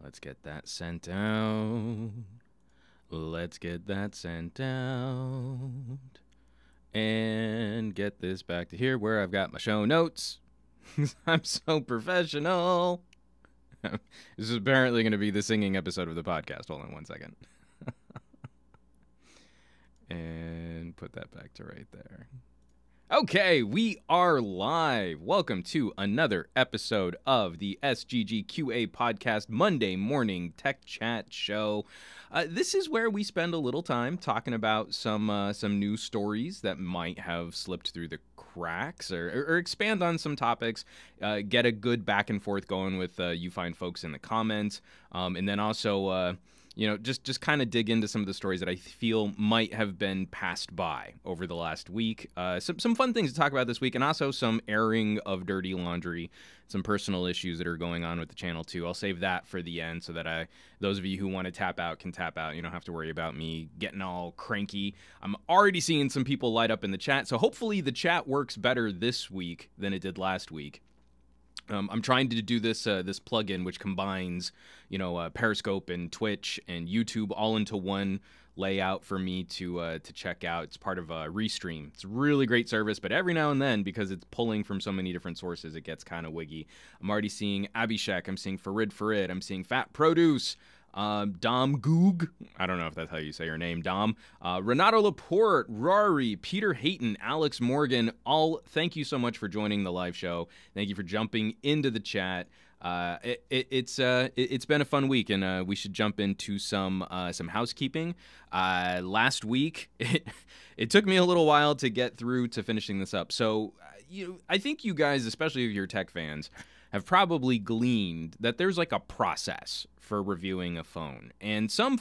Let's get that sent out. Let's get that sent out. And get this back to here where I've got my show notes. I'm so professional. This is apparently going to be the singing episode of the podcast. Hold on one second. And put that back to right there. Okay, we are live. Welcome to another episode of the SGGQA podcast Monday morning tech chat show. This is where we spend a little time talking about some news stories that might have slipped through the cracks, or expand on some topics. Get a good back and forth going with you fine folks in the comments, and then also. Just kind of dig into some of the stories that I feel might have been passed by over the last week. Some fun things to talk about this week, and also some airing of dirty laundry, some personal issues that are going on with the channel too. I'll save that for the end so that those of you who want to tap out can tap out. You don't have to worry about me getting all cranky. I'm already seeing some people light up in the chat, so hopefully the chat works better this week than it did last week. I'm trying to do this plugin which combines, Periscope and Twitch and YouTube all into one layout for me to check out. It's part of Restream. It's a really great service, but every now and then, because it's pulling from so many different sources, it gets kind of wiggy. I'm already seeing Abhishek. I'm seeing Farid. I'm seeing Fat Produce. Dom Goog, I don't know if that's how you say your name, Dom, Renato Laporte, Rory, Peter Hayton, Alex Morgan, all thank you so much for joining the live show. Thank you for jumping into the chat. It's been a fun week, and we should jump into some housekeeping. Last week, it took me a little while to get through to finishing this up. So I think you guys, especially if you're tech fans, have probably gleaned that there's like a process for reviewing a phone. And some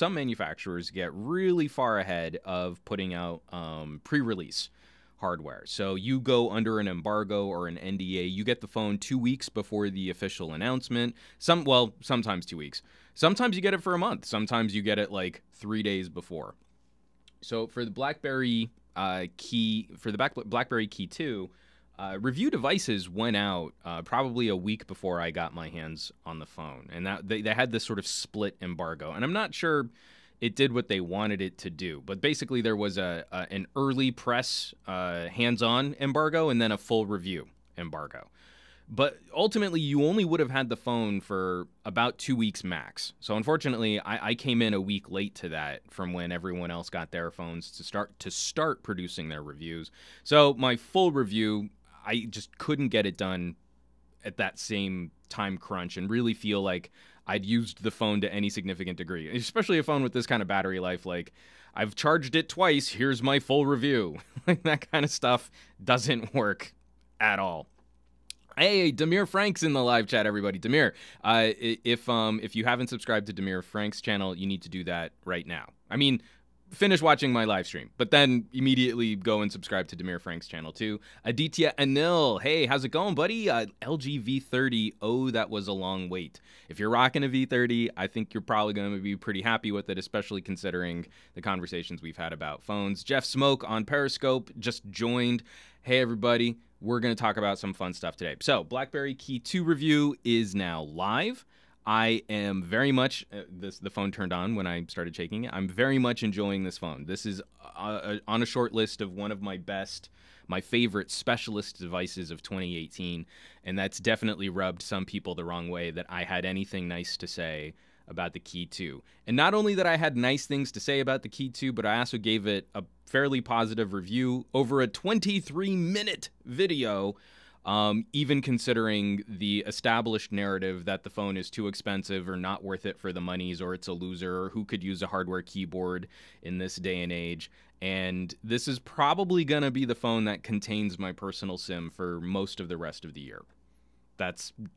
manufacturers get really far ahead of putting out pre-release hardware. So you go under an embargo or an NDA, you get the phone 2 weeks before the official announcement. Sometimes 2 weeks. Sometimes you get it for a month. Sometimes you get it like 3 days before. So for the BlackBerry Key 2, review devices went out probably a week before I got my hands on the phone, and that they had this sort of split embargo, and I'm not sure it did what they wanted it to do, but basically there was an early press hands-on embargo and then a full review embargo. But ultimately, you only would have had the phone for about 2 weeks max. So unfortunately, I came in a week late to that from when everyone else got their phones to start producing their reviews. So my full review, I just couldn't get it done at that same time crunch and really feel like I'd used the phone to any significant degree, especially a phone with this kind of battery life. Like, I've charged it twice, here's my full review. Like, that kind of stuff doesn't work at all. Hey, Demir Frank's in the live chat, everybody. Demir, if you haven't subscribed to Demir Frank's channel, you need to do that right now. I mean, finish watching my live stream, but then immediately go and subscribe to Demir Frank's channel too. Aditya Anil, hey, how's it going, buddy? LG V30, oh, that was a long wait. If you're rocking a V30, I think you're probably going to be pretty happy with it, especially considering the conversations we've had about phones. Jeff Smoke on Periscope just joined. Hey, everybody. We're going to talk about some fun stuff today. So, BlackBerry Key 2 review is now live. I am very much, the phone turned on when I started shaking it. I'm very much enjoying this phone. This is on a short list of one of my favorite specialist devices of 2018, and that's definitely rubbed some people the wrong way that I had anything nice to say about the Key 2. And not only that I had nice things to say about the Key 2, but I also gave it a fairly positive review over a 23-minute video, even considering the established narrative that the phone is too expensive or not worth it for the monies, or it's a loser, or who could use a hardware keyboard in this day and age. And this is probably going to be the phone that contains my personal SIM for most of the rest of the year.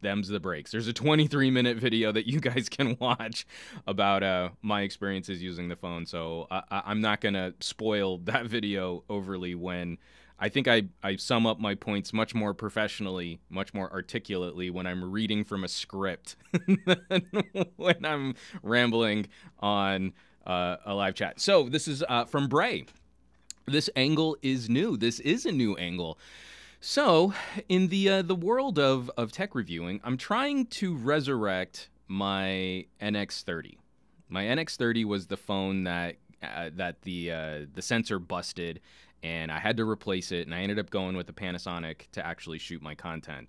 Them's the breaks. There's a 23-minute video that you guys can watch about my experiences using the phone. So I'm not going to spoil that video overly when I think I sum up my points much more professionally, much more articulately when I'm reading from a script than when I'm rambling on a live chat. So this is from Bray. This angle is new. This is a new angle. So, in the world of tech reviewing, I'm trying to resurrect my NX30. My NX30 was the phone that the sensor busted, and I had to replace it, and I ended up going with the Panasonic to actually shoot my content.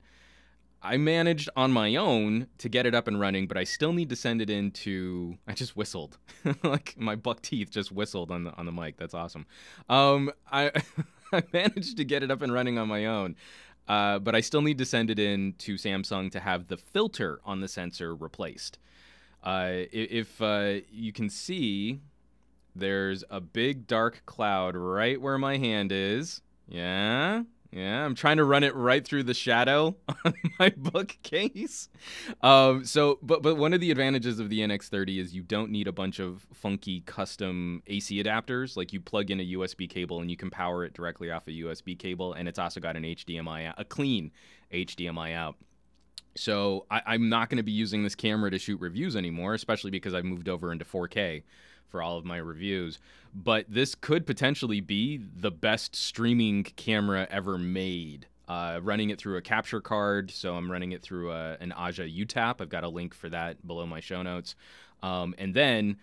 I managed on my own to get it up and running, but I still need to send it in to... I just whistled. Like, my buck teeth just whistled on the mic. That's awesome. I I managed to get it up and running on my own, but I still need to send it in to Samsung to have the filter on the sensor replaced. If you can see, there's a big dark cloud right where my hand is. Yeah, I'm trying to run it right through the shadow on my bookcase. But one of the advantages of the NX30 is you don't need a bunch of funky custom AC adapters. Like, you plug in a USB cable and you can power it directly off a USB cable, and it's also got an HDMI out, a clean HDMI out. So I'm not going to be using this camera to shoot reviews anymore, especially because I've moved over into 4K for all of my reviews. But this could potentially be the best streaming camera ever made. Running it through a capture card, so I'm running it through an Aja UTAP. I've got a link for that below my show notes. And then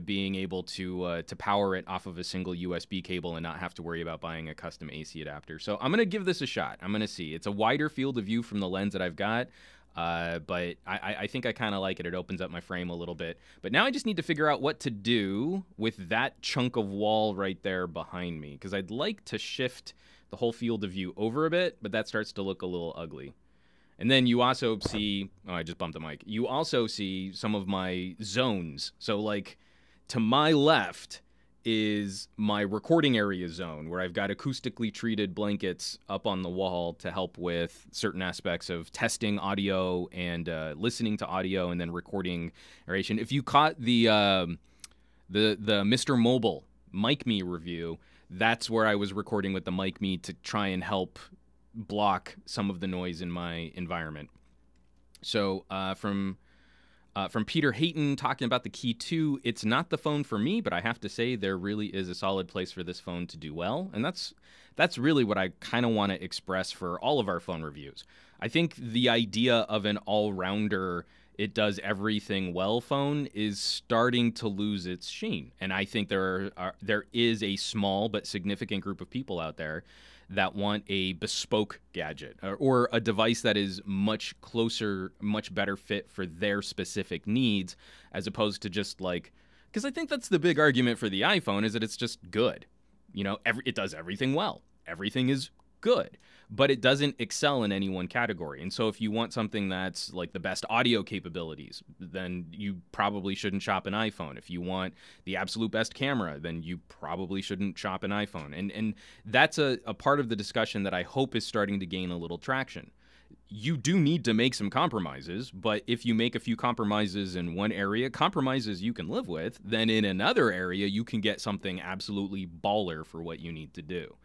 being able to power it off of a single USB cable and not have to worry about buying a custom AC adapter. So I'm going to give this a shot. I'm going to see. It's a wider field of view from the lens that I've got, but I think I kind of like it. It opens up my frame a little bit. But now I just need to figure out what to do with that chunk of wall right there behind me, because I'd like to shift the whole field of view over a bit, but that starts to look a little ugly. And then you also see, oh, I just bumped the mic. You also see some of my zones. So, like, to my left is my recording area zone, where I've got acoustically treated blankets up on the wall to help with certain aspects of testing audio and listening to audio and then recording narration. If you caught the Mr. Mobile Mic Me review, that's where I was recording with the Mic Me to try and help block some of the noise in my environment. So from Peter Hayton talking about the Key 2, it's not the phone for me, but I have to say there really is a solid place for this phone to do well, and that's really what I kind of want to express for all of our phone reviews. I think the idea of an all-rounder, it does everything well phone is starting to lose its sheen, and I think there is a small but significant group of people out there that want a bespoke gadget or a device that is much closer, much better fit for their specific needs, as opposed to just like, because I think that's the big argument for the iPhone, is that it's just good. You know, it does everything well. Everything is good, but it doesn't excel in any one category. And so if you want something that's like the best audio capabilities, then you probably shouldn't shop an iPhone. If you want the absolute best camera, then you probably shouldn't shop an iPhone. And that's a part of the discussion that I hope is starting to gain a little traction. You do need to make some compromises, but if you make a few compromises in one area, compromises you can live with, then in another area you can get something absolutely baller for what you need to do.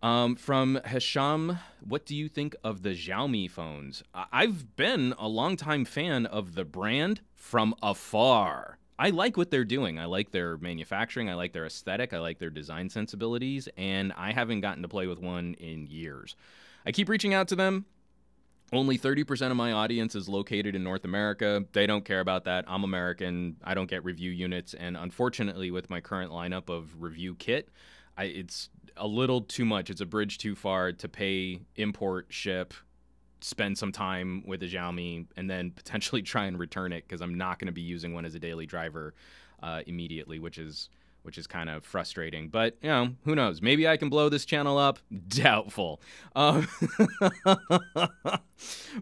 From Hisham, what do you think of the Xiaomi phones? I've been a longtime fan of the brand from afar. I like what they're doing. I like their manufacturing. I like their aesthetic. I like their design sensibilities. And I haven't gotten to play with one in years. I keep reaching out to them. Only 30% of my audience is located in North America. They don't care about that. I'm American. I don't get review units. And unfortunately, with my current lineup of review kit, it's a little too much. It's a bridge too far to pay, import, ship, spend some time with a Xiaomi, and then potentially try and return it, because I'm not going to be using one as a daily driver immediately, which is kind of frustrating. But, you know, who knows? Maybe I can blow this channel up. Doubtful.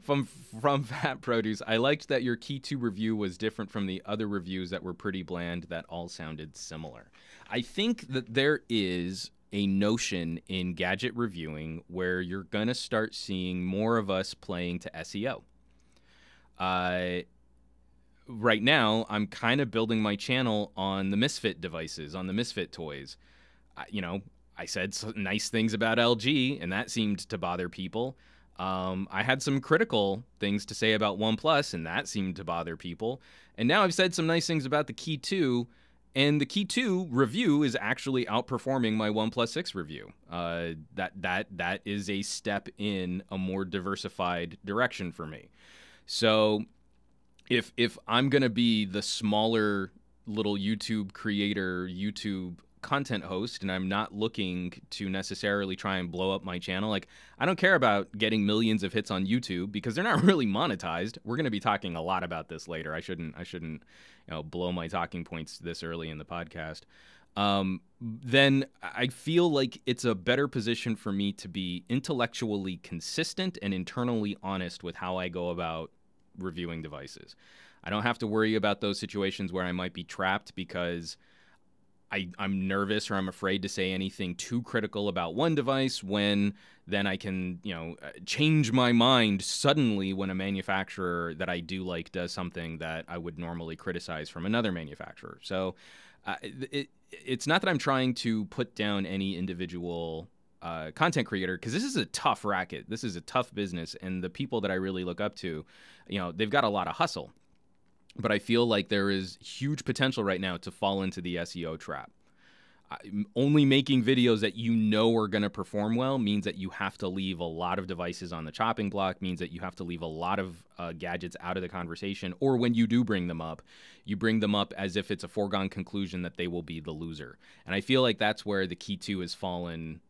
From Fat Produce, I liked that your Key 2 review was different from the other reviews that were pretty bland that all sounded similar. I think that there is a notion in gadget reviewing where you're going to start seeing more of us playing to SEO. Right now, I'm kind of building my channel on the Misfit devices, on the Misfit toys. I said some nice things about LG, and that seemed to bother people. I had some critical things to say about OnePlus, and that seemed to bother people. And now I've said some nice things about the Key 2, and the Key 2 review is actually outperforming my OnePlus 6 review. That is a step in a more diversified direction for me. So if I'm gonna be the smaller little YouTube creator, YouTube content host, and I'm not looking to necessarily try and blow up my channel, like I don't care about getting millions of hits on YouTube because they're not really monetized. We're gonna be talking a lot about this later. I shouldn't blow my talking points this early in the podcast. Then I feel like it's a better position for me to be intellectually consistent and internally honest with how I go about reviewing devices. I don't have to worry about those situations where I might be trapped because I'm nervous or I'm afraid to say anything too critical about one device when then I can, change my mind suddenly when a manufacturer that I do like does something that I would normally criticize from another manufacturer. So it's not that I'm trying to put down any individual content creator, because this is a tough racket. This is a tough business, and the people that I really look up to, they've got a lot of hustle. But I feel like there is huge potential right now to fall into the SEO trap. Only making videos that are going to perform well means that you have to leave a lot of devices on the chopping block, means that you have to leave a lot of gadgets out of the conversation, or when you do bring them up, you bring them up as if it's a foregone conclusion that they will be the loser. And I feel like that's where the key to has fallen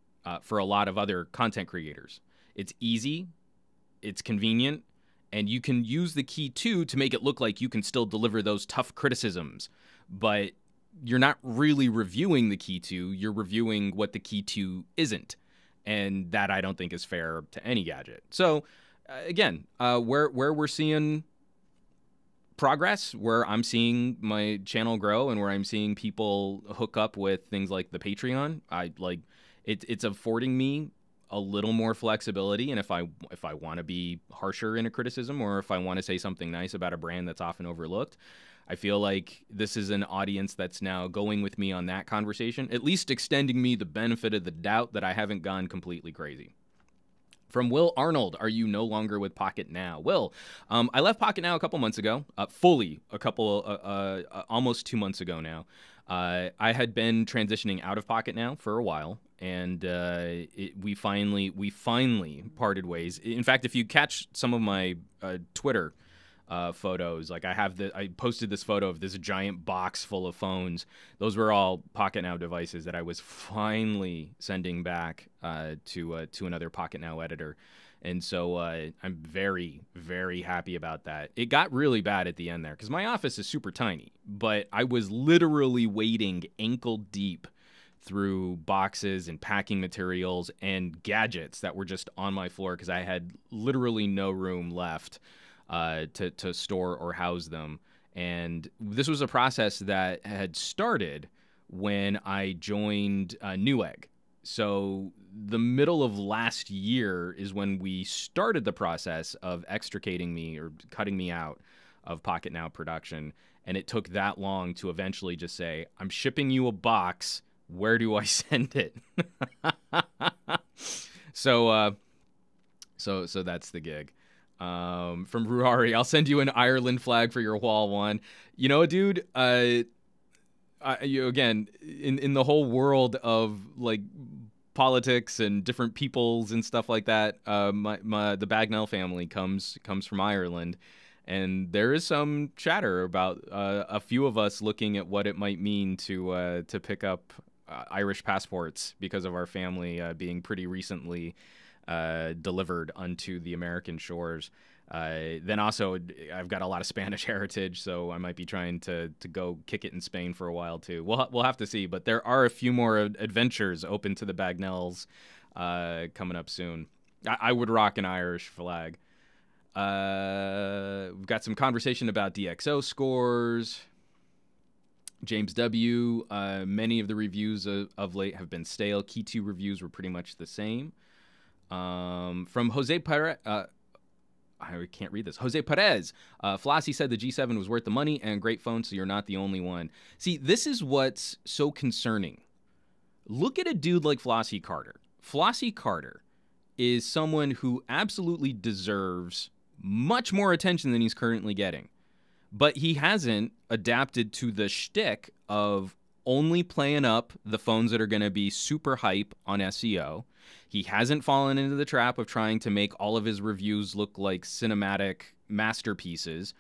for a lot of other content creators. It's easy, it's convenient, and you can use the key to make it look like you can still deliver those tough criticisms, but you're not really reviewing the key to, you're reviewing what the key to isn't. And that I don't think is fair to any gadget. So again, where we're seeing progress, where I'm seeing my channel grow and where I'm seeing people hook up with things like the Patreon, it's affording me a little more flexibility. And if I want to be harsher in a criticism, or if I want to say something nice about a brand that's often overlooked, I feel like this is an audience that's now going with me on that conversation, at least extending me the benefit of the doubt that I haven't gone completely crazy. From Will Arnold, are you no longer with Pocket Now? Will, I left Pocket Now a couple months ago, almost 2 months ago now. I had been transitioning out of Pocket Now for a while, and we finally parted ways. In fact, if you catch some of my Twitter photos, like I posted this photo of this giant box full of phones. Those were all Pocket Now devices that I was finally sending back to another Pocket Now editor. And so I'm very, very happy about that. It got really bad at the end there because my office is super tiny, but I was literally wading ankle deep through boxes and packing materials and gadgets that were just on my floor because I had literally no room left to store or house them. And this was a process that had started when I joined Newegg. So the middle of last year is when we started the process of extricating me or cutting me out of Pocket Now production. And it took that long to eventually just say, I'm shipping you a box. Where do I send it? So that's the gig. From Ruari, I'll send you an Ireland flag for your wall one. You know, dude, again, in the whole world of like politics and different peoples and stuff like that, the Bagnell family comes from Ireland, and there is some chatter about a few of us looking at what it might mean to pick up Irish passports because of our family being pretty recently delivered onto the American shores. Then also, I've got a lot of Spanish heritage, so I might be trying to go kick it in Spain for a while too. We'll have to see, but there are a few more adventures open to the Bagnells coming up soon. I would rock an Irish flag. We've got some conversation about DxO scores. James W. Many of the reviews of late have been stale. Key 2 reviews were pretty much the same. From Jose Perez, I can't read this. Jose Perez, Flossie said the G7 was worth the money and great phone, so you're not the only one. See, this is what's so concerning. Look at a dude like Flossie Carter. Flossie Carter is someone who absolutely deserves much more attention than he's currently getting. But he hasn't adapted to the shtick of only playing up the phones that are going to be super hype on SEO. He hasn't fallen into the trap of trying to make all of his reviews look like cinematic masterpieces,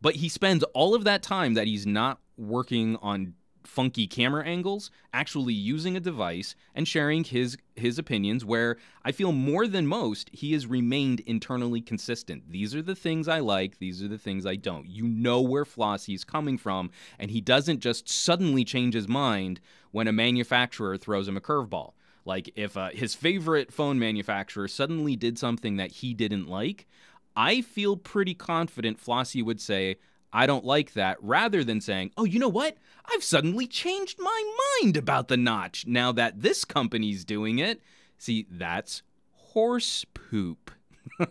But he spends all of that time that he's not working on funky camera angles, actually using a device and sharing his opinions, where I feel more than most, he has remained internally consistent. These are the things I like. These are the things I don't. You know where Flossie's coming from, and he doesn't just suddenly change his mind when a manufacturer throws him a curveball. Like if his favorite phone manufacturer suddenly did something that he didn't like, I feel pretty confident Flossie would say, I don't like that, rather than saying, oh, you know what? I've suddenly changed my mind about the notch now that this company's doing it. See, that's horse poop.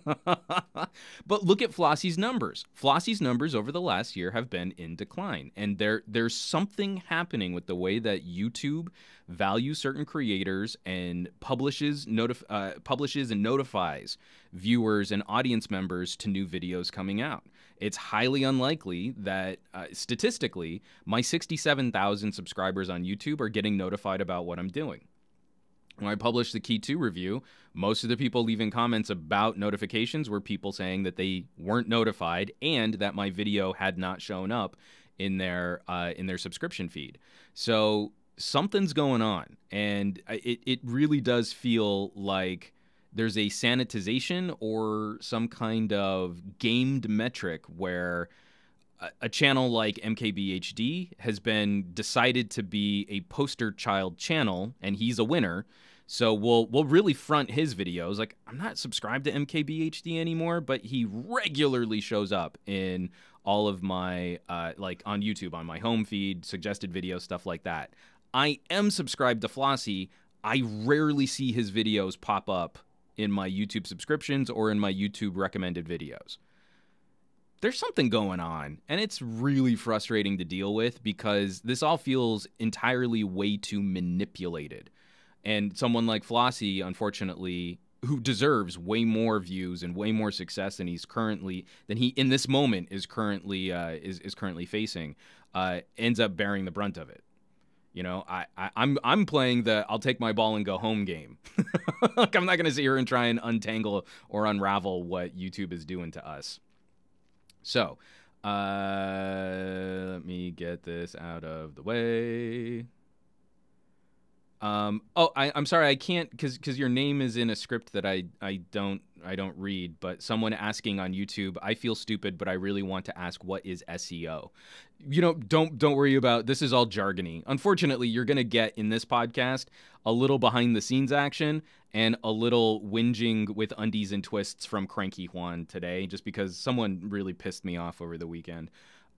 But look at Flossie's numbers. Flossie's numbers over the last year have been in decline. And there's something happening with the way that YouTube values certain creators and publishes and notifies viewers and audience members to new videos coming out. It's highly unlikely that, statistically, my 67,000 subscribers on YouTube are getting notified about what I'm doing. When I published the Key 2 review, most of the people leaving comments about notifications were people saying that they weren't notified and that my video had not shown up in their subscription feed. So something's going on, and it really does feel like there's a sanitization or some kind of gamed metric where a channel like MKBHD has been decided to be a poster child channel, and he's a winner. So we'll really front his videos. Like, I'm not subscribed to MKBHD anymore, but he regularly shows up in all of my, like on YouTube, on my home feed, suggested videos, stuff like that. I am subscribed to Flossie. I rarely see his videos pop up in my YouTube subscriptions or in my YouTube recommended videos. There's something going on, and it's really frustrating to deal with because this all feels entirely way too manipulated. And someone like Flossie, unfortunately, who deserves way more views and way more success than he in this moment is currently facing, ends up bearing the brunt of it. You know, I'm playing the I'll take my ball and go home game. Like, I'm not going to sit here and try and untangle or unravel what YouTube is doing to us. So, let me get this out of the way. I'm sorry, I can't because your name is in a script that I don't read. But someone asking on YouTube, I feel stupid, but I really want to ask, what is SEO? You know, don't worry about this. Is all jargony. Unfortunately, you're gonna get in this podcast a little behind the scenes action and a little whinging with undies and twists from Cranky Juan today, just because someone really pissed me off over the weekend.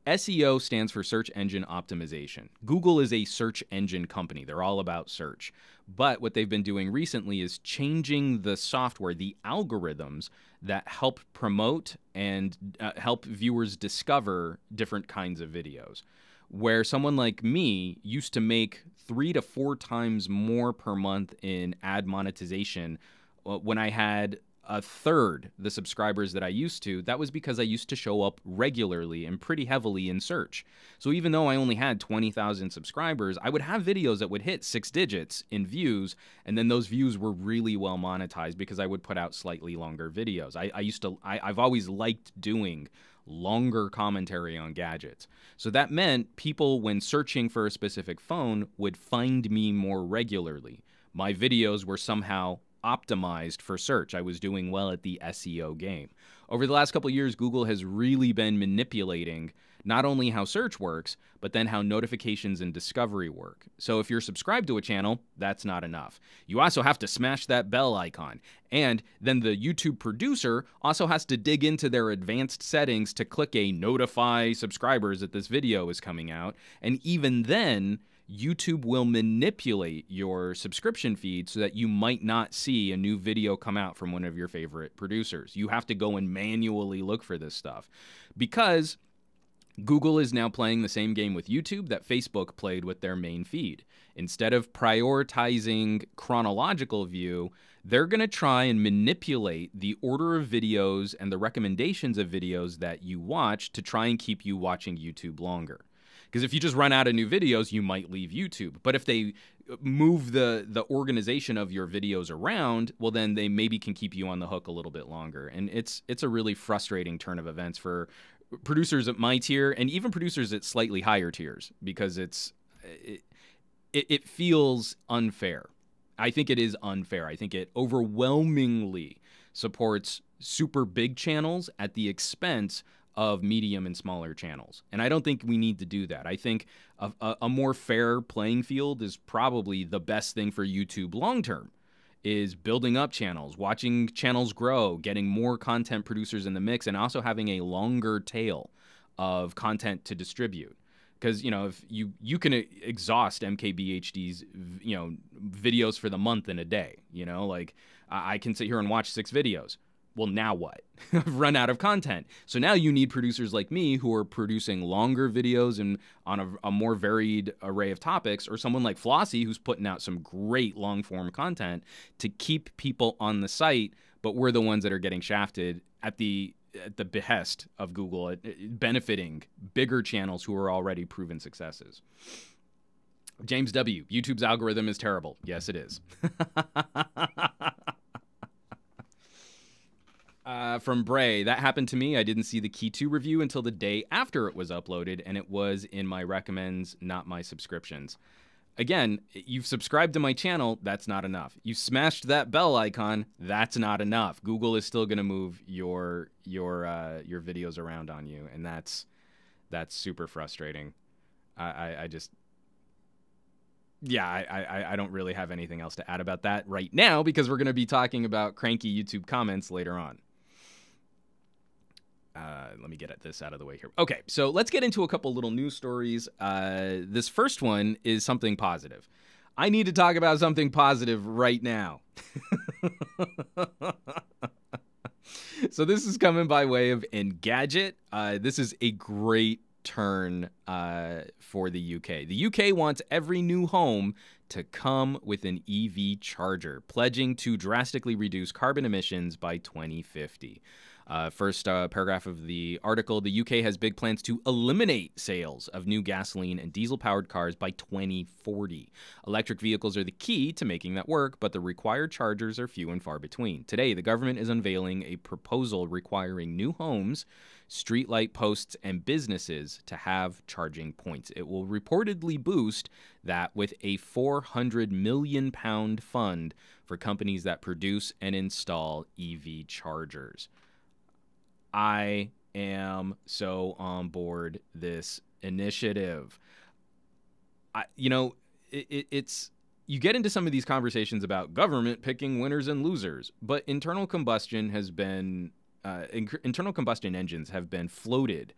SEO stands for search engine optimization. Google is a search engine company. They're all about search. But what they've been doing recently is changing the software, the algorithms that help promote and help viewers discover different kinds of videos. Where someone like me used to make 3 to 4 times more per month in ad monetization when I had a third the subscribers that I used to, that was because I used to show up regularly and pretty heavily in search. So even though I only had 20,000 subscribers, I would have videos that would hit 6 digits in views, and then those views were really well monetized because I would put out slightly longer videos. I've always liked doing longer commentary on gadgets. So that meant people, when searching for a specific phone, would find me more regularly. My videos were somehow optimized for search. I was doing well at the SEO game. Over the last couple of years, Google has really been manipulating not only how search works, but then how notifications and discovery work. So if you're subscribed to a channel, that's not enough. You also have to smash that bell icon. And then the YouTube producer also has to dig into their advanced settings to click a notify subscribers that this video is coming out. And even then, YouTube will manipulate your subscription feed so that you might not see a new video come out from one of your favorite producers. You have to go and manually look for this stuff because Google is now playing the same game with YouTube that Facebook played with their main feed. Instead of prioritizing chronological view, they're going to try and manipulate the order of videos and the recommendations of videos that you watch to try and keep you watching YouTube longer. Because if you just run out of new videos, you might leave YouTube. But if they move the organization of your videos around, well, then they maybe can keep you on the hook a little bit longer. And it's a really frustrating turn of events for producers at my tier and even producers at slightly higher tiers, because it feels unfair. I think it is unfair. I think it overwhelmingly supports super big channels at the expense of medium and smaller channels. And I don't think we need to do that. I think a more fair playing field is probably the best thing for YouTube long term, is building up channels, watching channels grow, getting more content producers in the mix, and also having a longer tail of content to distribute. Because, if you can exhaust MKBHD's, videos for the month in a day, like I can sit here and watch 6 videos. Well, now what? I've run out of content. So now you need producers like me who are producing longer videos and on a more varied array of topics, or someone like Flossie who's putting out some great long form content to keep people on the site. But we're the ones that are getting shafted at the behest of Google, benefiting bigger channels who are already proven successes. James W., YouTube's algorithm is terrible. Yes, it is. From Bray, that happened to me. I didn't see the Key 2 review until the day after it was uploaded, and it was in my recommends, not my subscriptions. Again, you've subscribed to my channel, that's not enough. You smashed that bell icon, that's not enough. Google is still going to move your videos around on you, and that's super frustrating. I don't really have anything else to add about that right now, because we're going to be talking about cranky YouTube comments later on. Let me get this out of the way here. Okay, so let's get into a couple little news stories. This first one is something positive. I need to talk about something positive right now. So this is coming by way of Engadget. This is a great turn for the UK. The UK wants every new home to come with an EV charger, pledging to drastically reduce carbon emissions by 2050. First paragraph of the article, the UK has big plans to eliminate sales of new gasoline and diesel-powered cars by 2040. Electric vehicles are the key to making that work, but the required chargers are few and far between. Today, the government is unveiling a proposal requiring new homes, streetlight posts, and businesses to have charging points. It will reportedly boost that with a £400 million fund for companies that produce and install EV chargers. I am so on board this initiative. It's you get into some of these conversations about government picking winners and losers, but internal combustion engines have been floated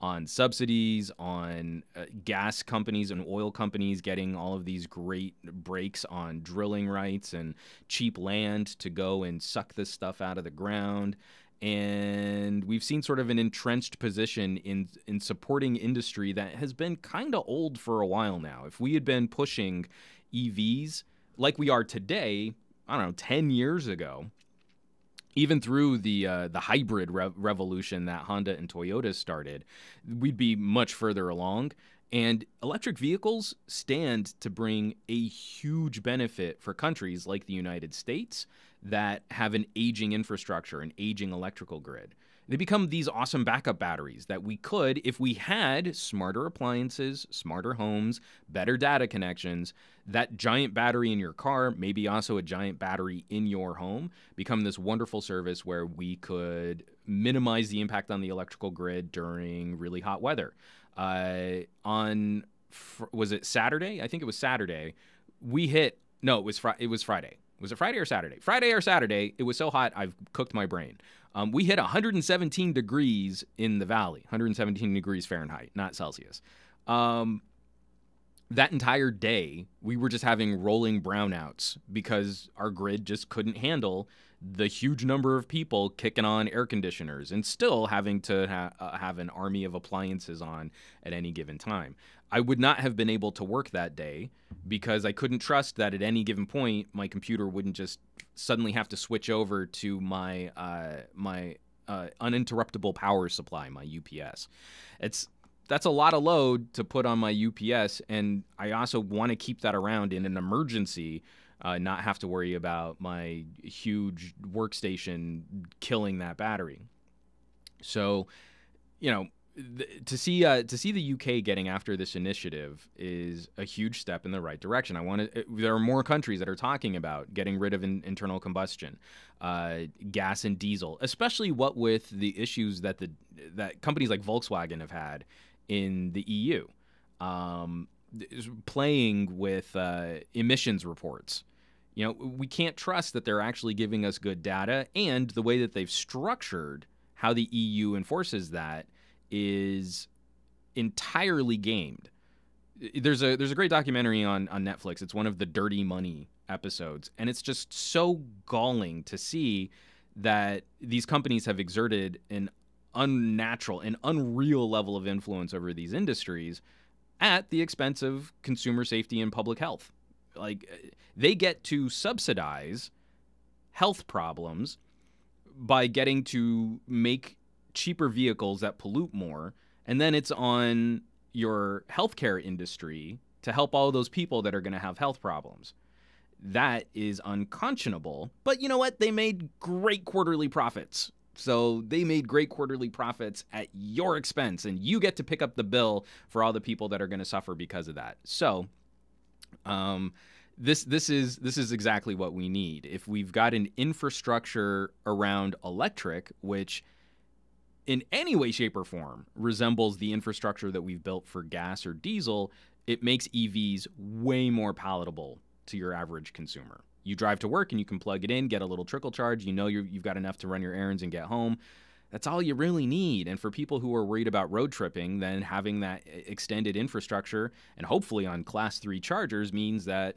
on subsidies, on gas companies and oil companies getting all of these great breaks on drilling rights and cheap land to go and suck this stuff out of the ground. And we've seen sort of an entrenched position in supporting industry that has been kind of old for a while now. If we had been pushing EVs like we are today, I don't know, 10 years ago, even through the hybrid revolution that Honda and Toyota started, we'd be much further along. And electric vehicles stand to bring a huge benefit for countries like the United States that have an aging infrastructure, an aging electrical grid. They become these awesome backup batteries that we could, if we had smarter appliances, smarter homes, better data connections, that giant battery in your car, maybe also a giant battery in your home, become this wonderful service where we could minimize the impact on the electrical grid during really hot weather. Was it Saturday? I think it was Saturday. It was Friday. Was it Friday or Saturday? Friday or Saturday. It was so hot, I've cooked my brain. We hit 117 degrees in the valley, 117 degrees Fahrenheit, not Celsius. That entire day, we were just having rolling brownouts because our grid just couldn't handle the huge number of people kicking on air conditioners and still having to have an army of appliances on at any given time. I would not have been able to work that day because I couldn't trust that at any given point my computer wouldn't just suddenly have to switch over to my uninterruptible power supply, my UPS. That's a lot of load to put on my UPS, and I also want to keep that around in an emergency, not have to worry about my huge workstation killing that battery. So you know, to see the UK getting after this initiative is a huge step in the right direction. There are more countries that are talking about getting rid of internal combustion, gas and diesel, especially what with the issues that companies like Volkswagen have had in the EU, playing with emissions reports. We can't trust that they're actually giving us good data, and the way that they've structured how the EU enforces that is entirely gamed. There's a great documentary on Netflix. It's one of the Dirty Money episodes, and it's just so galling to see that these companies have exerted an unnatural and unreal level of influence over these industries at the expense of consumer safety and public health. Like, they get to subsidize health problems by getting to make cheaper vehicles that pollute more, and then it's on your healthcare industry to help all those people that are going to have health problems. That is unconscionable, but you know what? They made great quarterly profits. So they made great quarterly profits at your expense, and you get to pick up the bill for all the people that are going to suffer because of that. So this is exactly what we need. If we've got an infrastructure around electric, which in any way, shape, or form resembles the infrastructure that we've built for gas or diesel, it makes EVs way more palatable to your average consumer. You drive to work and you can plug it in, get a little trickle charge. You've got enough to run your errands and get home. That's all you really need. And for people who are worried about road tripping, then having that extended infrastructure and hopefully on class 3 chargers means that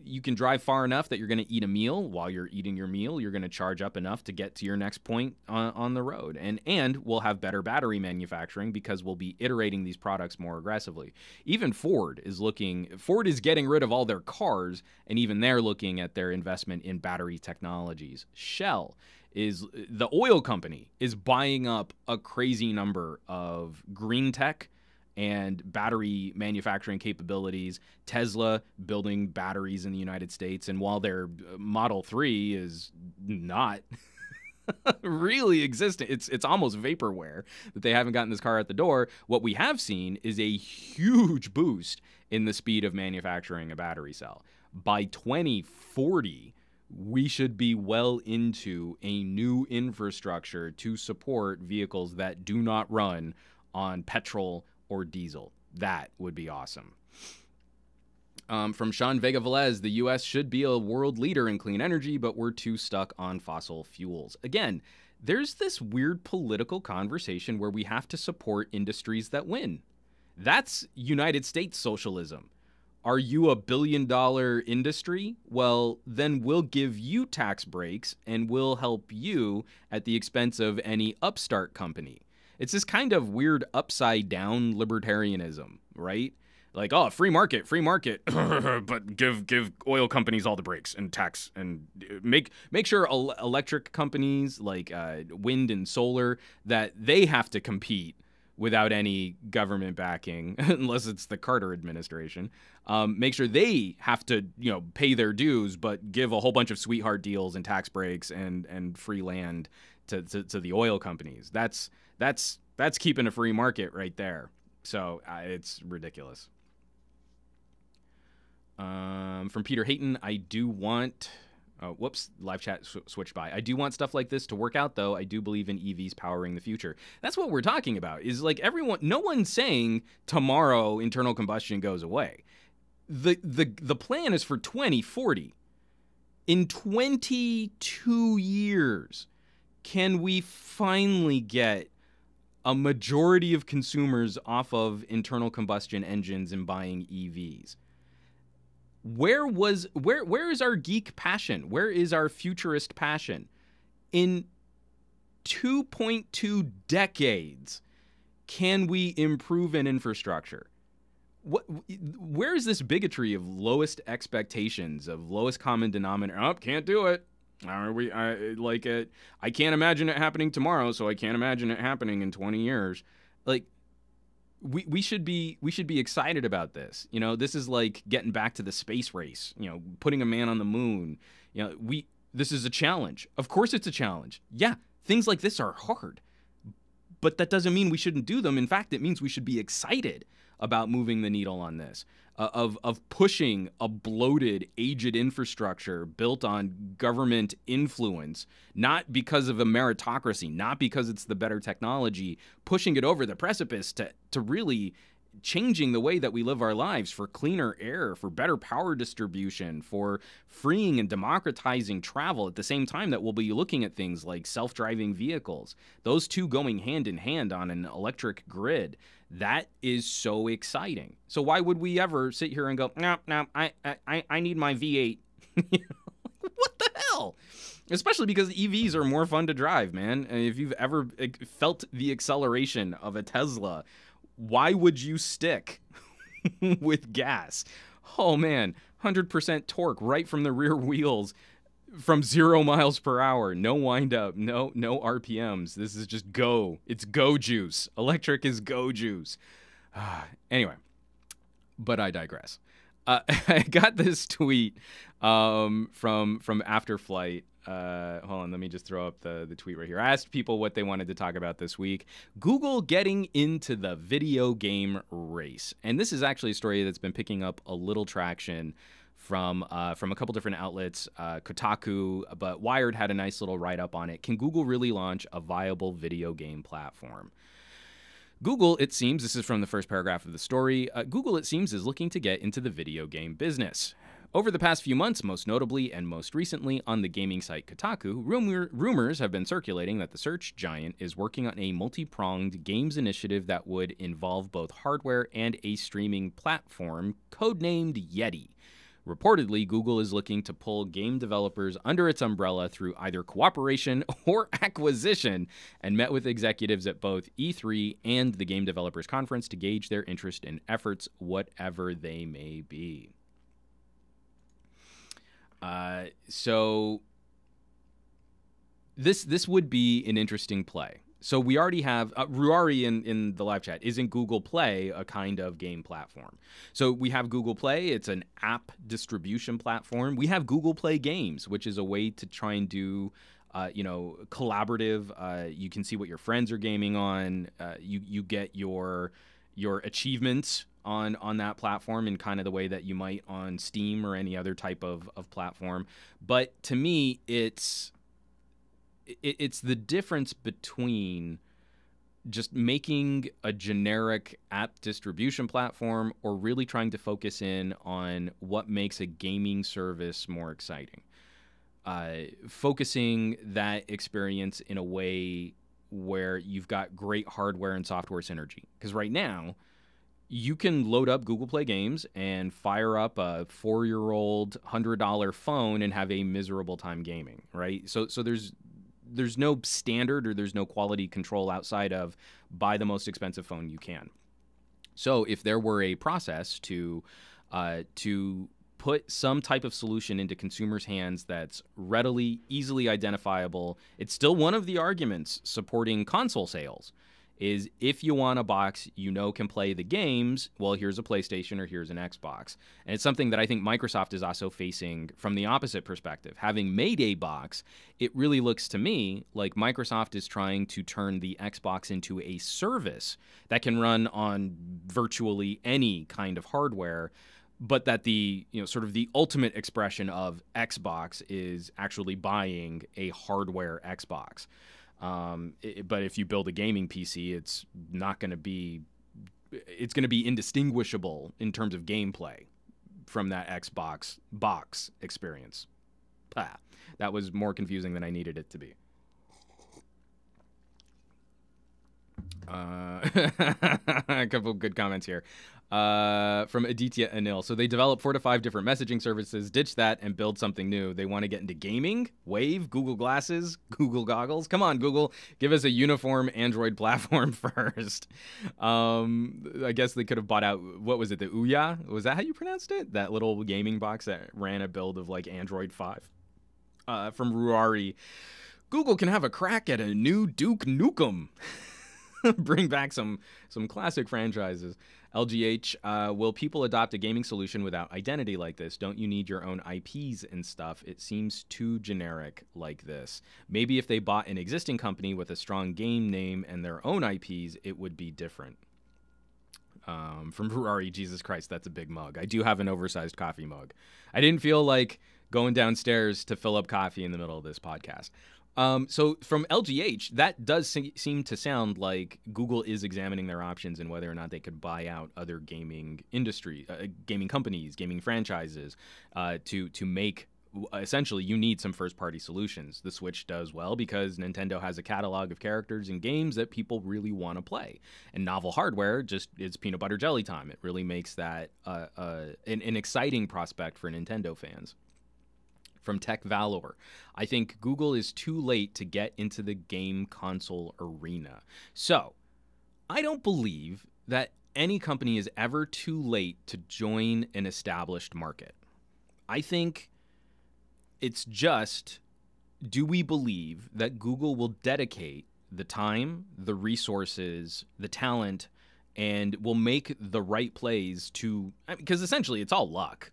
you can drive far enough that you're going to eat a meal. While you're eating your meal, you're going to charge up enough to get to your next point on the road. And we'll have better battery manufacturing because we'll be iterating these products more aggressively. Even Ford is getting rid of all their cars, and even they're looking at their investment in battery technologies. Shell, the oil company, is buying up a crazy number of green tech and battery manufacturing capabilities. Tesla building batteries in the United States, and while their Model 3 is not really existent, it's almost vaporware that they haven't gotten this car out the door. What we have seen is a huge boost in the speed of manufacturing a battery cell. By 2040, we should be well into a new infrastructure to support vehicles that do not run on petrol or diesel. That would be awesome. From Sean Vega Velez, the U.S. should be a world leader in clean energy, but we're too stuck on fossil fuels. Again, there's this weird political conversation where we have to support industries that win. That's United States socialism. Are you a billion-dollar industry? Well, then we'll give you tax breaks and we'll help you at the expense of any upstart company. It's this kind of weird upside-down libertarianism, right? Like, oh, free market, but give oil companies all the breaks and tax, and make sure electric companies like wind and solar, that they have to compete without any government backing, unless it's the Carter administration. Make sure they have to pay their dues, but give a whole bunch of sweetheart deals and tax breaks and free land to the oil companies. That's keeping a free market right there. So it's ridiculous. From Peter Hayton, I do want... live chat switched by. I do want stuff like this to work out, though. I do believe in EVs powering the future. That's what we're talking about, is like no one's saying tomorrow internal combustion goes away. The plan is for 2040. In 22 years, can we finally get a majority of consumers off of internal combustion engines and buying EVs? Where is our geek passion? Where is our futurist passion? In 2.2 decades, can we improve an infrastructure? Where is this bigotry of lowest expectations, of lowest common denominator? Oh, can't do it. I can't imagine it happening tomorrow, so I can't imagine it happening in 20 years. Like, we should be excited about this. This is like getting back to the space race, putting a man on the moon. This is a challenge. Of course it's a challenge. Yeah, things like this are hard. But that doesn't mean we shouldn't do them. In fact, it means we should be excited about moving the needle on this, of pushing a bloated, aged infrastructure built on government influence, not because of a meritocracy, not because it's the better technology, pushing it over the precipice to really changing the way that we live our lives for cleaner air, for better power distribution, for freeing and democratizing travel at the same time that we'll be looking at things like self-driving vehicles. Those two going hand in hand on an electric grid. That is so exciting. So why would we ever sit here and go, no, I need my V8. What the hell? Especially because EVs are more fun to drive, man. And if you've ever felt the acceleration of a Tesla, why would you stick with gas? Oh man, 100% torque right from the rear wheels from 0 miles per hour. No wind up, no RPMs. This is just go. It's go juice. Electric is go juice. Anyway, but I digress. I got this tweet from Afterflight. Hold on, let me just throw up the tweet right here. I asked people what they wanted to talk about this week. Google getting into the video game race. And this is actually a story that's been picking up a little traction from a couple different outlets, Kotaku, but Wired had a nice little write-up on it. Can Google really launch a viable video game platform? Google, it seems, this is from the first paragraph of the story, Google, it seems, is looking to get into the video game business. Over the past few months, most notably and most recently on the gaming site Kotaku, rumors have been circulating that the search giant is working on a multi-pronged games initiative that would involve both hardware and a streaming platform codenamed Yeti. Reportedly, Google is looking to pull game developers under its umbrella through either cooperation or acquisition, and met with executives at both E3 and the Game Developers Conference to gauge their interest in efforts, whatever they may be. So this would be an interesting play. So we already have Ruari in the live chat. Isn't Google Play a kind of game platform? So we have Google Play. It's an app distribution platform. We have Google Play Games, which is a way to try and do, collaborative. You can see what your friends are gaming on. You get your achievements on that platform in kind of the way that you might on Steam or any other type of platform. But to me, it's the difference between just making a generic app distribution platform or really trying to focus in on what makes a gaming service more exciting. Focusing that experience in a way where you've got great hardware and software synergy. Because right now, you can load up Google Play Games and fire up a 4-year-old $100 phone and have a miserable time gaming, right? So there's no standard or there's no quality control outside of buy the most expensive phone you can. So if there were a process to put some type of solution into consumers' hands that's readily, easily identifiable, it's still one of the arguments supporting console sales, is if you want a box can play the games, well, here's a PlayStation or here's an Xbox. And it's something that I think Microsoft is also facing from the opposite perspective. Having made a box, it really looks to me like Microsoft is trying to turn the Xbox into a service that can run on virtually any kind of hardware, but that the sort of the ultimate expression of Xbox is actually buying a hardware Xbox. But if you build a gaming PC, it's going to be indistinguishable in terms of gameplay from that Xbox box experience. That was more confusing than I needed it to be. A couple of good comments here. From Aditya Anil. So they develop 4 to 5 different messaging services, ditch that, and build something new. They want to get into gaming, Wave, Google Glasses, Google Goggles. Come on, Google, give us a uniform Android platform first. I guess they could have bought out, what was it, the Ouya? Was that how you pronounced it? That little gaming box that ran a build of like Android 5. From Ruari. Google can have a crack at a new Duke Nukem. Bring back some classic franchises. LGH, will people adopt a gaming solution without identity like this? Don't you need your own IPs and stuff? It seems too generic like this. Maybe if they bought an existing company with a strong game name and their own IPs, it would be different. From Ferrari, Jesus Christ, that's a big mug. I do have an oversized coffee mug. I didn't feel like going downstairs to fill up coffee in the middle of this podcast. So from LGH, that does seem to sound like Google is examining their options and whether or not they could buy out other gaming industry, gaming companies, gaming franchises, to make. Essentially, you need some first-party solutions. The Switch does well because Nintendo has a catalog of characters and games that people really want to play. And novel hardware, just it's peanut butter jelly time. It really makes that an exciting prospect for Nintendo fans. From Tech Valor, I think Google is too late to get into the game console arena. So, I don't believe that any company is ever too late to join an established market. I think it's just, do we believe that Google will dedicate the time, the resources, the talent, and will make the right plays to, because essentially it's all luck.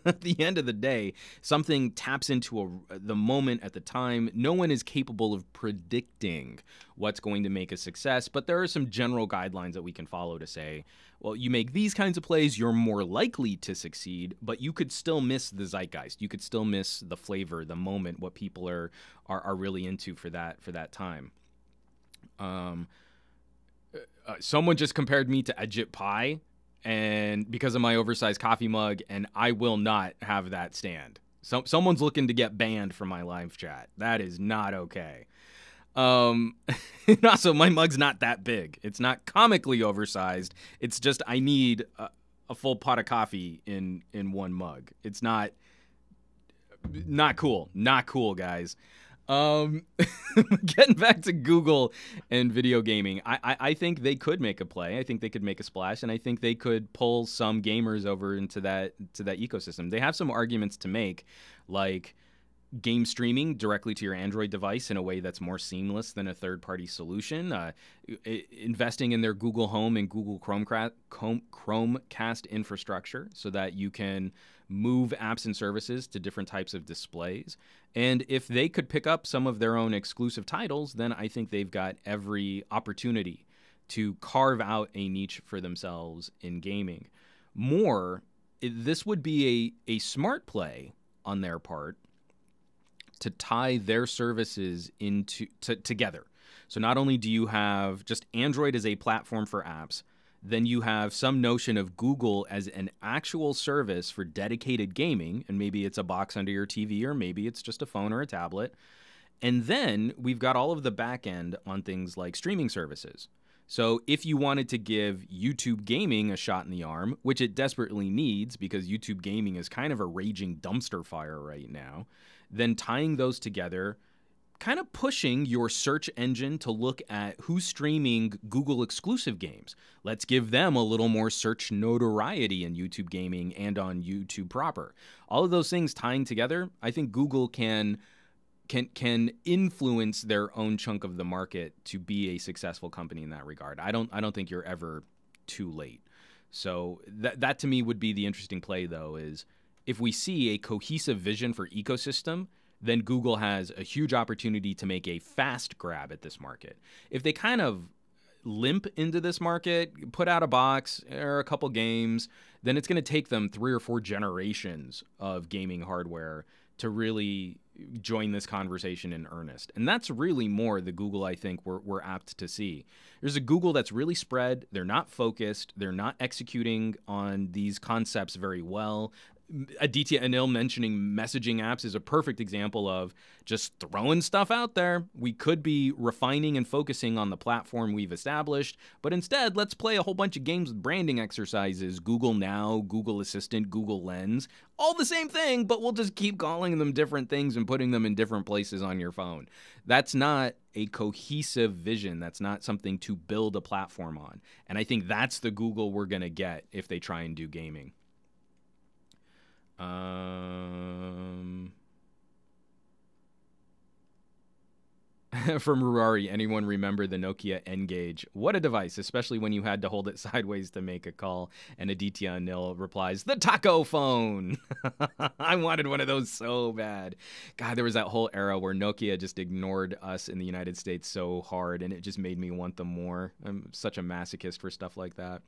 At the end of the day, something taps into the moment at the time. No one is capable of predicting what's going to make a success, but there are some general guidelines that we can follow to say, well, you make these kinds of plays, you're more likely to succeed, but you could still miss the zeitgeist. You could still miss the flavor, the moment, what people are really into for that time. Someone just compared me to Egypt Pie, and because of my oversized coffee mug, and I will not have that stand. Someone's looking to get banned from my live chat. That is not okay. And also, my mug's not that big. It's not comically oversized. It's just I need a full pot of coffee in one mug. It's not cool. Not cool, guys. Getting back to Google and video gaming, I think they could make a play. I think they could make a splash, and I think they could pull some gamers over into that ecosystem. They have some arguments to make, like game streaming directly to your Android device in a way that's more seamless than a third-party solution, investing in their Google Home and Google Chromecast infrastructure so that you can move apps and services to different types of displays. And if they could pick up some of their own exclusive titles, then I think they've got every opportunity to carve out a niche for themselves in gaming. This would be a smart play on their part to tie their services together. So not only do you have just Android as a platform for apps, then you have some notion of Google as an actual service for dedicated gaming, and maybe it's a box under your TV, or maybe it's just a phone or a tablet. And then we've got all of the back end on things like streaming services. So if you wanted to give YouTube gaming a shot in the arm, which it desperately needs because YouTube gaming is kind of a raging dumpster fire right now, then tying those together, kind of pushing your search engine to look at who's streaming Google exclusive games. Let's give them a little more search notoriety in YouTube gaming and on YouTube proper. All of those things tying together, I think Google can influence their own chunk of the market to be a successful company in that regard. I don't think you're ever too late. So that to me would be the interesting play, though, is if we see a cohesive vision for ecosystem, then Google has a huge opportunity to make a fast grab at this market. If they kind of limp into this market, put out a box or a couple games, then it's going to take them 3 or 4 generations of gaming hardware to really join this conversation in earnest. And that's really more the Google I think we're apt to see. There's a Google that's really spread. They're not focused. They're not executing on these concepts very well. Aditya Anil mentioning messaging apps is a perfect example of just throwing stuff out there. We could be refining and focusing on the platform we've established, but instead, let's play a whole bunch of games with branding exercises. Google Now, Google Assistant, Google Lens, all the same thing, but we'll just keep calling them different things and putting them in different places on your phone. That's not a cohesive vision. That's not something to build a platform on. And I think that's the Google we're going to get if they try and do gaming. From Ruari, anyone remember the Nokia N-Gage? What a device, especially when you had to hold it sideways to make a call. And Aditya Anil replies, the taco phone. I wanted one of those so bad. God, there was that whole era where Nokia just ignored us in the United States so hard, and it just made me want them more. I'm such a masochist for stuff like that.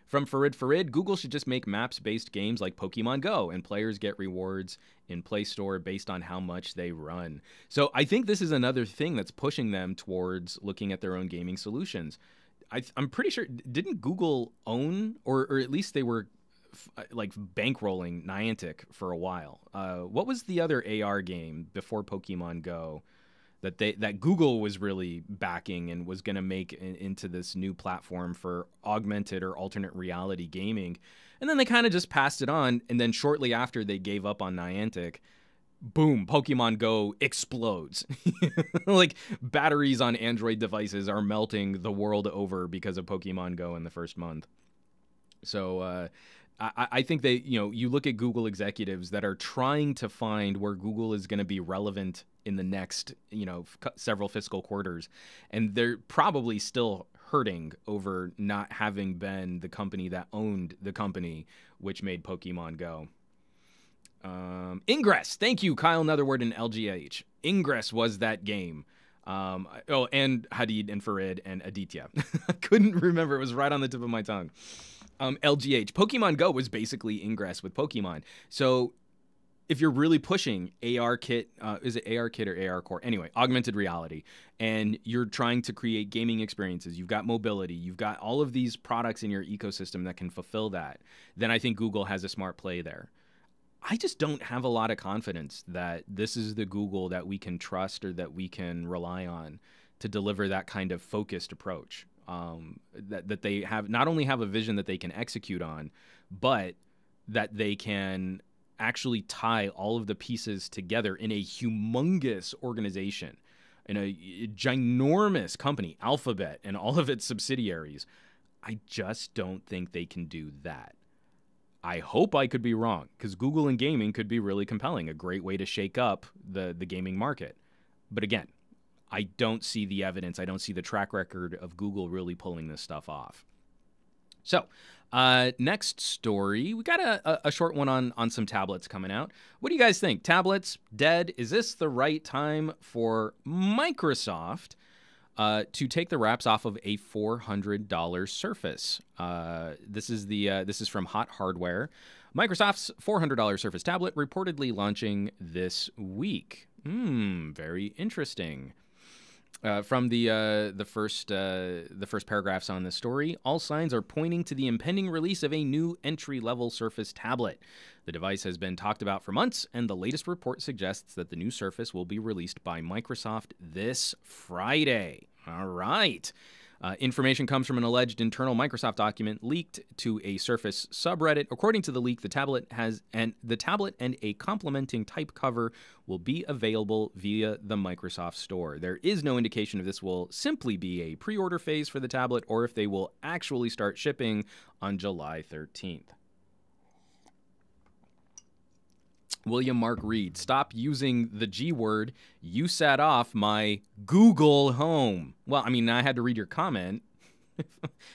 From Farid, Google should just make maps-based games like Pokemon Go, and players get rewards in Play Store based on how much they run. So I think this is another thing that's pushing them towards looking at their own gaming solutions. I'm pretty sure, didn't Google own, or at least they were like bankrolling Niantic for a while? What was the other AR game before Pokemon Go that Google was really backing and was going to make into this new platform for augmented or alternate reality gaming? And then they kind of just passed it on. And then shortly after they gave up on Niantic, boom, Pokemon Go explodes. Like batteries on Android devices are melting the world over because of Pokemon Go in the first month. So I think they, you look at Google executives that are trying to find where Google is going to be relevant in the next, several fiscal quarters, and they're probably still hurting over not having been the company that owned the company which made Pokemon Go. Ingress, thank you, Kyle Netherward and LGH. Ingress was that game. And Hadid and Farid and Aditya. I couldn't remember. It was right on the tip of my tongue. LGH. Pokemon Go was basically Ingress with Pokemon. So if you're really pushing AR Kit, is it AR Kit or AR Core? Anyway, augmented reality, and you're trying to create gaming experiences, you've got mobility, you've got all of these products in your ecosystem that can fulfill that, then I think Google has a smart play there. I just don't have a lot of confidence that this is the Google that we can trust or that we can rely on to deliver that kind of focused approach. That they have not only have a vision that they can execute on, but that they can actually tie all of the pieces together in a humongous organization, in a ginormous company, Alphabet, and all of its subsidiaries. I just don't think they can do that. I hope I could be wrong, because Google and gaming could be really compelling, a great way to shake up the gaming market. But again, I don't see the evidence. I don't see the track record of Google really pulling this stuff off. So, next story. We got a short one on some tablets coming out. What do you guys think? Tablets, dead? Is this the right time for Microsoft to take the wraps off of a $400 Surface? This is from Hot Hardware. Microsoft's $400 Surface tablet reportedly launching this week. Very interesting. From the first paragraphs on this story, all signs are pointing to the impending release of a new entry-level Surface tablet. The device has been talked about for months, and the latest report suggests that the new Surface will be released by Microsoft this Friday. All right. Information comes from an alleged internal Microsoft document leaked to a Surface subreddit. According to the leak, the tablet and a complementing type cover will be available via the Microsoft Store. There is no indication if this will simply be a pre-order phase for the tablet or if they will actually start shipping on July 13th. William Mark Reed, stop using the G word. You set off my Google Home. Well, I mean, I had to read your comment.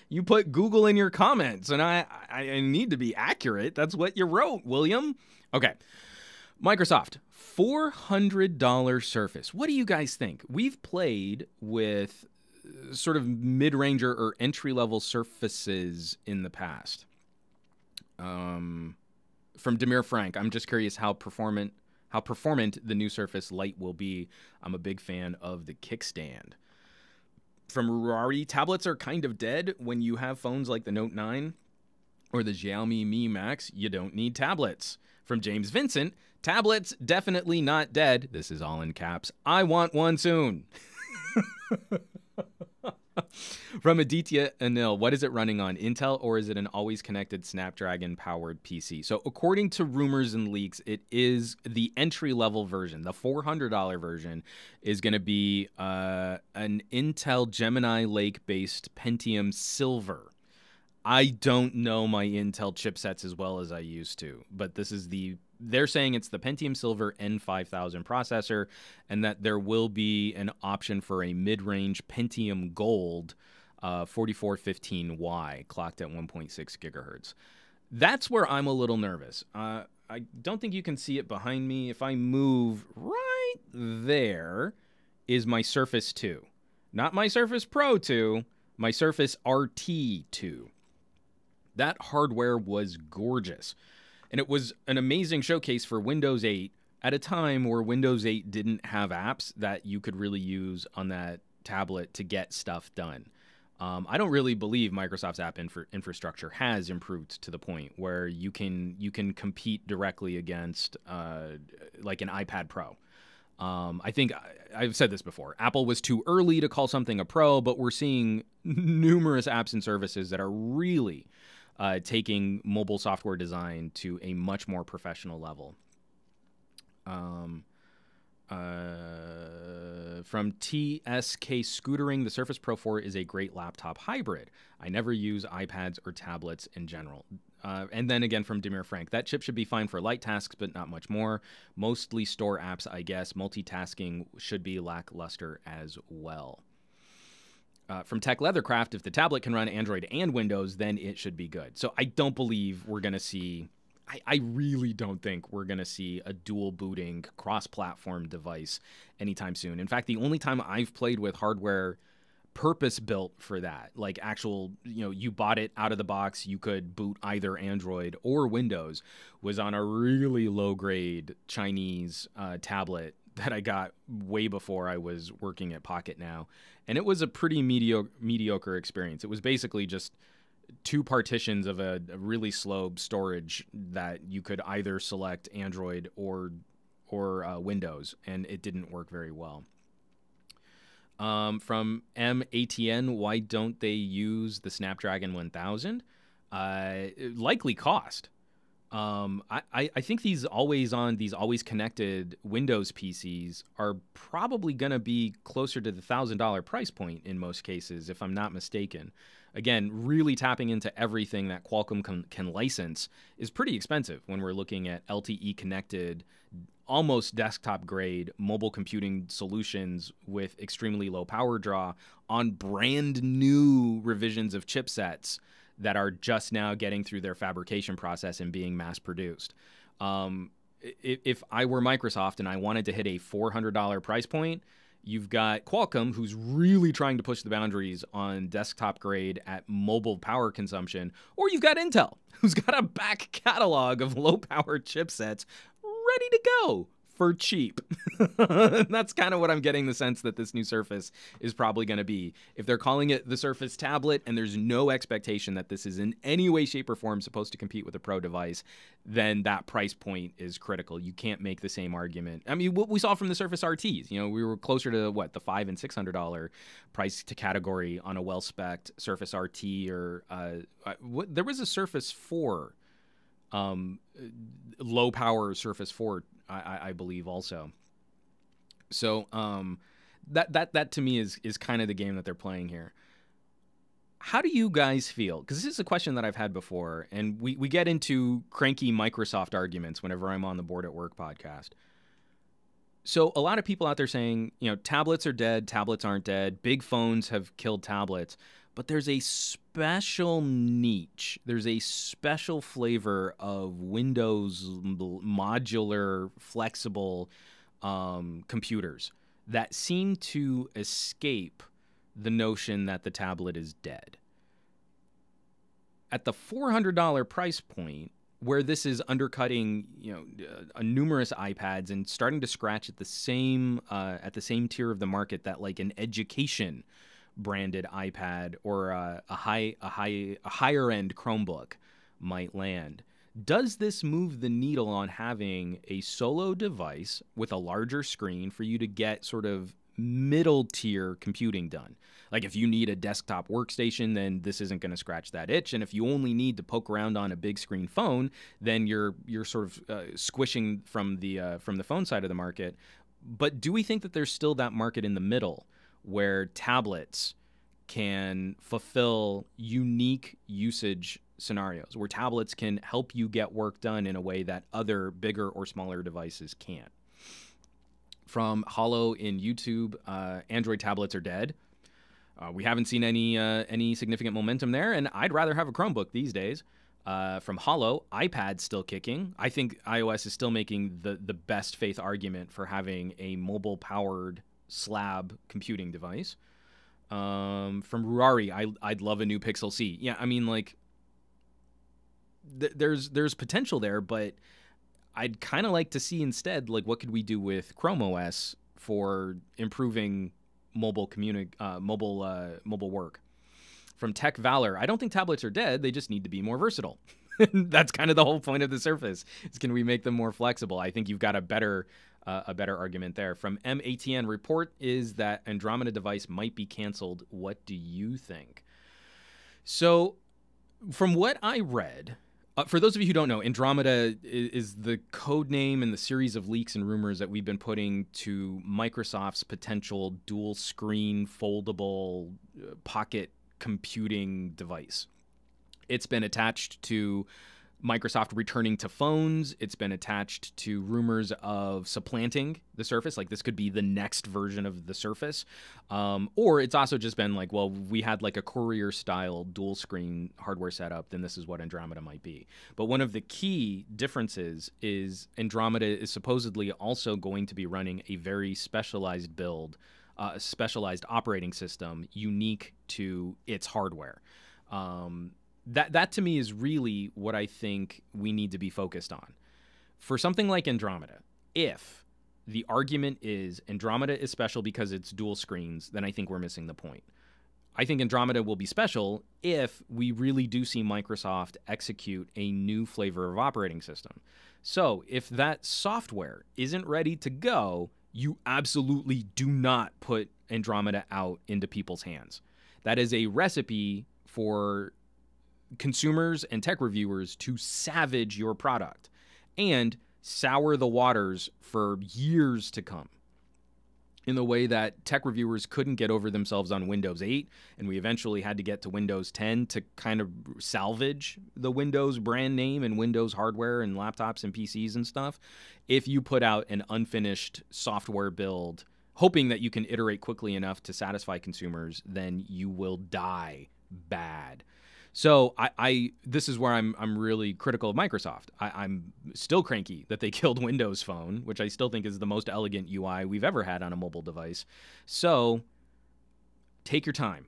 You put Google in your comments, and I need to be accurate. That's what you wrote, William. Okay. Microsoft, $400 Surface. What do you guys think? We've played with sort of mid-ranger or entry-level Surfaces in the past. From Demir Frank, I'm just curious how performant the new Surface Lite will be. I'm a big fan of the kickstand. From Ruari, tablets are kind of dead. When you have phones like the Note 9 or the Xiaomi Mi Max, you don't need tablets. From James Vincent, tablets definitely not dead. This is all in caps. I want one soon. From Aditya Anil, what is it running on, Intel, or is it an always connected Snapdragon-powered PC? So according to rumors and leaks, it is the entry-level version. The $400 version is going to be an Intel Gemini Lake-based Pentium Silver. I don't know my Intel chipsets as well as I used to, but this is the they're saying it's the Pentium Silver N5000 processor, and that there will be an option for a mid-range Pentium Gold 4415Y clocked at 1.6 gigahertz. That's where I'm a little nervous. I don't think you can see it behind me. If I move right there is my Surface 2. Not my Surface Pro 2, my Surface RT 2. That hardware was gorgeous. And it was an amazing showcase for Windows 8 at a time where Windows 8 didn't have apps that you could really use on that tablet to get stuff done. I don't really believe Microsoft's app infrastructure has improved to the point where you can compete directly against like an iPad Pro. I think I've said this before. Apple was too early to call something a pro, but we're seeing numerous apps and services that are really taking mobile software design to a much more professional level. From TSK Scootering, the Surface Pro 4 is a great laptop hybrid. I never use iPads or tablets in general. And then again from Demir Frank, that chip should be fine for light tasks, but not much more. Mostly store apps, I guess. Multitasking should be lackluster as well. From Tech Leathercraft, if the tablet can run Android and Windows, then it should be good. So I don't believe we're going to see... I really don't think we're going to see a dual booting cross-platform device anytime soon. In fact, the only time I've played with hardware purpose-built for that, like actual, you bought it out of the box, you could boot either Android or Windows, was on a really low-grade Chinese tablet that I got way before I was working at Pocket Now. And it was a pretty mediocre experience. It was basically just two partitions of a really slow storage that you could either select Android or Windows, and it didn't work very well. From MATN, why don't they use the Snapdragon 1000? Likely cost. I think these always connected Windows PCs are probably going to be closer to the $1,000 price point in most cases, if I'm not mistaken. Again, really tapping into everything that Qualcomm can license is pretty expensive when we're looking at LTE connected, almost desktop grade mobile computing solutions with extremely low power draw on brand new revisions of chipsets that are just now getting through their fabrication process and being mass produced. If I were Microsoft and I wanted to hit a $400 price point, you've got Qualcomm, who's really trying to push the boundaries on desktop grade at mobile power consumption, or you've got Intel, who's got a back catalog of low power chipsets ready to go for cheap. That's kind of what I'm getting the sense that this new Surface is probably going to be. If they're calling it the Surface tablet and there's no expectation that this is in any way, shape, or form supposed to compete with a Pro device, then that price point is critical. You can't make the same argument. I mean, what we saw from the Surface RTs, we were closer to the $500 and $600 price to category on a well-spec'd Surface RT, or there was a Surface 4, low power Surface 4, I believe also. So that to me is kind of the game that they're playing here. How do you guys feel? Because this is a question that I've had before, and we get into cranky Microsoft arguments whenever I'm on the Board at Work podcast. So a lot of people out there saying, tablets are dead, tablets aren't dead, big phones have killed tablets, but there's a special niche. There's a special flavor of Windows modular, flexible computers that seem to escape the notion that the tablet is dead. At the $400 price point, where this is undercutting, numerous iPads and starting to scratch at the same tier of the market that like an education branded iPad or a higher end Chromebook might land. Does this move the needle on having a solo device with a larger screen for you to get sort of middle tier computing done? Like if you need a desktop workstation, then this isn't going to scratch that itch. And if you only need to poke around on a big screen phone, then you're sort of squishing from the phone side of the market. But do we think that there's still that market in the middle where tablets can fulfill unique usage scenarios where tablets can help you get work done in a way that other bigger or smaller devices can't. From Hollow in YouTube, Android tablets are dead. We haven't seen any significant momentum there, and I'd rather have a Chromebook these days. From Hollow, iPad's still kicking. I think iOS is still making the best faith argument for having a mobile-powered slab computing device. From Ruari, I'd love a new Pixel C. Yeah, I mean, like, there's potential there, but I'd kind of like to see instead, like, what could we do with Chrome OS for improving mobile work. From Tech Valor, I don't think tablets are dead. They just need to be more versatile. That's kind of the whole point of the Surface. Is can we make them more flexible? I think you've got a better argument there. From MATN, report is that Andromeda device might be canceled. What do you think? So, from what I read, for those of you who don't know, Andromeda is the code name and the series of leaks and rumors that we've been putting to Microsoft's potential dual screen foldable pocket computing device. It's been attached to Microsoft returning to phones. It's been attached to rumors of supplanting the Surface. Like, this could be the next version of the Surface. Or it's also just been like, well, we had like a courier-style dual-screen hardware setup, then this is what Andromeda might be. But one of the key differences is Andromeda is supposedly also going to be running a very specialized build, a specialized operating system unique to its hardware. That to me is really what I think we need to be focused on. For something like Andromeda, if the argument is Andromeda is special because it's dual screens, then I think we're missing the point. I think Andromeda will be special if we really do see Microsoft execute a new flavor of operating system. So if that software isn't ready to go, you absolutely do not put Andromeda out into people's hands. That is a recipe for consumers and tech reviewers to savage your product and sour the waters for years to come, in the way that tech reviewers couldn't get over themselves on Windows 8, and we eventually had to get to Windows 10 to kind of salvage the Windows brand name and Windows hardware and laptops and PCs and stuff. If you put out an unfinished software build, hoping that you can iterate quickly enough to satisfy consumers, then you will die bad. So this is where I'm really critical of Microsoft. I'm still cranky that they killed Windows Phone, which I still think is the most elegant UI we've ever had on a mobile device. So take your time.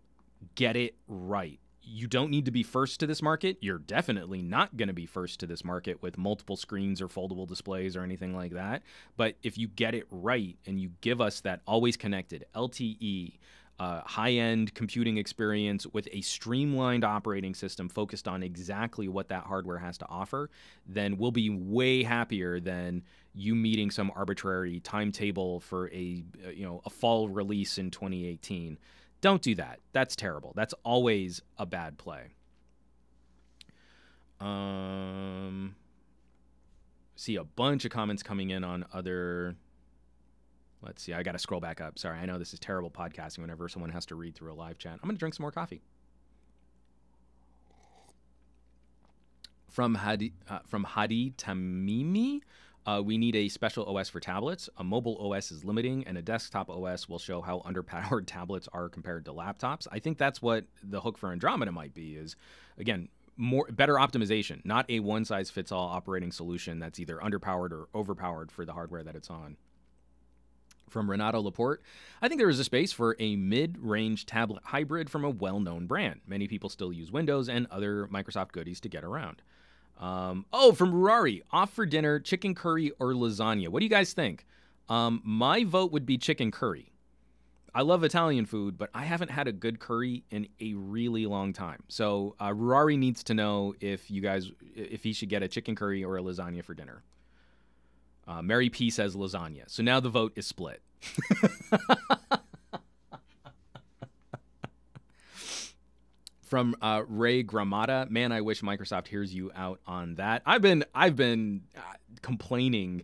Get it right. You don't need to be first to this market. You're definitely not going to be first to this market with multiple screens or foldable displays or anything like that. But if you get it right and you give us that always connected LTE, high-end computing experience with a streamlined operating system focused on exactly what that hardware has to offer, then we'll be way happier than you meeting some arbitrary timetable for a fall release in 2018. Don't do that. That's terrible. That's always a bad play. See a bunch of comments coming in on other... Let's see. I got to scroll back up. Sorry. I know this is terrible podcasting whenever someone has to read through a live chat. I'm going to drink some more coffee. From Hadi Tamimi, we need a special OS for tablets. A mobile OS is limiting, and a desktop OS will show how underpowered tablets are compared to laptops. I think that's what the hook for Andromeda might be is, again, better optimization, not a one-size-fits-all operating solution that's either underpowered or overpowered for the hardware that it's on. From Renato Laporte, I think there is a space for a mid-range tablet hybrid from a well-known brand. Many people still use Windows and other Microsoft goodies to get around. From Ruari, off for dinner, chicken curry or lasagna. What do you guys think? My vote would be chicken curry. I love Italian food, but I haven't had a good curry in a really long time. So Ruari needs to know if he should get a chicken curry or a lasagna for dinner. Mary P says lasagna. So now the vote is split. From Ray Gramada, man, I wish Microsoft hears you out on that. I've been complaining.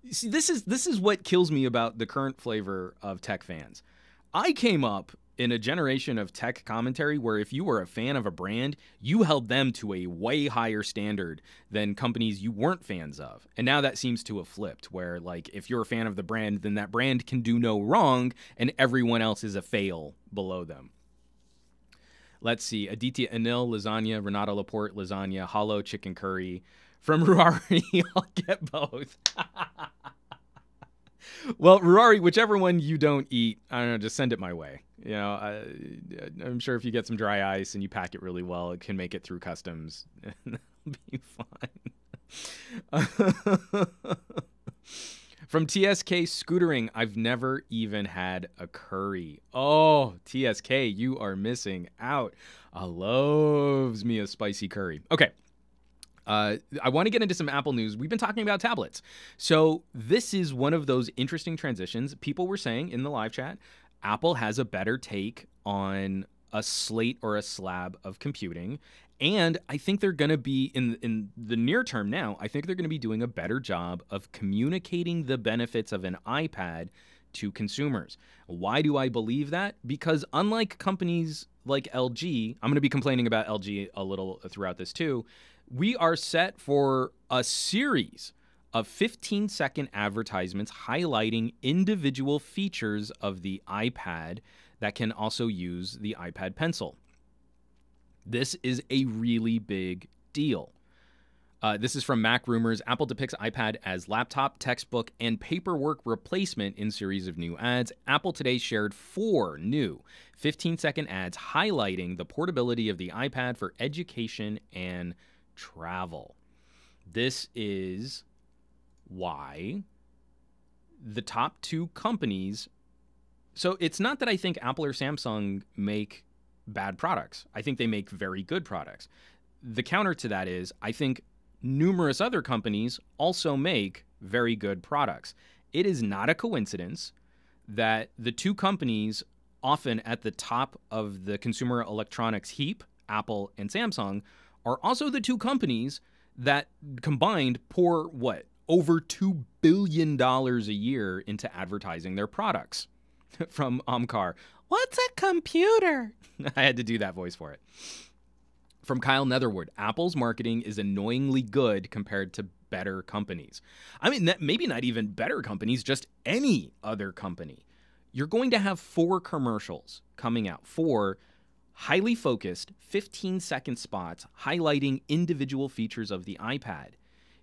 See, this is what kills me about the current flavor of tech fans. I came up in a generation of tech commentary where if you were a fan of a brand, you held them to a way higher standard than companies you weren't fans of. And now that seems to have flipped, where like if you're a fan of the brand, then that brand can do no wrong and everyone else is a fail below them. Let's see. Aditya Anil, lasagna. Renata Laporte, lasagna. Hollow, chicken curry. From Ruari, I'll get both. Well, Ruari, whichever one you don't eat, I don't know, just send it my way. You know, I'm sure if you get some dry ice and you pack it really well, it can make it through customs. That'll be fine. From TSK Scootering, I've never even had a curry. Oh, TSK, you are missing out. I loves me a spicy curry. Okay. I want to get into some Apple news. We've been talking about tablets. So this is one of those interesting transitions. People were saying in the live chat, Apple has a better take on a slate or a slab of computing. And I think they're going to be, in the near term now, I think they're going to be doing a better job of communicating the benefits of an iPad to consumers. Why do I believe that? Because unlike companies like LG, I'm going to be complaining about LG a little throughout this too, we are set for a series of 15-second advertisements highlighting individual features of the iPad that can also use the iPad Pencil. This is a really big deal. This is from Mac Rumors. Apple depicts iPad as laptop, textbook, and paperwork replacement in series of new ads. Apple today shared 4 new 15-second ads highlighting the portability of the iPad for education and travel. This is why the top 2 companies. So it's not that I think Apple or Samsung make bad products. I think they make very good products. The counter to that is I think numerous other companies also make very good products. It is not a coincidence that the 2 companies often at the top of the consumer electronics heap, Apple and Samsung, are also the 2 companies that combined pour, over $2 billion a year into advertising their products. From Omkar, what's a computer? I had to do that voice for it. From Kyle Netherwood, Apple's marketing is annoyingly good compared to better companies. I mean, maybe not even better companies, just any other company. You're going to have 4 commercials coming out, 4 highly focused 15-second spots highlighting individual features of the iPad.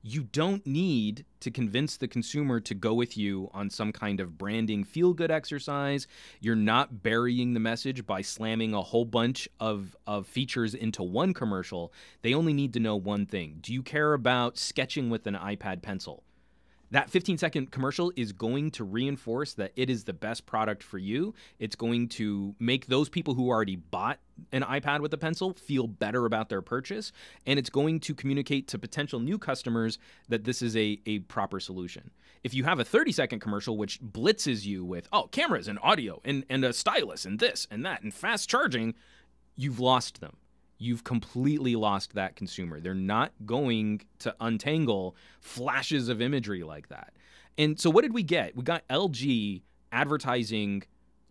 You don't need to convince the consumer to go with you on some kind of branding feel-good exercise. You're not burying the message by slamming a whole bunch of features into one commercial. They only need to know one thing. Do you care about sketching with an iPad Pencil? That 15-second commercial is going to reinforce that it is the best product for you. It's going to make those people who already bought an iPad with a pencil feel better about their purchase. And it's going to communicate to potential new customers that this is a proper solution. If you have a 30-second commercial which blitzes you with, cameras and audio and a stylus and this and that and fast charging, you've lost them. You've completely lost that consumer. They're not going to untangle flashes of imagery like that. And so what did we get? We got LG advertising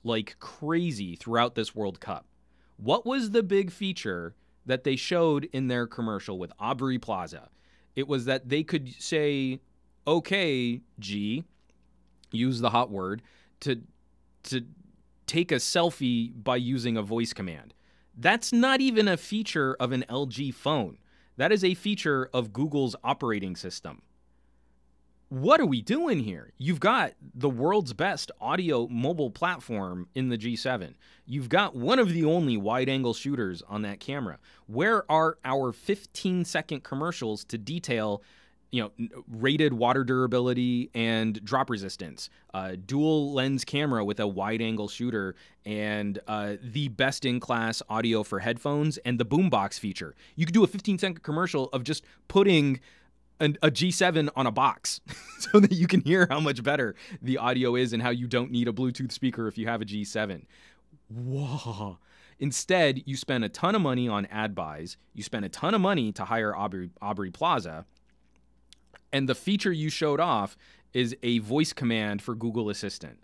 like crazy throughout this World Cup. What was the big feature that they showed in their commercial with Aubrey Plaza? It was that they could say, okay, G, use the hot word, to take a selfie by using a voice command. That's not even a feature of an LG phone. That is a feature of Google's operating system. What are we doing here? You've got the world's best audio mobile platform in the G7. You've got one of the only wide-angle shooters on that camera. Where are our 15-second commercials to detail, rated water durability and drop resistance, dual lens camera with a wide angle shooter, and the best in class audio for headphones and the boombox feature? You could do a 15-second commercial of just putting a G7 on a box so that you can hear how much better the audio is and how you don't need a Bluetooth speaker if you have a G7. Whoa. Instead, you spend a ton of money on ad buys. You spend a ton of money to hire Aubrey Plaza. And the feature you showed off is a voice command for Google Assistant.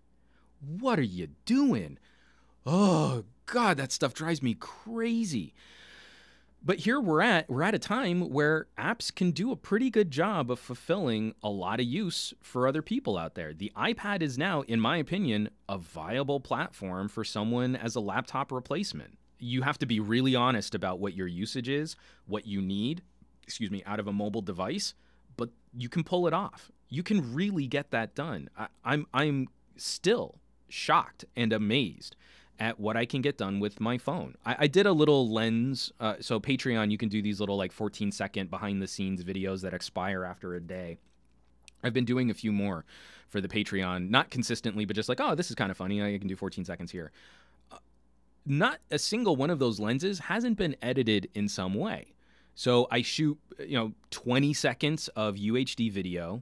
What are you doing? Oh, God, that stuff drives me crazy. But here we're at a time where apps can do a pretty good job of fulfilling a lot of use for other people out there. The iPad is now, in my opinion, a viable platform for someone as a laptop replacement. You have to be really honest about what your usage is, what you need, out of a mobile device, but you can pull it off. You can really get that done. I'm still shocked and amazed at what I can get done with my phone. I did a little lens. So Patreon, you can do these little like 14-second behind the scenes videos that expire after a day. I've been doing a few more for the Patreon, not consistently, but just like, oh, this is kind of funny. I can do 14 seconds here. Not a single one of those lenses hasn't been edited in some way. So I shoot, 20 seconds of UHD video.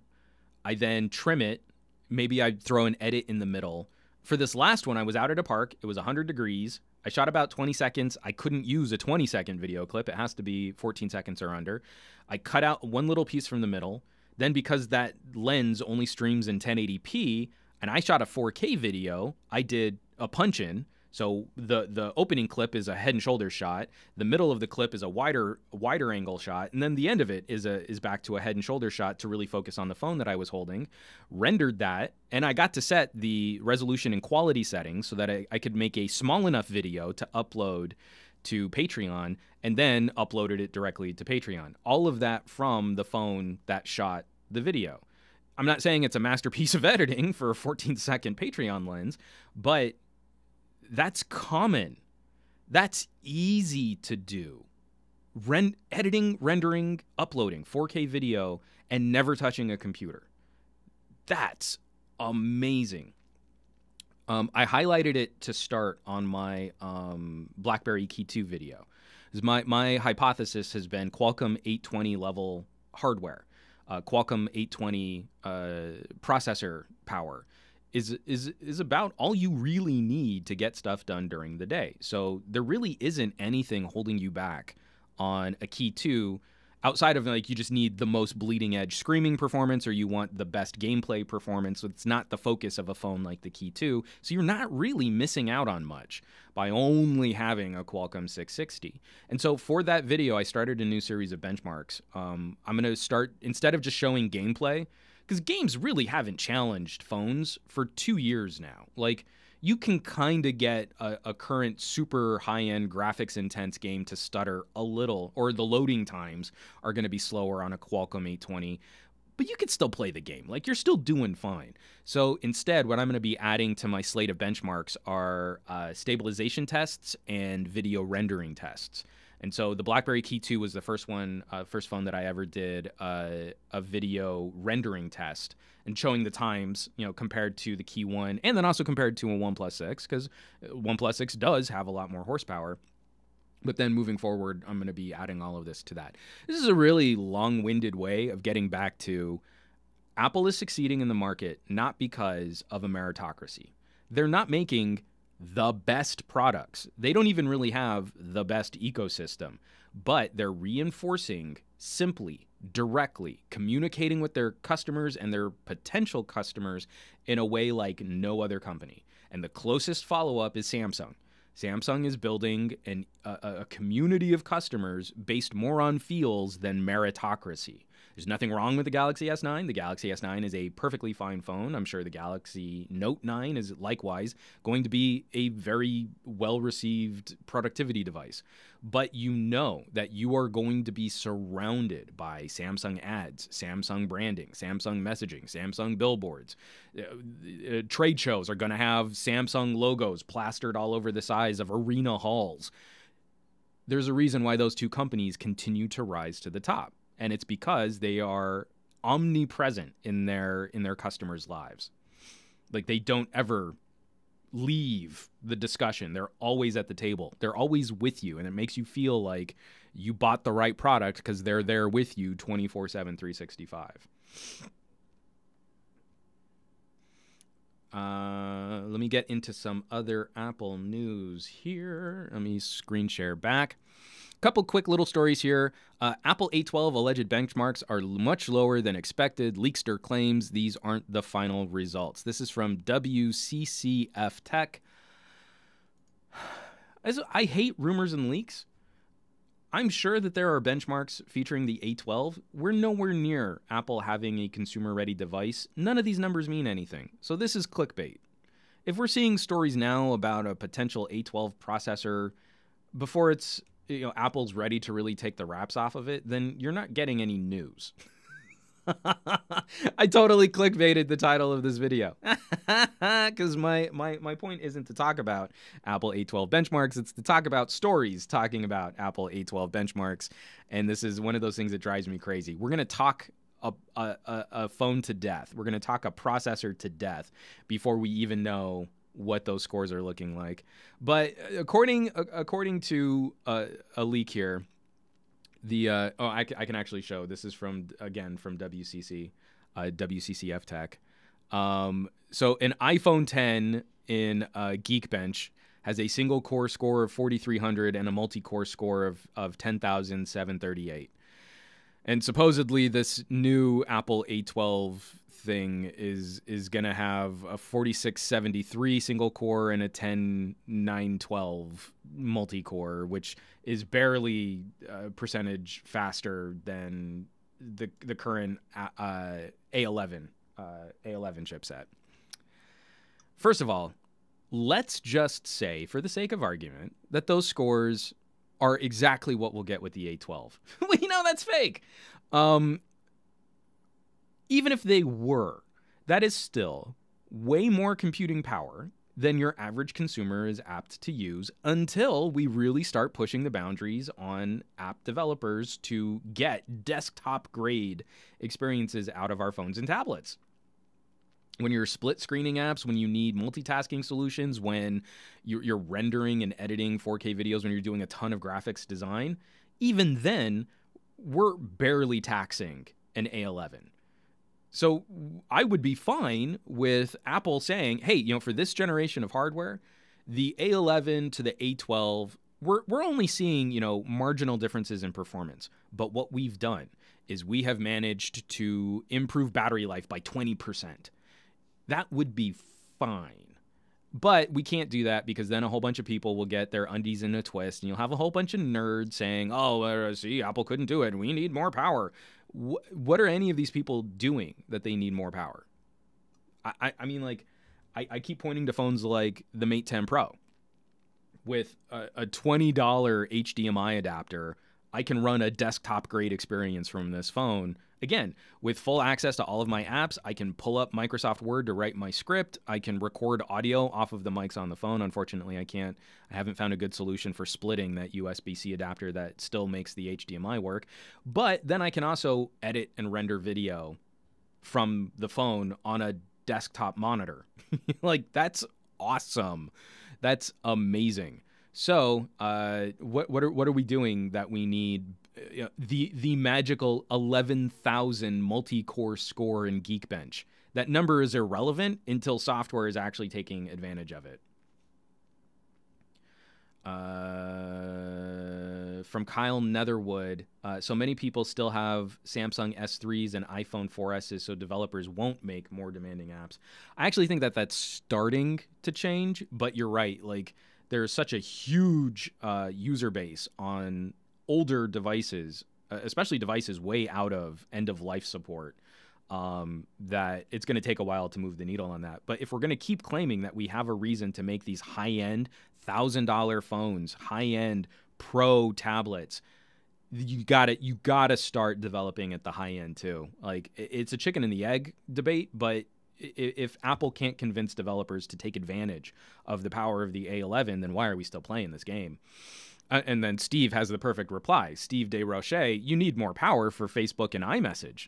I then trim it. Maybe I throw an edit in the middle. For this last one, I was out at a park. It was 100 degrees. I shot about 20 seconds. I couldn't use a 20-second video clip. It has to be 14 seconds or under. I cut out one little piece from the middle. Then because that lens only streams in 1080p, and I shot a 4K video, I did a punch-in. So the opening clip is a head and shoulders shot. The middle of the clip is a wider angle shot, and then the end of it is back to a head and shoulder shot to really focus on the phone that I was holding. Rendered that, and I got to set the resolution and quality settings so that I could make a small enough video to upload to Patreon, and then uploaded it directly to Patreon. All of that from the phone that shot the video. I'm not saying it's a masterpiece of editing for a 14-second Patreon lens, but that's common. That's easy to do. Editing, rendering, uploading 4K video, and never touching a computer. That's amazing. I highlighted it to start on my BlackBerry Key 2 video. My hypothesis has been Qualcomm 820 level hardware, Qualcomm 820 processor power. Is about all you really need to get stuff done during the day. So there really isn't anything holding you back on a Key 2 outside of like you just need the most bleeding edge screaming performance or you want the best gameplay performance. So it's not the focus of a phone like the Key 2. So you're not really missing out on much by only having a Qualcomm 660. And so for that video, I started a new series of benchmarks. I'm going to start, instead of just showing gameplay, because games really haven't challenged phones for 2 years now. Like, you can kind of get a current super high-end graphics intense game to stutter a little, or the loading times are going to be slower on a Qualcomm 820, but you can still play the game. Like, you're still doing fine. So instead, what I'm going to be adding to my slate of benchmarks are stabilization tests and video rendering tests. And so the BlackBerry Key 2 was the first phone that I ever did a video rendering test and showing the times, compared to the Key 1 and then also compared to a OnePlus 6 because OnePlus 6 does have a lot more horsepower. But then moving forward, I'm going to be adding all of this to that. This is a really long-winded way of getting back to Apple is succeeding in the market not because of a meritocracy. They're not making the best products. They don't even really have the best ecosystem, but they're reinforcing simply, directly, communicating with their customers and their potential customers in a way like no other company. And the closest follow-up is Samsung. Samsung is building a community of customers based more on feels than meritocracy. There's nothing wrong with the Galaxy S9. The Galaxy S9 is a perfectly fine phone. I'm sure the Galaxy Note 9 is likewise going to be a very well-received productivity device. But you know that you are going to be surrounded by Samsung ads, Samsung branding, Samsung messaging, Samsung billboards. Trade shows are going to have Samsung logos plastered all over the sides of arena halls. There's a reason why those two companies continue to rise to the top. And it's because they are omnipresent in their customers' lives. Like, they don't ever leave the discussion. They're always at the table. They're always with you. And it makes you feel like you bought the right product because they're there with you 24/7, 365. Let me get into some other Apple news here. Let me screen share back. Couple quick little stories here. Apple A12 alleged benchmarks are much lower than expected. Leakster claims these aren't the final results. This is from WCCF Tech. As I hate rumors and leaks. I'm sure that there are benchmarks featuring the A12. We're nowhere near Apple having a consumer-ready device. None of these numbers mean anything. So this is clickbait. If we're seeing stories now about a potential A12 processor before it's, Apple's ready to really take the wraps off of it, then you're not getting any news. I totally clickbaited the title of this video because my point isn't to talk about Apple A12 benchmarks. It's to talk about stories talking about Apple A12 benchmarks. And this is one of those things that drives me crazy. We're going to talk a phone to death. We're going to talk a processor to death before we even know what those scores are looking like. But according to a leak here, I can actually show. This is from WCC, WCCF Tech. So an iPhone 10 in Geekbench has a single core score of 4,300 and a multi-core score of 10,738. And supposedly this new Apple A12 thing is going to have a 4673 single core and a 10912 multi-core, which is barely a percentage faster than the current A11 chipset. First of all, let's just say, for the sake of argument, that those scores are exactly what we'll get with the A12. We know that's fake. Even if they were, that is still way more computing power than your average consumer is apt to use until we really start pushing the boundaries on app developers to get desktop grade experiences out of our phones and tablets. When you're split screening apps, when you need multitasking solutions, when you're rendering and editing 4K videos, when you're doing a ton of graphics design, even then, we're barely taxing an A11. So I would be fine with Apple saying, hey, for this generation of hardware, the A11 to the A12, we're only seeing, marginal differences in performance. But what we've done is we have managed to improve battery life by 20%. That would be fine. But we can't do that because then a whole bunch of people will get their undies in a twist, and you'll have a whole bunch of nerds saying, see, Apple couldn't do it. We need more power. What are any of these people doing that they need more power? I keep pointing to phones like the Mate 10 Pro. With a $20 HDMI adapter, I can run a desktop-grade experience from this phone. Again, with full access to all of my apps, I can pull up Microsoft Word to write my script. I can record audio off of the mics on the phone. Unfortunately, I haven't found a good solution for splitting that USB-C adapter that still makes the HDMI work. But then I can also edit and render video from the phone on a desktop monitor. That's awesome. That's amazing. So, what are we doing that we need the magical 11,000 multi-core score in Geekbench? That number is irrelevant until software is actually taking advantage of it. From Kyle Netherwood, so many people still have Samsung S3s and iPhone 4Ss, so developers won't make more demanding apps. I actually think that that's starting to change, but you're right. There's such a huge user base on older devices, especially devices way out of end-of-life support, that it's going to take a while to move the needle on that. But if we're going to keep claiming that we have a reason to make these high-end $1,000 phones, high-end pro tablets, you gotta start developing at the high end too. It's a chicken and the egg debate, but if Apple can't convince developers to take advantage of the power of the A11, then why are we still playing this game? And then Steve has the perfect reply. Steve DeRoche, you need more power for Facebook and iMessage.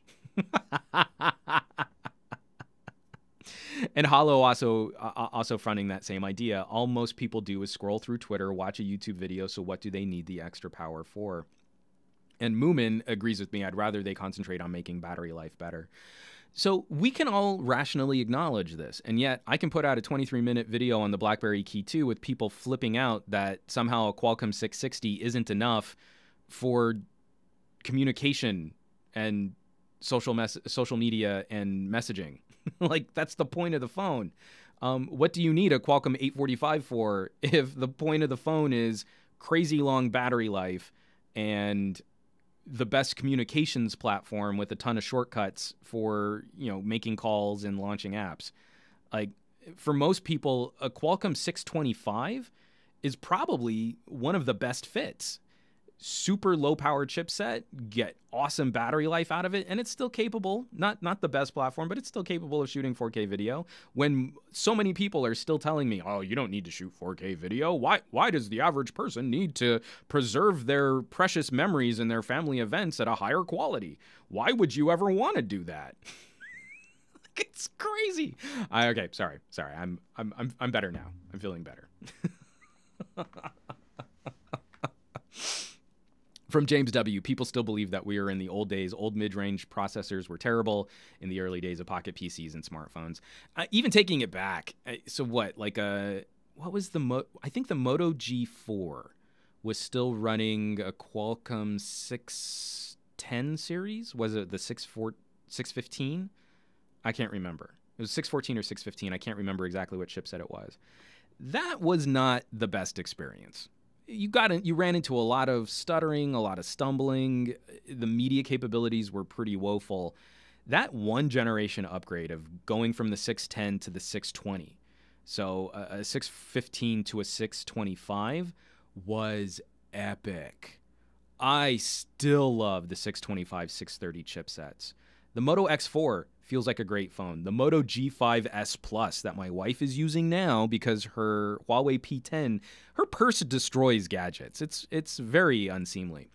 And Hollow also fronting that same idea. All most people do is scroll through Twitter, watch a YouTube video, so what do they need the extra power for? And Moomin agrees with me. I'd rather they concentrate on making battery life better. So we can all rationally acknowledge this, and yet I can put out a 23-minute video on the BlackBerry Key 2 with people flipping out that somehow a Qualcomm 660 isn't enough for communication and social media and messaging. That's the point of the phone. What do you need a Qualcomm 845 for if the point of the phone is crazy long battery life and the best communications platform with a ton of shortcuts for, making calls and launching apps? Like, for most people, a Qualcomm 625 is probably one of the best fits. Super low power chipset, get awesome battery life out of it, and it's still capable, not the best platform, but it's still capable of shooting 4K video. When so many people are still telling me, oh, you don't need to shoot 4K video. Why does the average person need to preserve their precious memories and their family events at a higher quality? Why would you ever want to do that? It's crazy. Okay, sorry. I'm better now. I'm feeling better. From James W., people still believe that we are in the old days. Old mid-range processors were terrible in the early days of pocket PCs and smartphones. Even taking it back, so what? Like what was I think the Moto G4 was still running a Qualcomm 610 series. Was it the 615? I can't remember. It was 614 or 615. I can't remember exactly what chipset it was. That was not the best experience. You ran into a lot of stuttering, a lot of stumbling. The media capabilities were pretty woeful. That one generation upgrade of going from the 610 to the 620, so a 615 to a 625, was epic. I still love the 625, 630 chipsets. The Moto X4 feels like a great phone. The Moto G5S Plus that my wife is using now because her Huawei P10, her purse destroys gadgets. It's very unseemly.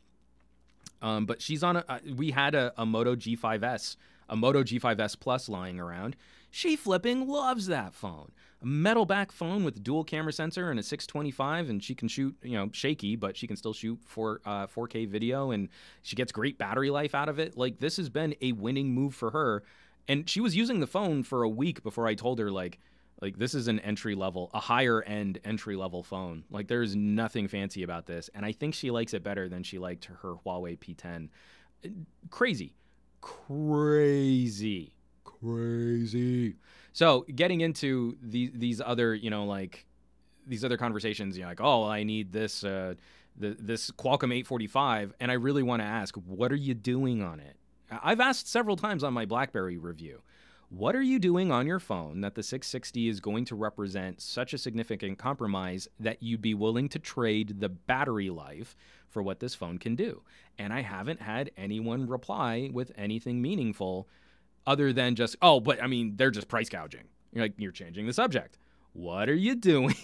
But she's on we had a Moto G5S, a Moto G5S Plus lying around. She flipping loves that phone. A metal back phone with a dual camera sensor and a 625, and she can shoot, shaky, but she can still shoot 4K video, and she gets great battery life out of it. Like, this has been a winning move for her. And she was using the phone for a week before I told her, like this is an a higher end entry level phone. Like, there's nothing fancy about this. And I think she likes it better than she liked her Huawei P10. Crazy. So getting into these other, these other conversations, like, oh, I need this, this Qualcomm 845. And I really want to ask, what are you doing on it? I've asked several times on my BlackBerry review, what are you doing on your phone that the 660 is going to represent such a significant compromise that you'd be willing to trade the battery life for what this phone can do? And I haven't had anyone reply with anything meaningful other than just, oh, but I mean, they're just price gouging. You're changing the subject. What are you doing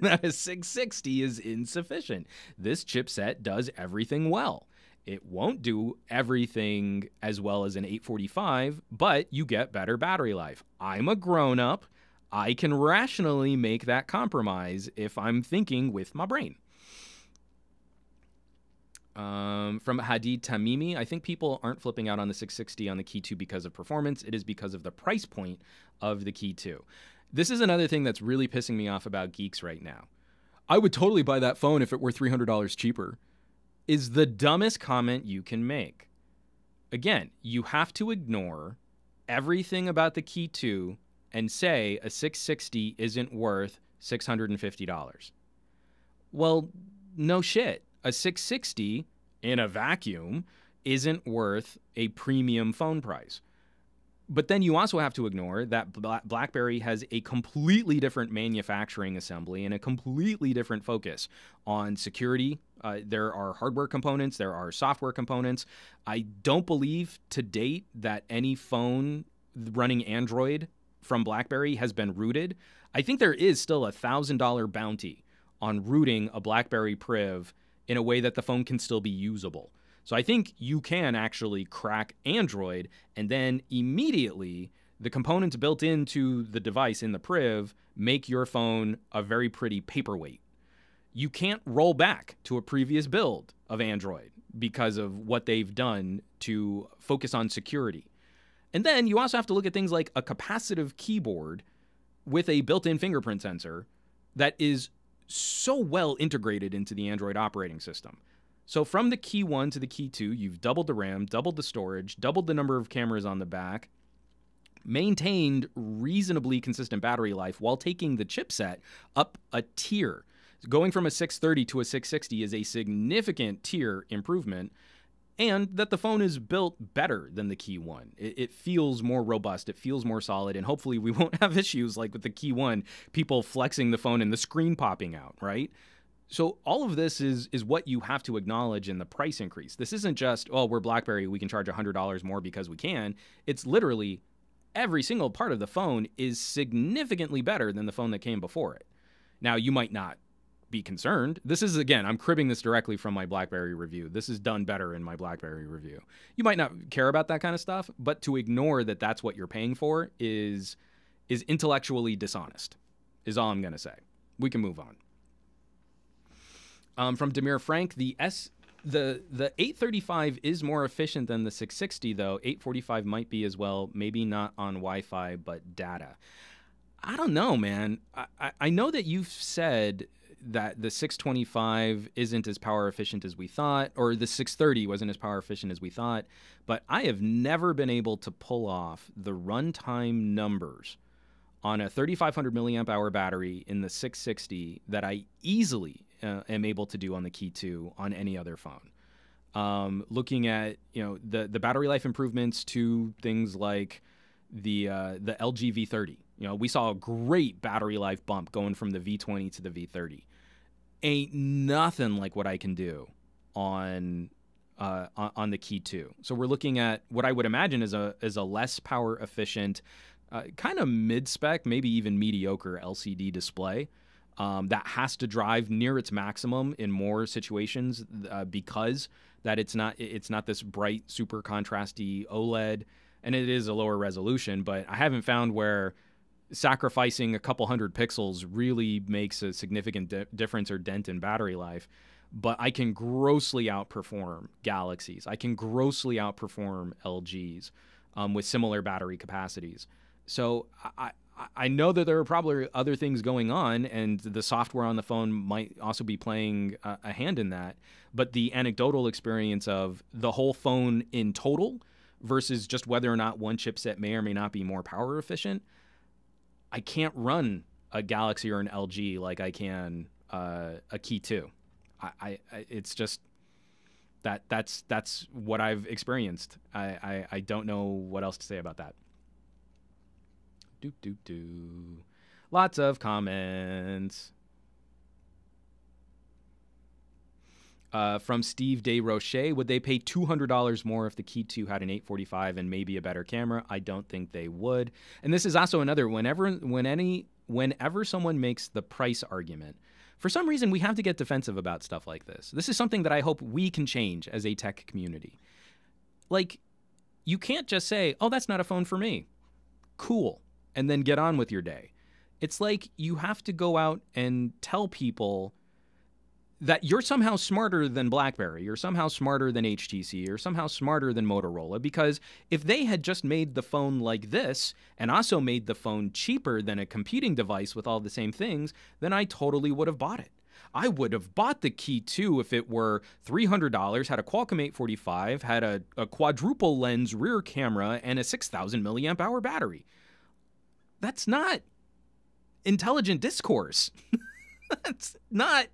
that a 660 is insufficient? This chipset does everything well. It won't do everything as well as an 845, but you get better battery life. I'm a grown-up. I can rationally make that compromise if I'm thinking with my brain. From Hadid Tamimi, I think people aren't flipping out on the 660 on the Key 2 because of performance. It is because of the price point of the Key 2. This is another thing that's really pissing me off about geeks right now. I would totally buy that phone if it were $300 cheaper. Is the dumbest comment you can make. Again, you have to ignore everything about the Key 2 and say a 660 isn't worth $650. Well, no shit. A 660 in a vacuum isn't worth a premium phone price. But then you also have to ignore that BlackBerry has a completely different manufacturing assembly and a completely different focus on security. There are hardware components. There are software components. I don't believe to date that any phone running Android from BlackBerry has been rooted. I think there is still a $1,000 bounty on rooting a BlackBerry Priv in a way that the phone can still be usable. So I think you can actually crack Android, and then immediately the components built into the device in the Priv make your phone a very pretty paperweight. You can't roll back to a previous build of Android because of what they've done to focus on security. And then you also have to look at things like a capacitive keyboard with a built-in fingerprint sensor that is so well integrated into the Android operating system. So from the Key 1 to the Key 2, you've doubled the RAM, doubled the storage, doubled the number of cameras on the back, maintained reasonably consistent battery life while taking the chipset up a tier. Going from a 630 to a 660 is a significant tier improvement, and that the phone is built better than the Key 1. It feels more robust, it feels more solid, and hopefully we won't have issues like with the Key 1, people flexing the phone and the screen popping out, right? So all of this is what you have to acknowledge in the price increase. This isn't just, oh, we're BlackBerry, we can charge $100 more because we can. It's literally every single part of the phone is significantly better than the phone that came before it. Now, you might not be concerned. This is, again, I'm cribbing this directly from my BlackBerry review. This is done better in my BlackBerry review. You might not care about that kind of stuff, but to ignore that that's what you're paying for is intellectually dishonest, is all I'm going to say. We can move on. From Demir Frank, the 835 is more efficient than the 660, though. 845 might be as well, maybe not on Wi-Fi, but data. I don't know, man. I know that you've said that the 625 isn't as power efficient as we thought, or the 630 wasn't as power efficient as we thought, but I have never been able to pull off the runtime numbers on a 3,500 milliamp hour battery in the 660 that I easily am able to do on the Key 2 on any other phone. Looking at the battery life improvements to things like the LG V30. We saw a great battery life bump going from the V20 to the V30. Ain't nothing like what I can do on the Key 2. So we're looking at what I would imagine is a less power efficient, kind of mid-spec, maybe even mediocre LCD display that has to drive near its maximum in more situations because that it's not this bright, super contrasty OLED, and it is a lower resolution. But I haven't found where sacrificing a couple hundred pixels really makes a significant difference or dent in battery life. But I can grossly outperform Galaxies. I can grossly outperform LGs with similar battery capacities. So I know that there are probably other things going on, and the software on the phone might also be playing a hand in that. But the anecdotal experience of the whole phone in total versus just whether or not one chipset may or may not be more power efficient, I can't run a Galaxy or an LG like I can a Key 2. It's just that's what I've experienced. I don't know what else to say about that. Lots of comments. From Steve DeRoche, would they pay $200 more if the Key 2 had an 845 and maybe a better camera? I don't think they would. And this is also another, whenever someone makes the price argument, for some reason we have to get defensive about stuff like this. This is something that I hope we can change as a tech community. Like, you can't just say, oh, that's not a phone for me. Cool. And then get on with your day. It's like you have to go out and tell people that you're somehow smarter than BlackBerry, you're somehow smarter than HTC, or somehow smarter than Motorola, because if they had just made the phone like this and also made the phone cheaper than a competing device with all the same things, then I totally would have bought it. I would have bought the Key 2 if it were $300, had a Qualcomm 845, had a quadruple lens rear camera, and a 6,000 milliamp hour battery. That's not intelligent discourse. That's not...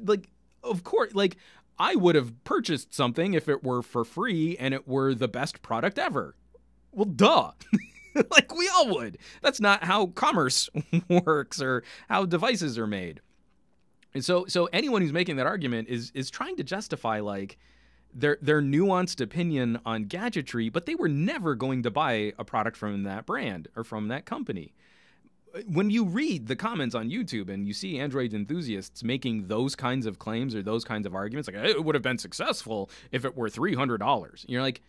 Like, of course, like, I would have purchased something if it were for free and it were the best product ever. Well, duh. Like, we all would. That's not how commerce works or how devices are made. And so anyone who's making that argument is trying to justify, like, their nuanced opinion on gadgetry, but they were never going to buy a product from that brand or from that company. When you read the comments on YouTube and you see Android enthusiasts making those kinds of claims or those kinds of arguments, like, it would have been successful if it were $300. You're like,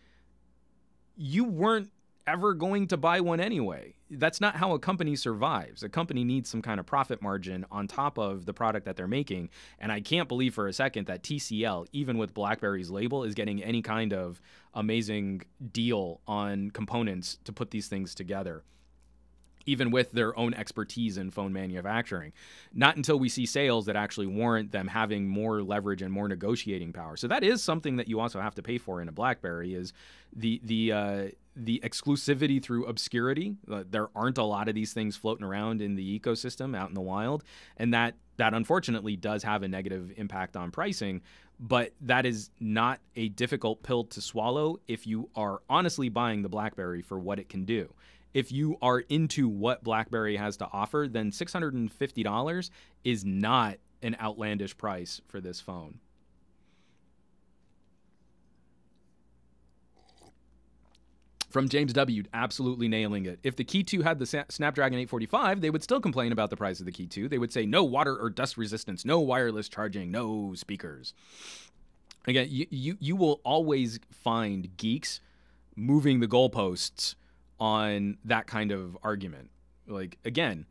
you weren't ever going to buy one anyway. That's not how a company survives. A company needs some kind of profit margin on top of the product that they're making. And I can't believe for a second that TCL, even with BlackBerry's label, is getting any kind of amazing deal on components to put these things together. even with their own expertise in phone manufacturing. Not until we see sales that actually warrant them having more leverage and more negotiating power. So that is something that you also have to pay for in a BlackBerry, is the exclusivity through obscurity. There aren't a lot of these things floating around in the ecosystem out in the wild, and that unfortunately does have a negative impact on pricing. But that is not a difficult pill to swallow if you are honestly buying the BlackBerry for what it can do. If you are into what BlackBerry has to offer, then $650 is not an outlandish price for this phone. From James W., absolutely nailing it. If the Key 2 had the Snapdragon 845, they would still complain about the price of the Key 2. They would say no water or dust resistance, no wireless charging, no speakers. Again, you will always find geeks moving the goalposts on that kind of argument. Like, again,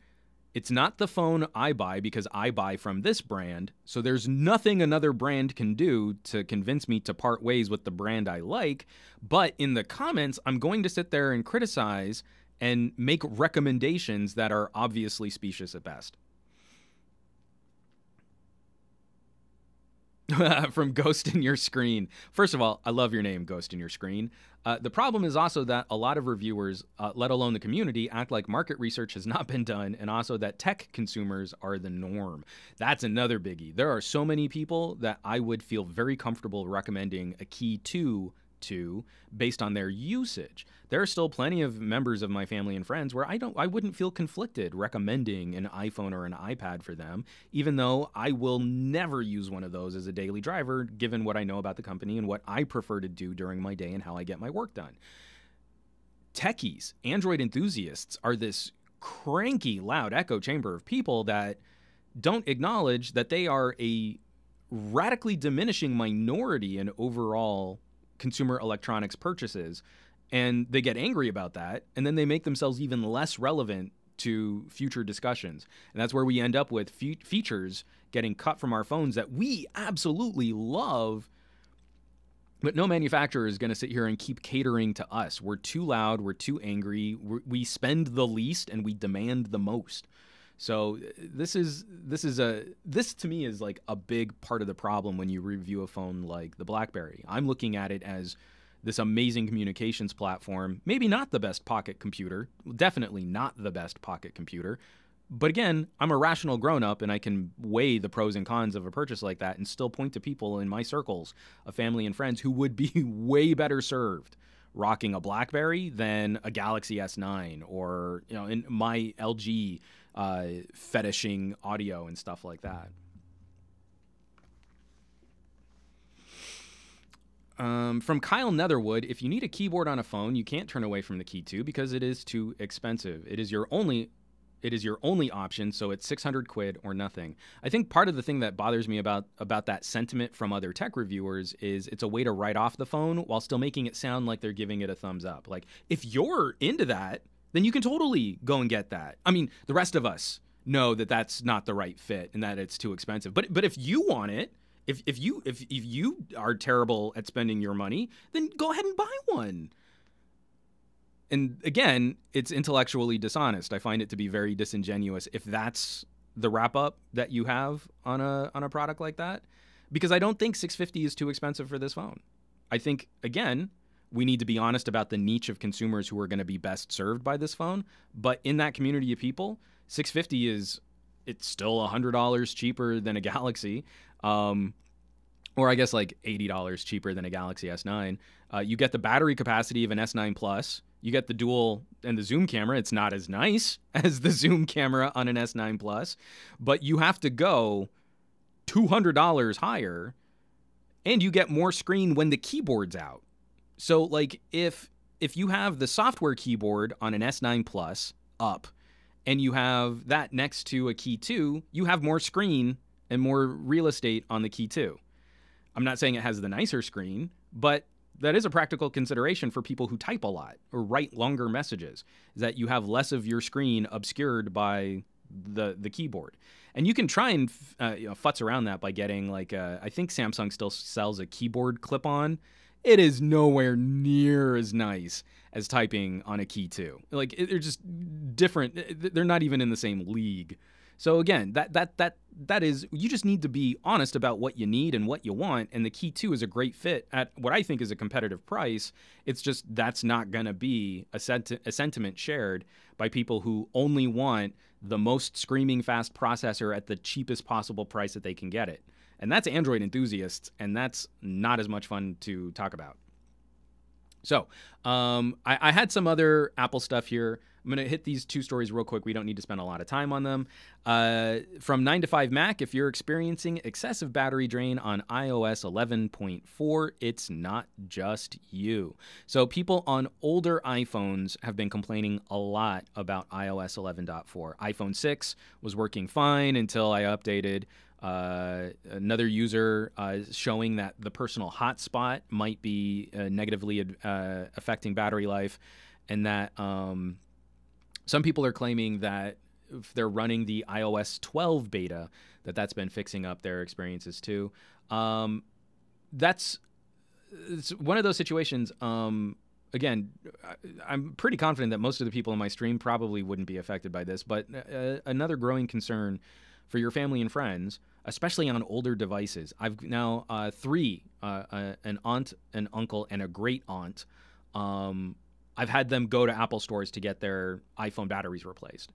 it's not the phone I buy because I buy from this brand, so there's nothing another brand can do to convince me to part ways with the brand I like. But in the comments, I'm going to sit there and criticize and make recommendations that are obviously specious at best. From Ghost in Your Screen. First of all, I love your name, Ghost in Your Screen. The problem is also that a lot of reviewers, let alone the community, act like market research has not been done, and also that tech consumers are the norm. That's another biggie. There are so many people that I would feel very comfortable recommending a Key 2 to based on their usage. There are still plenty of members of my family and friends where I wouldn't feel conflicted recommending an iPhone or an iPad for them, even though I will never use one of those as a daily driver, given what I know about the company and what I prefer to do during my day and how I get my work done. Techies, Android enthusiasts, are this cranky, loud echo chamber of people that don't acknowledge that they are a radically diminishing minority in overall consumer electronics purchases, and they get angry about that, and then they make themselves even less relevant to future discussions. And that's where we end up with features getting cut from our phones that we absolutely love, but no manufacturer is going to sit here and keep catering to us. We're too loud, we're too angry, we spend the least, and we demand the most. So this to me is like a big part of the problem when you review a phone like the BlackBerry. I'm looking at it as this amazing communications platform, maybe not the best pocket computer, definitely not the best pocket computer. But again, I'm a rational grown-up, and I can weigh the pros and cons of a purchase like that and still point to people in my circles of family and friends who would be way better served rocking a BlackBerry than a Galaxy S9 or, in my LG fetishing audio and stuff like that. From Kyle Netherwood, if you need a keyboard on a phone, you can't turn away from the Key 2 because it is too expensive. It is your only option, so it's 600 quid or nothing. I think part of the thing that bothers me about that sentiment from other tech reviewers is it's a way to write off the phone while still making it sound like they're giving it a thumbs up. Like, if you're into that, then you can totally go and get that. I mean, the rest of us know that that's not the right fit and that it's too expensive. But if you want it, if you are terrible at spending your money, then go ahead and buy one. And again, it's intellectually dishonest. I find it to be very disingenuous if that's the wrap up that you have on a product like that, because I don't think $650 is too expensive for this phone. I think, again, we need to be honest about the niche of consumers who are going to be best served by this phone. But in that community of people, $650 it's still $100 cheaper than a Galaxy, or I guess like $80 cheaper than a Galaxy S9. You get the battery capacity of an S9 Plus. You get the dual and the zoom camera. It's not as nice as the zoom camera on an S9 Plus, but you have to go $200 higher, and you get more screen when the keyboard's out. So, like, if you have the software keyboard on an S9 Plus up, and you have that next to a Key 2, you have more screen and more real estate on the Key 2. I'm not saying it has the nicer screen, but that is a practical consideration for people who type a lot or write longer messages, is that you have less of your screen obscured by the keyboard. And you can try and futz around that by getting, like, I think Samsung still sells a keyboard clip-on. it is nowhere near as nice as typing on a Key 2. Like, they're just different. They're not even in the same league. So again, that is, you just need to be honest about what you need and what you want, and the Key 2 is a great fit at what I think is a competitive price. It's just that's not going to be a sentiment shared by people who only want the most screaming fast processor at the cheapest possible price that they can get it. And that's Android enthusiasts, and that's not as much fun to talk about. So I had some other Apple stuff here. I'm going to hit these two stories real quick. We don't need to spend a lot of time on them. From 9 to 5 Mac, if you're experiencing excessive battery drain on iOS 11.4, it's not just you. So people on older iPhones have been complaining a lot about iOS 11.4. iPhone 6 was working fine until I updated. Another user showing that the personal hotspot might be negatively affecting battery life, and that some people are claiming that if they're running the iOS 12 beta, that's been fixing up their experiences too. It's one of those situations. Again, I'm pretty confident that most of the people in my stream probably wouldn't be affected by this, but another growing concern for your family and friends, especially on older devices. I've now 3, an aunt, an uncle, and a great aunt. I've had them go to Apple stores to get their iPhone batteries replaced.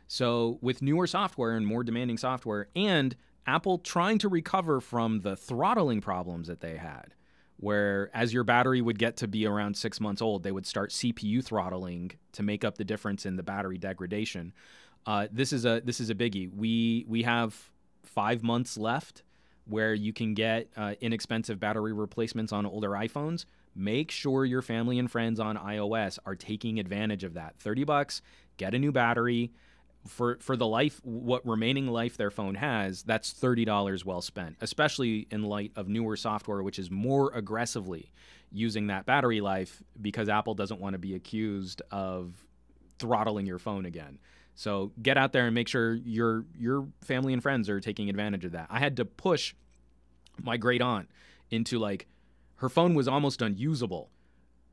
So with newer software and more demanding software, and Apple trying to recover from the throttling problems that they had, where as your battery would get to be around 6 months old, they would start CPU throttling to make up the difference in the battery degradation. This is a biggie. We have 5 months left where you can get inexpensive battery replacements on older iPhones. Make sure your family and friends on iOS are taking advantage of that. $30, get a new battery. For the life, what remaining life their phone has, that's $30 well spent, especially in light of newer software, which is more aggressively using that battery life because Apple doesn't want to be accused of throttling your phone again. So get out there and make sure your family and friends are taking advantage of that. I had to push my great aunt into, like, her phone was almost unusable.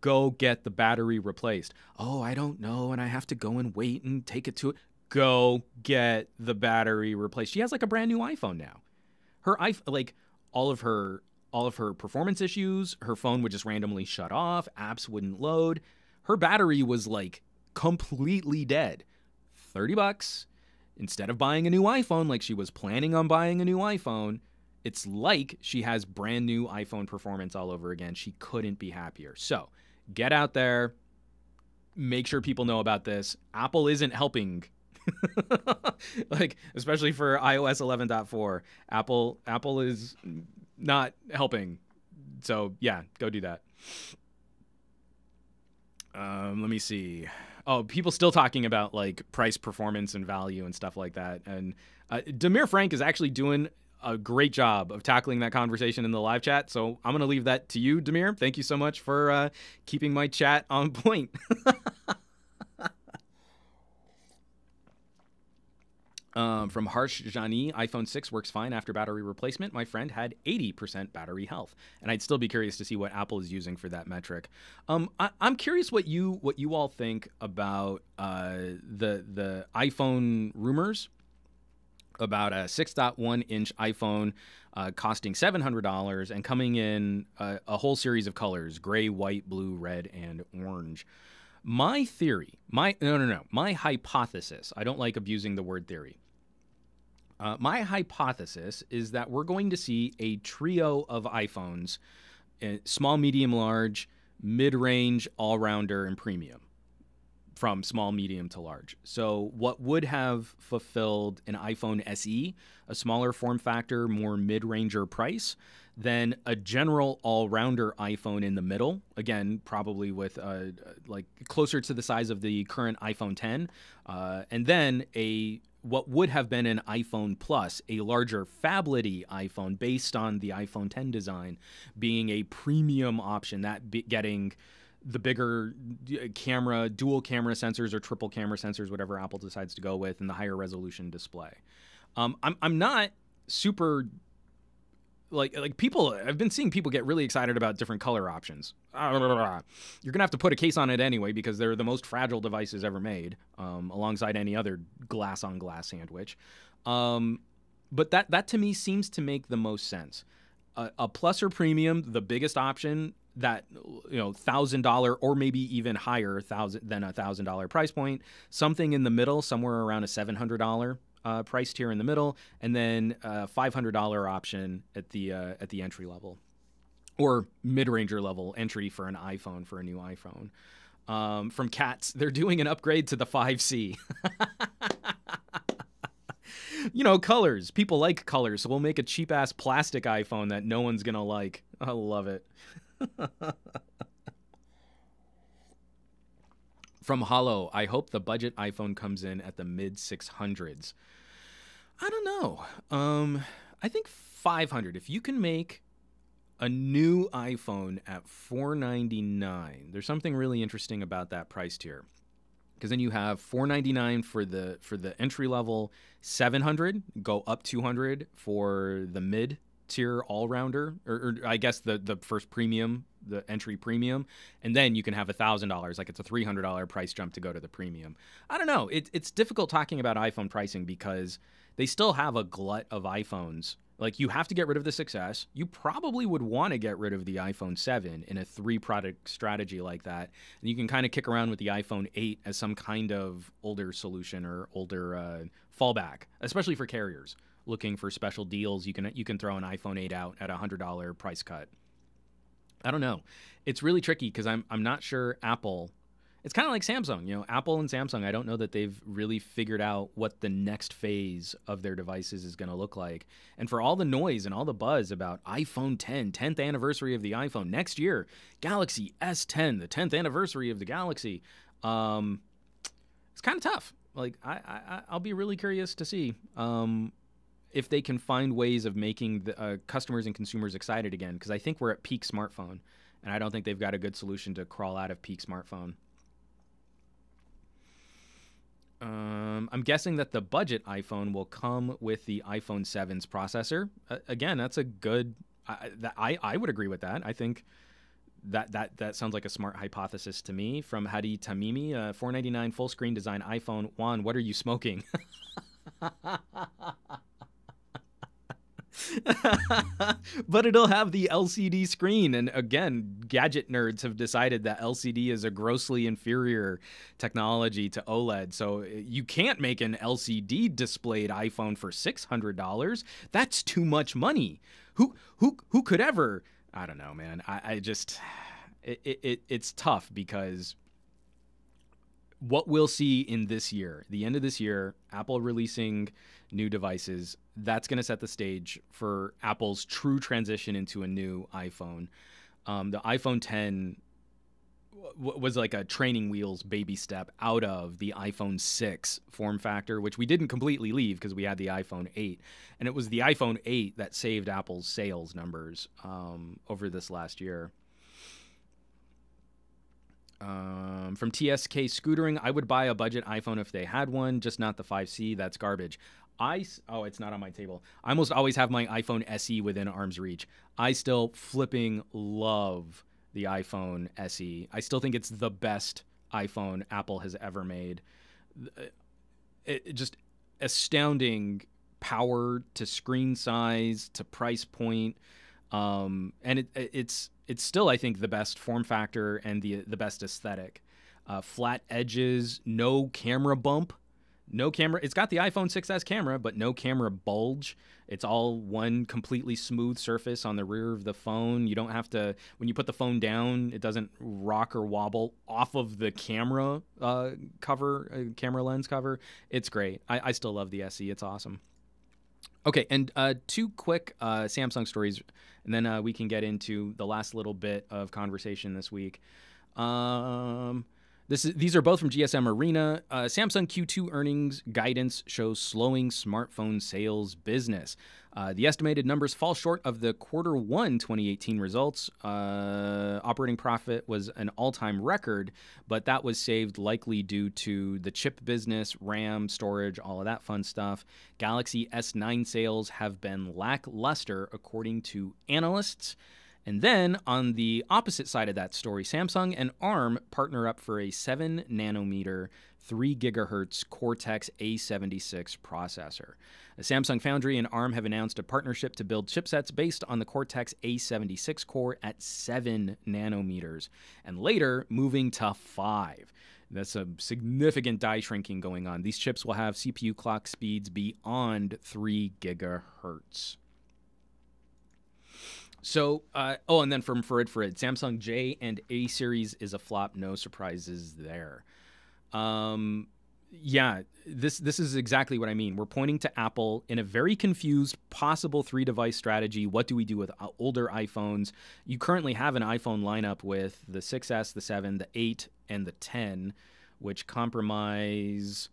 Go get the battery replaced. Oh, I don't know, and I have to go and wait and take it to it. Go get the battery replaced. She has like a brand new iPhone now. Her iPhone, all of her performance issues, her phone would just randomly shut off, apps wouldn't load. Her battery was like completely dead. $30 instead of buying a new iPhone like she was planning on buying a new iPhone. It's like she has brand new iPhone performance all over again. She couldn't be happier. So get out there, make sure people know about this. Apple isn't helping. Especially for iOS 11.4, Apple is not helping. So yeah, go do that. Let me see. Oh, people still talking about like price, performance, and value and stuff like that. And Demir Frank is actually doing a great job of tackling that conversation in the live chat. So I'm going to leave that to you, Demir. Thank you so much for keeping my chat on point. From Harsh Jani, iPhone 6 works fine after battery replacement. My friend had 80% battery health, and I'd still be curious to see what Apple is using for that metric. I'm curious what you all think about the iPhone rumors about a 6.1-inch iPhone costing $700 and coming in a whole series of colors: gray, white, blue, red, and orange. My theory, my hypothesis, I don't like abusing the word theory. My hypothesis is that we're going to see a trio of iPhones, small, medium, large, mid-range, all-rounder, and premium, from small, medium to large. So what would have fulfilled an iPhone SE, a smaller form factor, more mid-ranger price, then a general all-rounder iPhone in the middle, again, probably with like closer to the size of the current iPhone 10, and then what would have been an iPhone Plus, a larger phablety iPhone based on the iPhone 10 design, being a premium option, getting the bigger camera, dual camera sensors or triple camera sensors, whatever Apple decides to go with, and the higher resolution display. I'm not super like people, I've been seeing people get really excited about different color options. You're going to have to put a case on it anyway because they're the most fragile devices ever made, alongside any other glass-on-glass sandwich. But that to me seems to make the most sense. A Plus or Premium, the biggest option, that, $1,000 or maybe even higher than $1,000 price point. Something in the middle, somewhere around a $700 price tier in the middle, and then a $500 option at the entry level, or mid-ranger level entry for an iPhone, for a new iPhone. From Cats, they're doing an upgrade to the 5C. Colors. People like colors, so we'll make a cheap-ass plastic iPhone that no one's gonna like. I love it. From Hollow, I hope the budget iPhone comes in at the mid-600s. I don't know. I think 500. If you can make a new iPhone at $499, there's something really interesting about that price tier. Because then you have $499 for the entry level, $700, go up $200 for the mid tier all rounder, or I guess the first premium, the entry premium, and then you can have $1,000, like it's a $300 price jump to go to the premium. I don't know. It's difficult talking about iPhone pricing because they still have a glut of iPhones. Like, you have to get rid of the 6S. You probably would want to get rid of the iPhone 7 in a 3-product strategy like that. And you can kind of kick around with the iPhone 8 as some kind of older solution or older fallback, especially for carriers looking for special deals. You can throw an iPhone 8 out at a $100 price cut. I don't know. It's really tricky because I'm not sure Apple. It's kind of like Samsung, Apple and Samsung. I don't know that they've really figured out what the next phase of their devices is going to look like. And for all the noise and all the buzz about iPhone 10, 10th anniversary of the iPhone next year, Galaxy S10, the 10th anniversary of the Galaxy, it's kind of tough. Like, I'll be really curious to see if they can find ways of making the customers and consumers excited again, because I think we're at peak smartphone, and I don't think they've got a good solution to crawl out of peak smartphone. I'm guessing that the budget iPhone will come with the iPhone 7's processor. Again, that's a good. I would agree with that. I think that sounds like a smart hypothesis to me. From Hadi Tamimi, $499 full screen design iPhone. Juan, what are you smoking? But it'll have the LCD screen, and again, gadget nerds have decided that LCD is a grossly inferior technology to OLED, so you can't make an LCD displayed iPhone for $600. That's too much money. Who could ever? I don't know, man. I just it's tough because what we'll see in this year, the end of this year, Apple releasing new devices, that's going to set the stage for Apple's true transition into a new iPhone. The iPhone 10 was like a training wheels baby step out of the iPhone 6 form factor, which we didn't completely leave because we had the iPhone 8. And it was the iPhone 8 that saved Apple's sales numbers over this last year. From TSK Scootering, I would buy a budget iPhone if they had one, just not the 5C. That's garbage. It's not on my table. I almost always have my iPhone SE within arm's reach. I still flipping love the iPhone SE. I still think it's the best iPhone Apple has ever made. It just astounding power to screen size to price point. And it's still, I think, the best form factor and the best aesthetic. Flat edges, no camera bump. No camera. It's got the iPhone 6S camera, but no camera bulge. It's all one completely smooth surface on the rear of the phone. You don't have to, when you put the phone down, it doesn't rock or wobble off of the camera camera lens cover. It's great. I still love the SE. It's awesome. Okay, and 2 quick Samsung stories, and then we can get into the last little bit of conversation this week. These are both from GSM Arena. Samsung Q2 earnings guidance shows slowing smartphone sales business. The estimated numbers fall short of the Q1 2018 results. Operating profit was an all-time record, but that was saved likely due to the chip business, RAM, storage, all of that fun stuff. Galaxy S9 sales have been lackluster, according to analysts. And then, on the opposite side of that story, Samsung and ARM partner up for a 7-nanometer, 3 gigahertz Cortex A76 processor. The Samsung Foundry and ARM have announced a partnership to build chipsets based on the Cortex A76 core at 7 nanometers, and later moving to 5. That's a significant die shrinking going on. These chips will have CPU clock speeds beyond 3 gigahertz. So, and then from Farid, Samsung J and A series is a flop. No surprises there. This is exactly what I mean. We're pointing to Apple in a very confused possible 3-device strategy. What do we do with older iPhones? You currently have an iPhone lineup with the 6S, the 7, the 8, and the 10, which comprise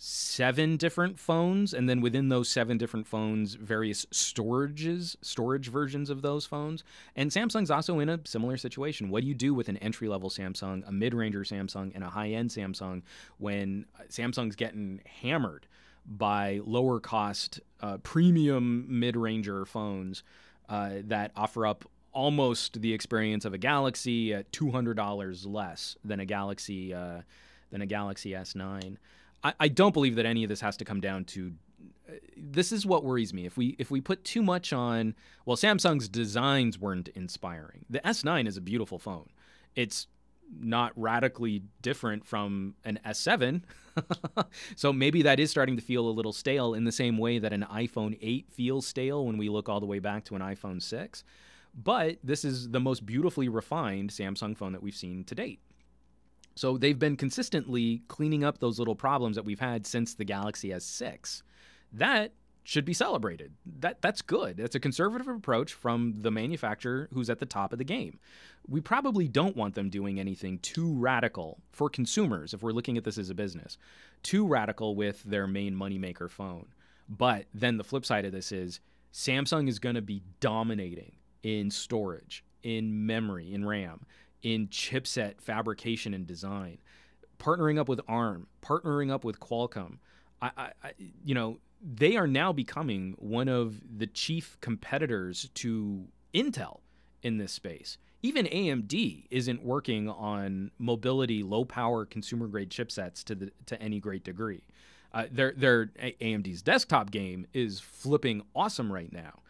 7 different phones, and then within those 7 different phones, various storage versions of those phones. And Samsung's also in a similar situation. What do you do with an entry-level Samsung, a mid-ranger Samsung, and a high-end Samsung when Samsung's getting hammered by lower-cost premium mid-ranger phones that offer up almost the experience of a Galaxy at $200 less than a Galaxy S9? I don't believe that any of this has to come down to. This is what worries me. If we put too much on, well, Samsung's designs weren't inspiring. The S9 is a beautiful phone. It's not radically different from an S7. So maybe that is starting to feel a little stale in the same way that an iPhone 8 feels stale when we look all the way back to an iPhone 6. But this is the most beautifully refined Samsung phone that we've seen to date. So they've been consistently cleaning up those little problems that we've had since the Galaxy S6. That should be celebrated. That's good. That's a conservative approach from the manufacturer who's at the top of the game. We probably don't want them doing anything too radical for consumers, if we're looking at this as a business, too radical with their main moneymaker phone. But then the flip side of this is Samsung is going to be dominating in storage, in memory, in RAM, in chipset fabrication and design, partnering up with ARM, partnering up with Qualcomm. They are now becoming one of the chief competitors to Intel in this space. Even AMD isn't working on mobility, low-power, consumer-grade chipsets to any great degree. AMD's desktop game is flipping awesome right now,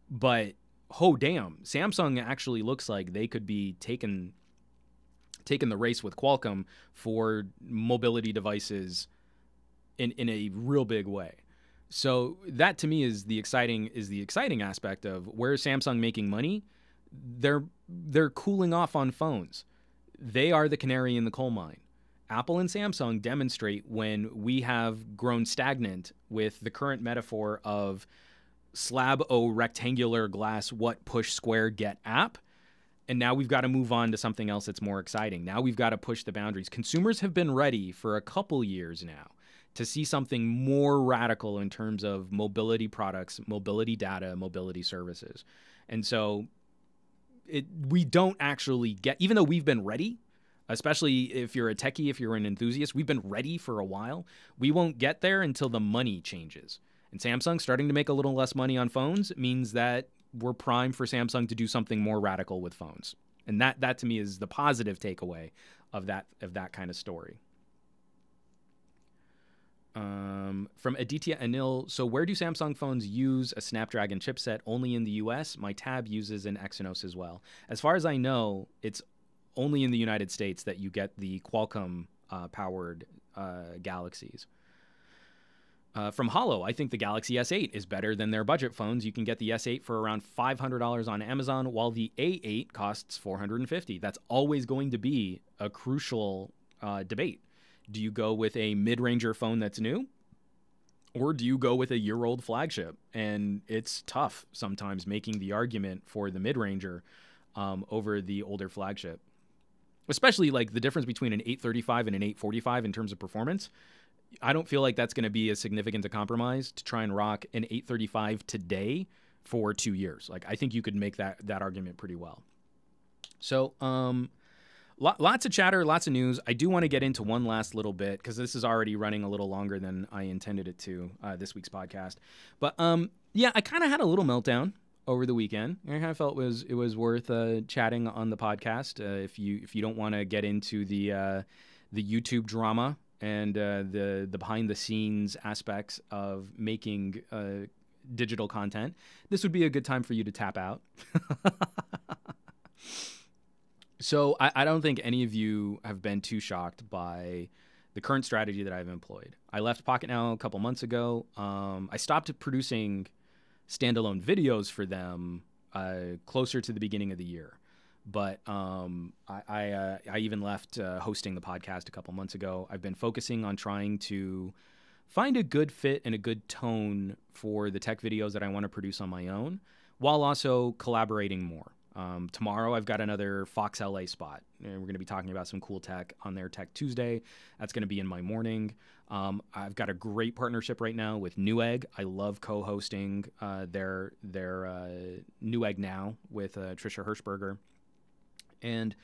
but oh damn, Samsung actually looks like they could be taking the race with Qualcomm for mobility devices in a real big way. So that to me is the exciting aspect of where Samsung making money. They're cooling off on phones. They are the canary in the coal mine. Apple and Samsung demonstrate when we have grown stagnant with the current metaphor of slab o rectangular glass what push square get app. And now we've got to move on to something else that's more exciting. Now we've got to push the boundaries. Consumers have been ready for a couple years now to see something more radical in terms of mobility products, mobility data, mobility services. And so we don't actually get, even though we've been ready, especially if you're a techie, if you're an enthusiast, we've been ready for a while. We won't get there until the money changes. And Samsung starting to make a little less money on phones means that we're primed for Samsung to do something more radical with phones. And that to me is the positive takeaway of that kind of story. From Aditya Anil, so where do Samsung phones use a Snapdragon chipset? Only in the US? My Tab uses an Exynos as well. As far as I know, it's only in the United States that you get the Qualcomm powered Galaxies. From Hollow, I think the Galaxy S8 is better than their budget phones. You can get the S8 for around $500 on Amazon, while the A8 costs $450. That's always going to be a crucial debate. Do you go with a mid-ranger phone that's new? Or do you go with a year-old flagship? And it's tough sometimes making the argument for the mid-ranger over the older flagship. especially like the difference between an 835 and an 845 in terms of performance. I don't feel like that's going to be as significant a compromise to try and rock an 835 today for 2 years. Like, I think you could make that argument pretty well. So, lots of chatter, lots of news. I do want to get into one last little bit because this is already running a little longer than I intended it to, this week's podcast. But yeah, I kind of had a little meltdown over the weekend. I kind of felt it was worth chatting on the podcast. If you don't want to get into the YouTube drama and the behind the scenes aspects of making digital content, this would be a good time for you to tap out. So I don't think any of you have been too shocked by the current strategy that I've employed. I left Pocketnow a couple months ago. I stopped producing standalone videos for them closer to the beginning of the year. But I even left hosting the podcast a couple months ago. I've been focusing on trying to find a good fit and a good tone for the tech videos that I want to produce on my own, while also collaborating more. Tomorrow I've got another Fox LA spot, and we're going to be talking about some cool tech on their Tech Tuesday. That's going to be in my morning. I've got a great partnership right now with Newegg. I love co-hosting their Newegg Now with Trisha Hirschberger. And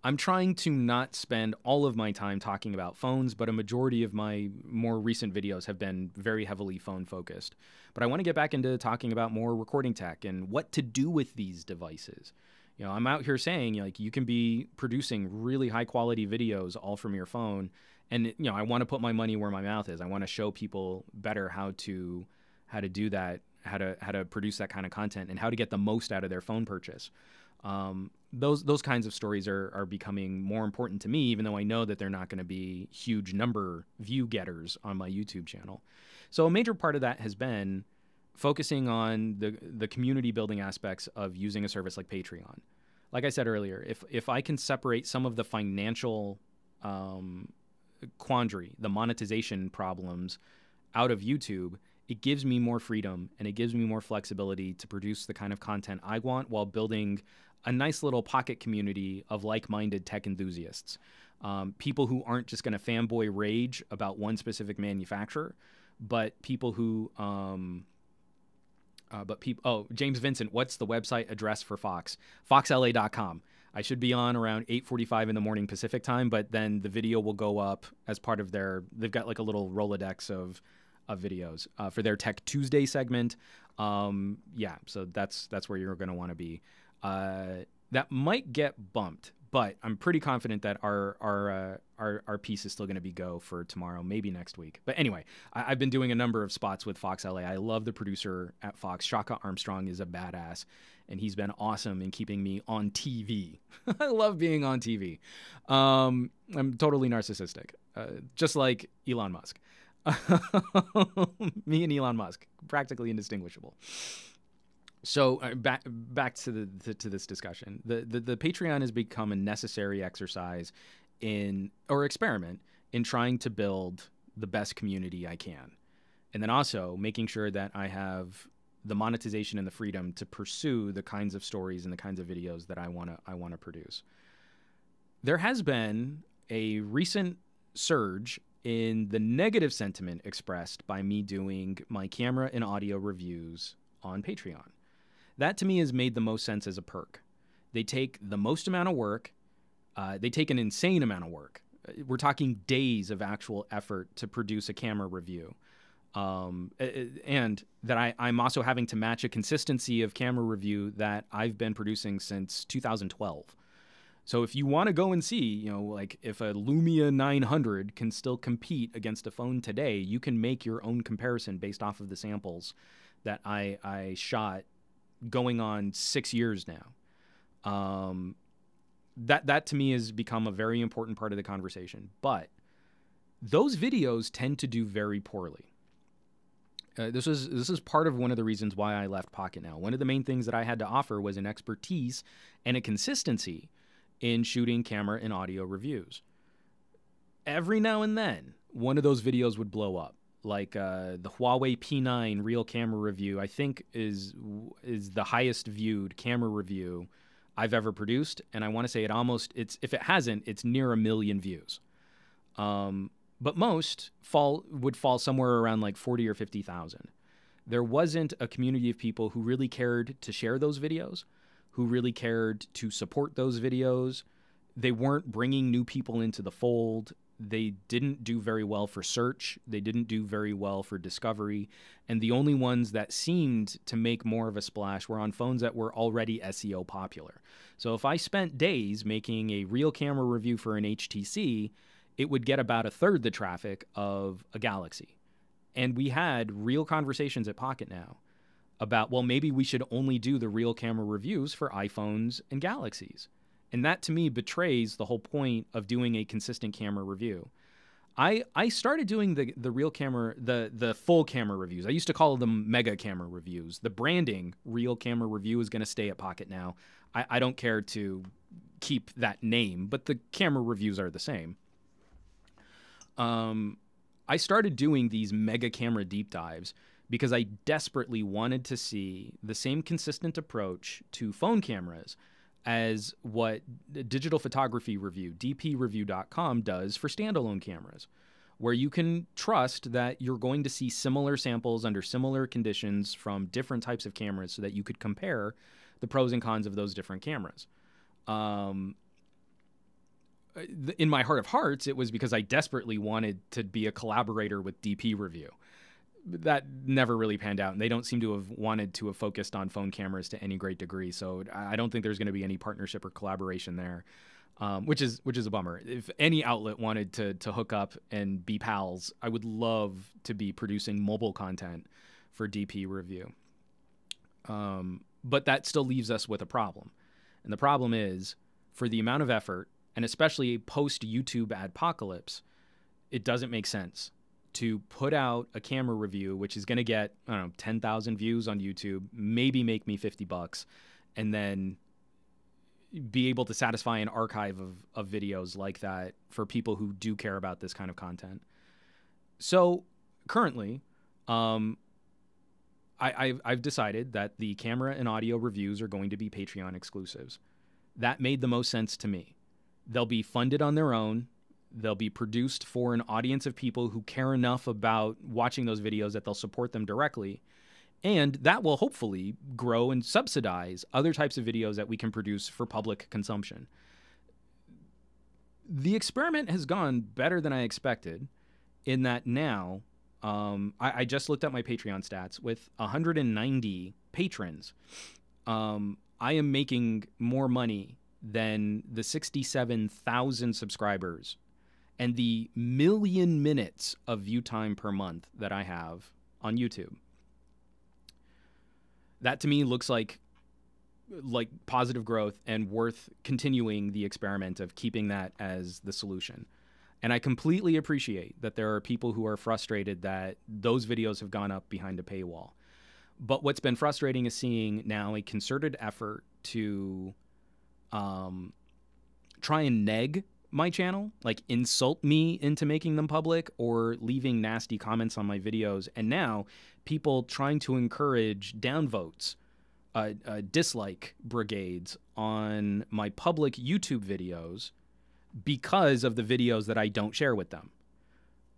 I'm trying to not spend all of my time talking about phones, but a majority of my more recent videos have been very heavily phone focused. But I want to get back into talking about more recording tech and what to do with these devices. You know, I'm out here saying, like, you can be producing really high quality videos all from your phone. And, you know, I want to put my money where my mouth is. I want to show people better how to do that, how to produce that kind of content, and how to get the most out of their phone purchase. Those kinds of stories are becoming more important to me, even though I know that they're not going to be huge number view getters on my YouTube channel. So a major part of that has been focusing on the community building aspects of using a service like Patreon. Like I said earlier, if I can separate some of the financial quandary, the monetization problems out of YouTube, it gives me more freedom and it gives me more flexibility to produce the kind of content I want while building a nice little pocket community of like-minded tech enthusiasts. People who aren't just going to fanboy rage about one specific manufacturer, but people who, James Vincent, what's the website address for Fox? FoxLA.com. I should be on around 8:45 in the morning Pacific time, but then the video will go up as part of they've got like a little Rolodex of videos for their Tech Tuesday segment. So that's where you're going to want to be. That might get bumped, but I'm pretty confident that our piece is still going to be go for tomorrow, maybe next week. But anyway, I've been doing a number of spots with Fox LA. I love the producer at Fox. Shaka Armstrong is a badass, and he's been awesome in keeping me on TV. I love being on TV. I'm totally narcissistic, just like Elon Musk. Me and Elon Musk, practically indistinguishable. So back to this discussion. The Patreon has become a necessary exercise experiment in trying to build the best community I can, and then also making sure that I have the monetization and the freedom to pursue the kinds of stories and the kinds of videos that I want to produce. There has been a recent surge in the negative sentiment expressed by me doing my camera and audio reviews on Patreon. That to me has made the most sense as a perk. They take the most amount of work. They take an insane amount of work. We're talking days of actual effort to produce a camera review. And that I'm also having to match a consistency of camera review that I've been producing since 2012. So if you want to go and see, like if a Lumia 900 can still compete against a phone today, you can make your own comparison based off of the samples that I shot going on 6 years now. That to me has become a very important part of the conversation. But those videos tend to do very poorly. This is part of one of the reasons why I left Pocketnow. One of the main things that I had to offer was an expertise and a consistency in shooting camera and audio reviews. Every now and then, one of those videos would blow up. Like the Huawei P9 real camera review, I think is the highest viewed camera review I've ever produced, and I want to say if it hasn't, it's near 1 million views. But most would fall somewhere around like 40 or 50,000. There wasn't a community of people who really cared to share those videos, who really cared to support those videos. They weren't bringing new people into the fold. They didn't do very well for search. They didn't do very well for discovery. And the only ones that seemed to make more of a splash were on phones that were already SEO popular. So if I spent days making a real camera review for an HTC, it would get about 1/3 the traffic of a Galaxy. And we had real conversations at Pocket Now about, well, maybe we should only do the real camera reviews for iPhones and Galaxies. And that, to me, betrays the whole point of doing a consistent camera review. I started doing the real camera, the full camera reviews. I used to call them mega camera reviews. The branding real camera review is going to stay at Pocket Now. I don't care to keep that name, but the camera reviews are the same. I started doing these mega camera deep dives because I desperately wanted to see the same consistent approach to phone cameras as what Digital Photography Review, dpreview.com, does for standalone cameras, where you can trust that you're going to see similar samples under similar conditions from different types of cameras so that you could compare the pros and cons of those different cameras. In my heart of hearts, it was because I desperately wanted to be a collaborator with DP Review. That never really panned out, and they don't seem to have wanted to have focused on phone cameras to any great degree. So I don't think there's going to be any partnership or collaboration there, which is a bummer. If any outlet wanted to hook up and be pals, I would love to be producing mobile content for DP Review. But that still leaves us with a problem. And the problem is, for the amount of effort, and especially post-YouTube adpocalypse, it doesn't make sense to put out a camera review, which is going to get, 10,000 views on YouTube, maybe make me $50, and then be able to satisfy an archive of videos like that for people who do care about this kind of content. So currently, I've decided that the camera and audio reviews are going to be Patreon exclusives. That made the most sense to me. They'll be funded on their own. They'll be produced for an audience of people who care enough about watching those videos that they'll support them directly. And that will hopefully grow and subsidize other types of videos that we can produce for public consumption. The experiment has gone better than I expected in that now, I just looked at my Patreon stats. With 190 patrons, I am making more money than the 67,000 subscribers and the 1 million minutes of view time per month that I have on YouTube. That to me looks like positive growth and worth continuing the experiment of keeping that as the solution. And I completely appreciate that there are people who are frustrated that those videos have gone up behind a paywall. But what's been frustrating is seeing now a concerted effort to try and neg my channel, like insult me into making them public or leaving nasty comments on my videos. And now people trying to encourage downvotes, dislike brigades on my public YouTube videos because of the videos that I don't share with them.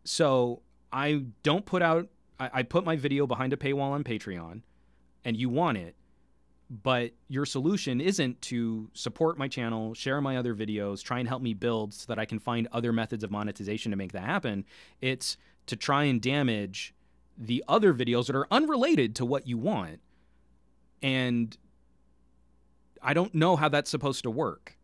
So I don't put out, I put my video behind a paywall on Patreon, and you want it, but your solution isn't to support my channel, share my other videos, try and help me build so that I can find other methods of monetization to make that happen. It's to try and damage the other videos that are unrelated to what you want. And I don't know how that's supposed to work.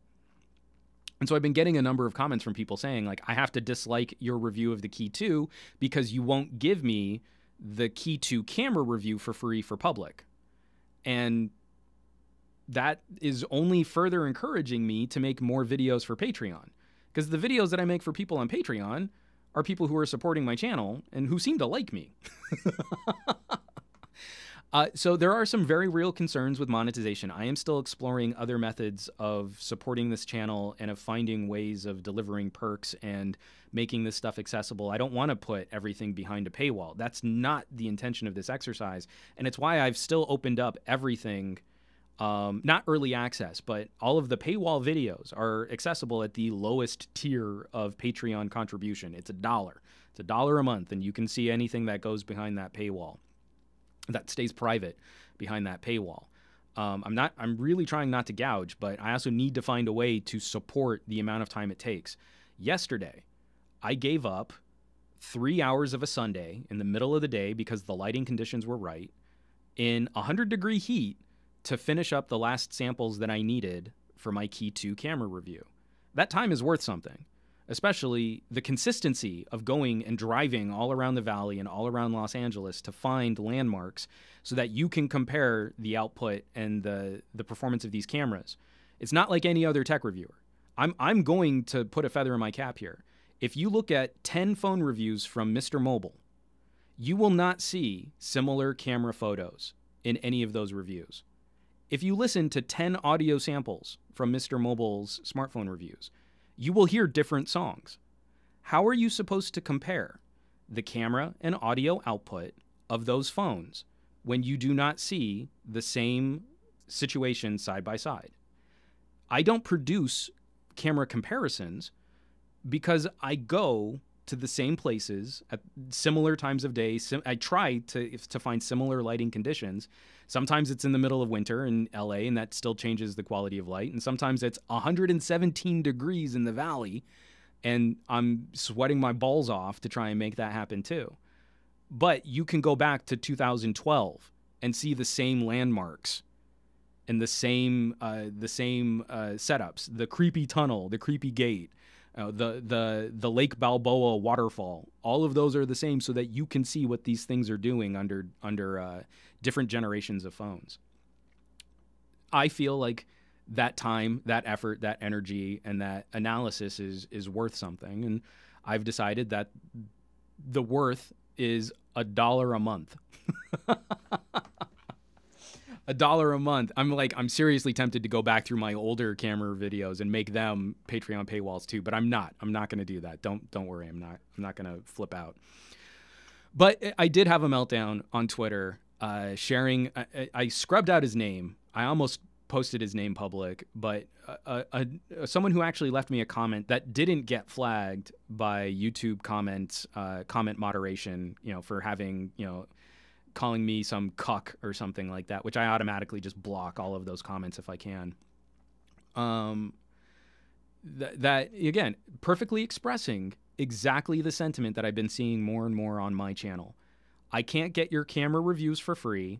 And so I've been getting a number of comments from people saying, like, I have to dislike your review of the Key 2 because you won't give me the Key 2 camera review for free for public. And that is only further encouraging me to make more videos for Patreon. Because the videos that I make for people on Patreon are people who are supporting my channel and who seem to like me. So there are some very real concerns with monetization. I am still exploring other methods of supporting this channel and of finding ways of delivering perks and making this stuff accessible. I don't want to put everything behind a paywall. That's not the intention of this exercise. And it's why I've still opened up everything not early access, but all of the paywall videos are accessible at the lowest tier of Patreon contribution. It's $1. It's $1 a month, and you can see anything that goes behind that paywall, that stays private behind that paywall. I'm really trying not to gouge, but I also need to find a way to support the amount of time it takes. Yesterday, I gave up 3 hours of a Sunday in the middle of the day because the lighting conditions were right in 100-degree heat to finish up the last samples that I needed for my Key 2 camera review. That time is worth something, especially the consistency of going and driving all around the valley and all around Los Angeles to find landmarks so that you can compare the output and the performance of these cameras. It's not like any other tech reviewer. I'm going to put a feather in my cap here. If you look at 10 phone reviews from Mr. Mobile, you will not see similar camera photos in any of those reviews. If you listen to 10 audio samples from Mr. Mobile's smartphone reviews, you will hear different songs. How are you supposed to compare the camera and audio output of those phones when you do not see the same situation side by side? I don't produce camera comparisons because I go to the same places at similar times of day. I try to find similar lighting conditions. Sometimes it's in the middle of winter in LA, and that still changes the quality of light. And sometimes it's 117 degrees in the valley, and I'm sweating my balls off to try and make that happen too. But you can go back to 2012 and see the same landmarks and the same setups, the creepy tunnel, the creepy gate, the Lake Balboa waterfall. All of those are the same so that you can see what these things are doing under different generations of phones. I feel like that time, that effort, that energy, and that analysis is worth something. And I've decided that the worth is $1 a month. $1 a month. I'm seriously tempted to go back through my older camera videos and make them Patreon paywalls too, but I'm not going to do that. Don't worry. I'm not going to flip out. But I did have a meltdown on Twitter, sharing. I scrubbed out his name. I almost posted his name public, but someone who actually left me a comment that didn't get flagged by YouTube comment moderation, for having, calling me some cuck or something like that, which I automatically just block all of those comments if I can. That again, perfectly expressing exactly the sentiment that I've been seeing more and more on my channel. I can't get your camera reviews for free.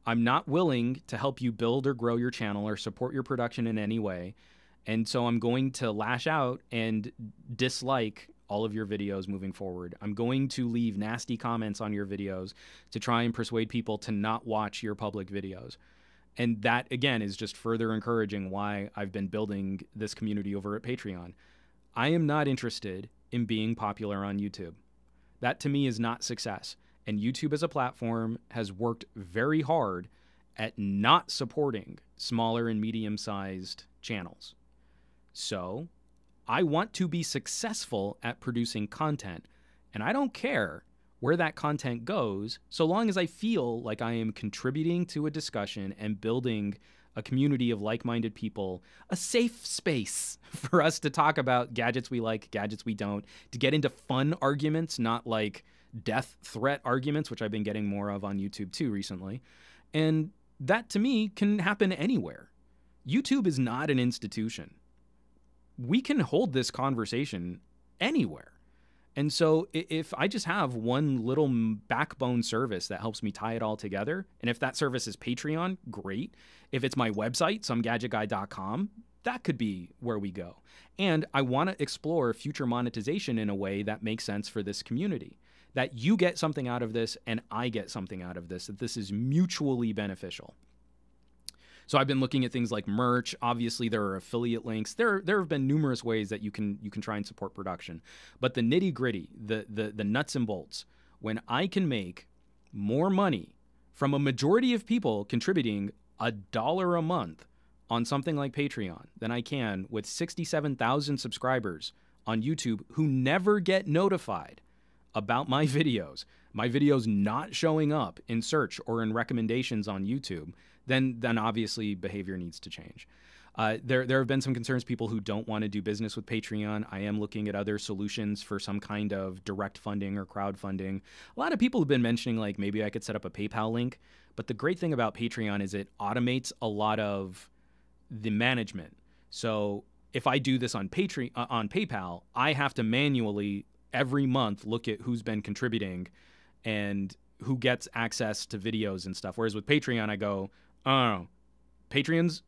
I'm not willing to help you build or grow your channel or support your production in any way. And so I'm going to lash out and dislike all of your videos moving forward. I'm going to leave nasty comments on your videos to try and persuade people to not watch your public videos. And that, again, is just further encouraging why I've been building this community over at Patreon. I am not interested in being popular on YouTube. That, to me, is not success. And YouTube as a platform has worked very hard at not supporting smaller and medium-sized channels. So I want to be successful at producing content, and I don't care where that content goes, so long as I feel like I am contributing to a discussion and building a community of like-minded people, a safe space for us to talk about gadgets we like, gadgets we don't, to get into fun arguments, not like death threat arguments, which I've been getting more of on YouTube too recently. And that, to me, can happen anywhere. YouTube is not an institution. We can hold this conversation anywhere. And so if I just have one little backbone service that helps me tie it all together, and if that service is Patreon, great. If it's my website, SomeGadgetGuy.com, that could be where we go. And I want to explore future monetization in a way that makes sense for this community, that you get something out of this and I get something out of this, that this is mutually beneficial. So I've been looking at things like merch. Obviously, there are affiliate links. There have been numerous ways that you can try and support production. But the nitty-gritty, the nuts and bolts, when I can make more money from a majority of people contributing $1 a month on something like Patreon than I can with 67,000 subscribers on YouTube who never get notified about my videos not showing up in search or in recommendations on YouTube, then obviously behavior needs to change. There have been some concerns, people who don't want to do business with Patreon. I am looking at other solutions for some kind of direct funding or crowdfunding. A lot of people have been mentioning, like, maybe I could set up a PayPal link. But the great thing about Patreon is it automates a lot of the management. So if I do this on PayPal, I have to manually every month look at who's been contributing and who gets access to videos and stuff. Whereas with Patreon, I go, oh, patrons,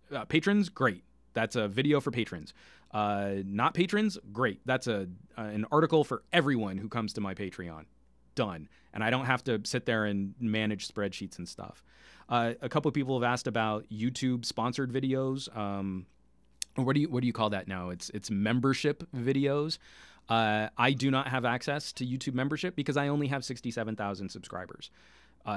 great. That's a video for patrons. Not patrons, great. That's an article for everyone who comes to my Patreon. Done. And I don't have to sit there and manage spreadsheets and stuff. A couple of people have asked about YouTube sponsored videos. What do you call that now? It's membership videos. I do not have access to YouTube membership because I only have 67,000 subscribers.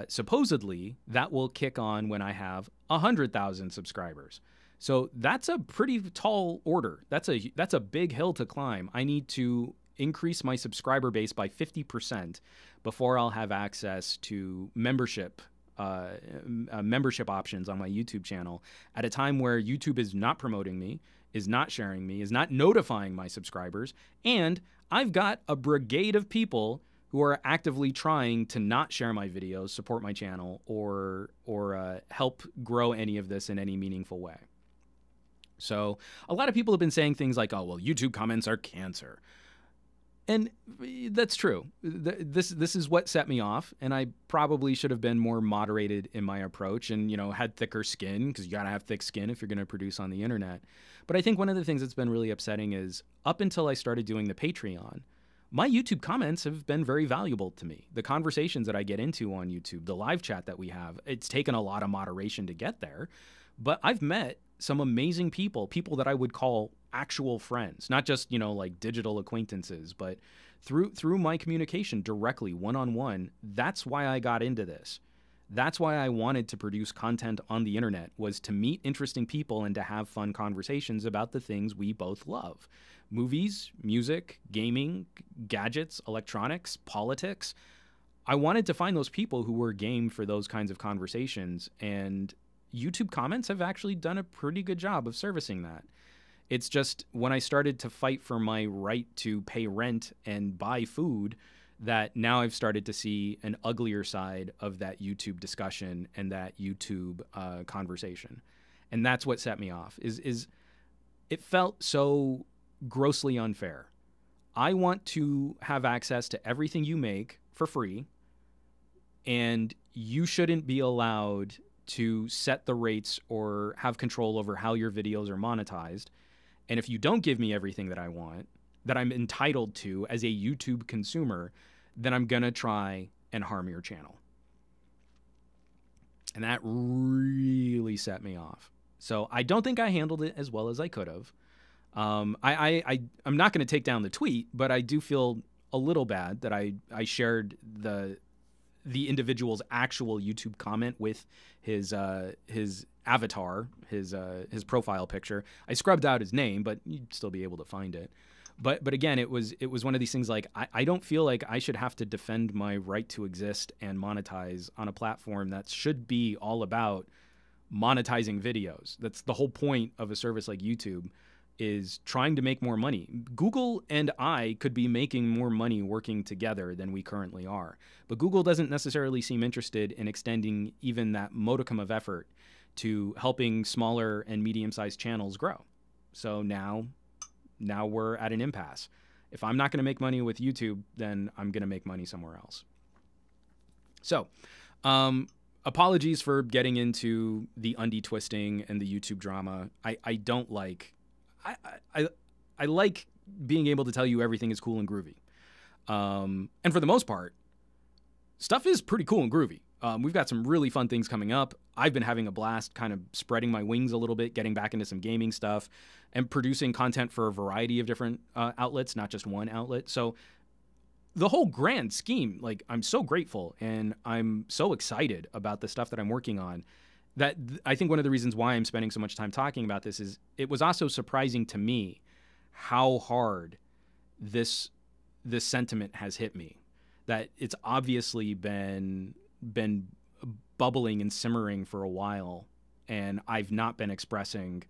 Supposedly, that will kick on when I have 100,000 subscribers. So that's a pretty tall order. That's a big hill to climb. I need to increase my subscriber base by 50% before I'll have access to membership options on my YouTube channel at a time where YouTube is not promoting me, is not sharing me, is not notifying my subscribers, and I've got a brigade of people who are actively trying to not share my videos, support my channel, or help grow any of this in any meaningful way. So a lot of people have been saying things like, oh, well, YouTube comments are cancer. And that's true. This is what set me off, and I probably should have been more moderated in my approach and, had thicker skin, because you got to have thick skin if you're going to produce on the internet. But I think one of the things that's been really upsetting is up until I started doing the Patreon, my YouTube comments have been very valuable to me. The conversations that I get into on YouTube, the live chat that we have, it's taken a lot of moderation to get there, but I've met some amazing people that I would call actual friends, not just, like digital acquaintances, but through my communication directly, one-on-one. That's why I got into this. That's why I wanted to produce content on the internet, was to meet interesting people and to have fun conversations about the things we both love. Movies, music, gaming, gadgets, electronics, politics. I wanted to find those people who were game for those kinds of conversations, and YouTube comments have actually done a pretty good job of servicing that. It's just when I started to fight for my right to pay rent and buy food that now I've started to see an uglier side of that YouTube discussion and that YouTube conversation. And that's what set me off, is it felt so grossly unfair. I want to have access to everything you make for free, and you shouldn't be allowed to set the rates or have control over how your videos are monetized. And if you don't give me everything that I want, that I'm entitled to as a YouTube consumer, then I'm going to try and harm your channel. And that really set me off. So I don't think I handled it as well as I could have. I'm not going to take down the tweet, but I do feel a little bad that I shared the individual's actual YouTube comment with his avatar, his profile picture. I scrubbed out his name, but you'd still be able to find it. But again, it was one of these things like I don't feel like I should have to defend my right to exist and monetize on a platform that should be all about monetizing videos. That's the whole point of a service like YouTube, is trying to make more money. Google and I could be making more money working together than we currently are. But Google doesn't necessarily seem interested in extending even that modicum of effort to helping smaller and medium-sized channels grow. So now we're at an impasse. If I'm not going to make money with YouTube, then I'm going to make money somewhere else. So, apologies for getting into the undie twisting and the YouTube drama. I don't like... I like being able to tell you everything is cool and groovy. And for the most part, stuff is pretty cool and groovy. We've got some really fun things coming up. I've been having a blast kind of spreading my wings a little bit, getting back into some gaming stuff and producing content for a variety of different outlets, not just one outlet. So the whole grand scheme, like, I'm so grateful and I'm so excited about the stuff that I'm working on. That I think one of the reasons why I'm spending so much time talking about this is it was also surprising to me how hard this sentiment has hit me. that it's obviously been bubbling and simmering for a while, and I've not been expressing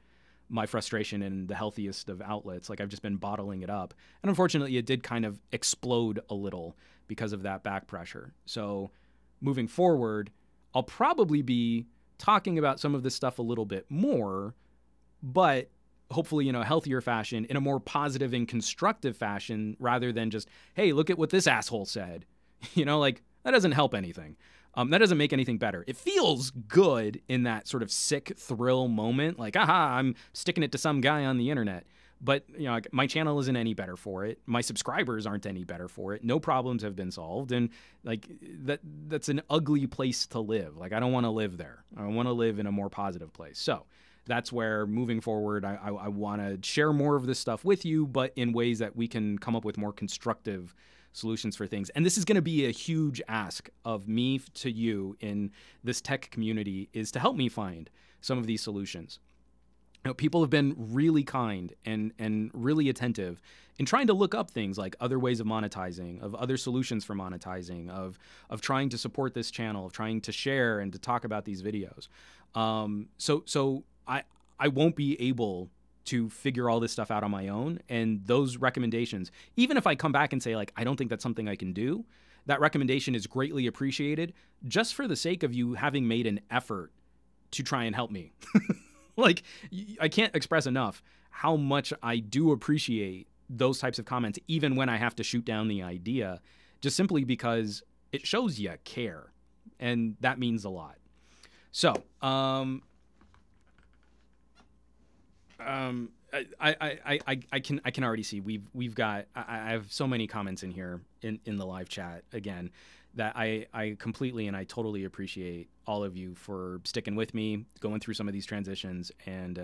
my frustration in the healthiest of outlets. Like, I've just been bottling it up. And unfortunately, it did kind of explode a little because of that back pressure. So moving forward, I'll probably be talking about some of this stuff a little bit more, but hopefully in a healthier fashion, in a more positive and constructive fashion, rather than just, hey, look at what this asshole said. Like, that doesn't help anything. That doesn't make anything better. It feels good in that sort of sick thrill moment, like, aha, I'm sticking it to some guy on the internet. But, like, my channel isn't any better for it. My subscribers aren't any better for it. No problems have been solved. And, like, that's an ugly place to live. Like, I don't want to live there. I want to live in a more positive place. So that's where, moving forward, I want to share more of this stuff with you, but in ways that we can come up with more constructive solutions for things. And this is going to be a huge ask of me to you in this tech community, is to help me find some of these solutions. People have been really kind and really attentive in trying to look up things like other ways of monetizing, of other solutions for monetizing, of trying to support this channel, of trying to share and to talk about these videos. So I won't be able to figure all this stuff out on my own. And those recommendations, even if I come back and say, like, I don't think that's something I can do, that recommendation is greatly appreciated, just for the sake of you having made an effort to try and help me. Like, I can't express enough how much I do appreciate those types of comments, even when I have to shoot down the idea, just simply because it shows you care. And that means a lot. So, I can already see we've got, I have so many comments in here in the live chat again, that I completely and I totally appreciate all of you for sticking with me, going through some of these transitions, and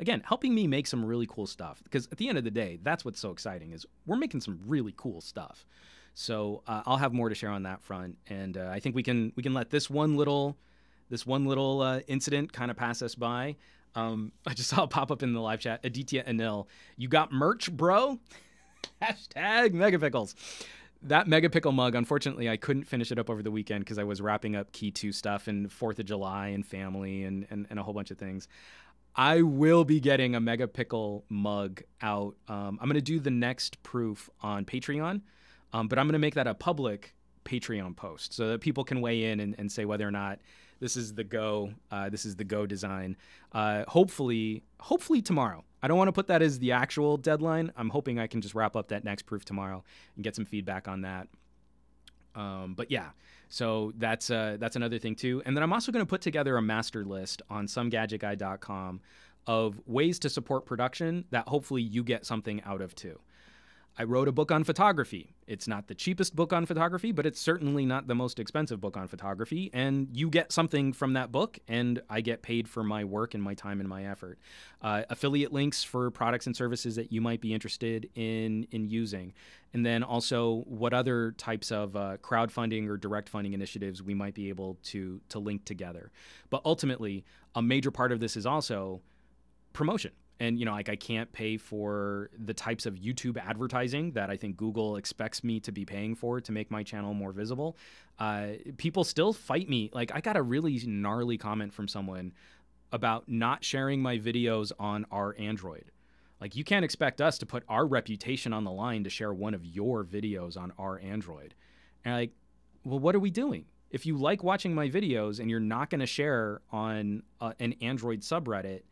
again, helping me make some really cool stuff. Because at the end of the day, that's what's so exciting, is we're making some really cool stuff. So I'll have more to share on that front, and I think we can let this one little incident kind of pass us by. I just saw it pop up in the live chat. Aditya Anil, you got merch, bro? Hashtag Megapickles. That Megapickle mug, unfortunately, I couldn't finish it up over the weekend because I was wrapping up Key 2 stuff and 4th of July and family and a whole bunch of things. I will be getting a Megapickle mug out. I'm going to do the next proof on Patreon, but I'm going to make that a public Patreon post so that people can weigh in and say whether or not this is the go design. Hopefully tomorrow. I don't want to put that as the actual deadline. I'm hoping I can just wrap up that next proof tomorrow and get some feedback on that. But yeah, so that's another thing too. And then I'm also going to put together a master list on SomeGadgetGuy.com of ways to support production that hopefully you get something out of too. I wrote a book on photography. It's not the cheapest book on photography, but it's certainly not the most expensive book on photography. And you get something from that book, and I get paid for my work and my time and my effort. Affiliate links for products and services that you might be interested in using. And then also what other types of crowdfunding or direct funding initiatives we might be able to link together. But ultimately, a major part of this is also promotion. And, like, I can't pay for the types of YouTube advertising that I think Google expects me to be paying for to make my channel more visible. People still fight me. Like, I got a really gnarly comment from someone about not sharing my videos on our Android. Like, you can't expect us to put our reputation on the line to share one of your videos on our Android. And like, well, what are we doing? If you like watching my videos and you're not going to share on an Android subreddit,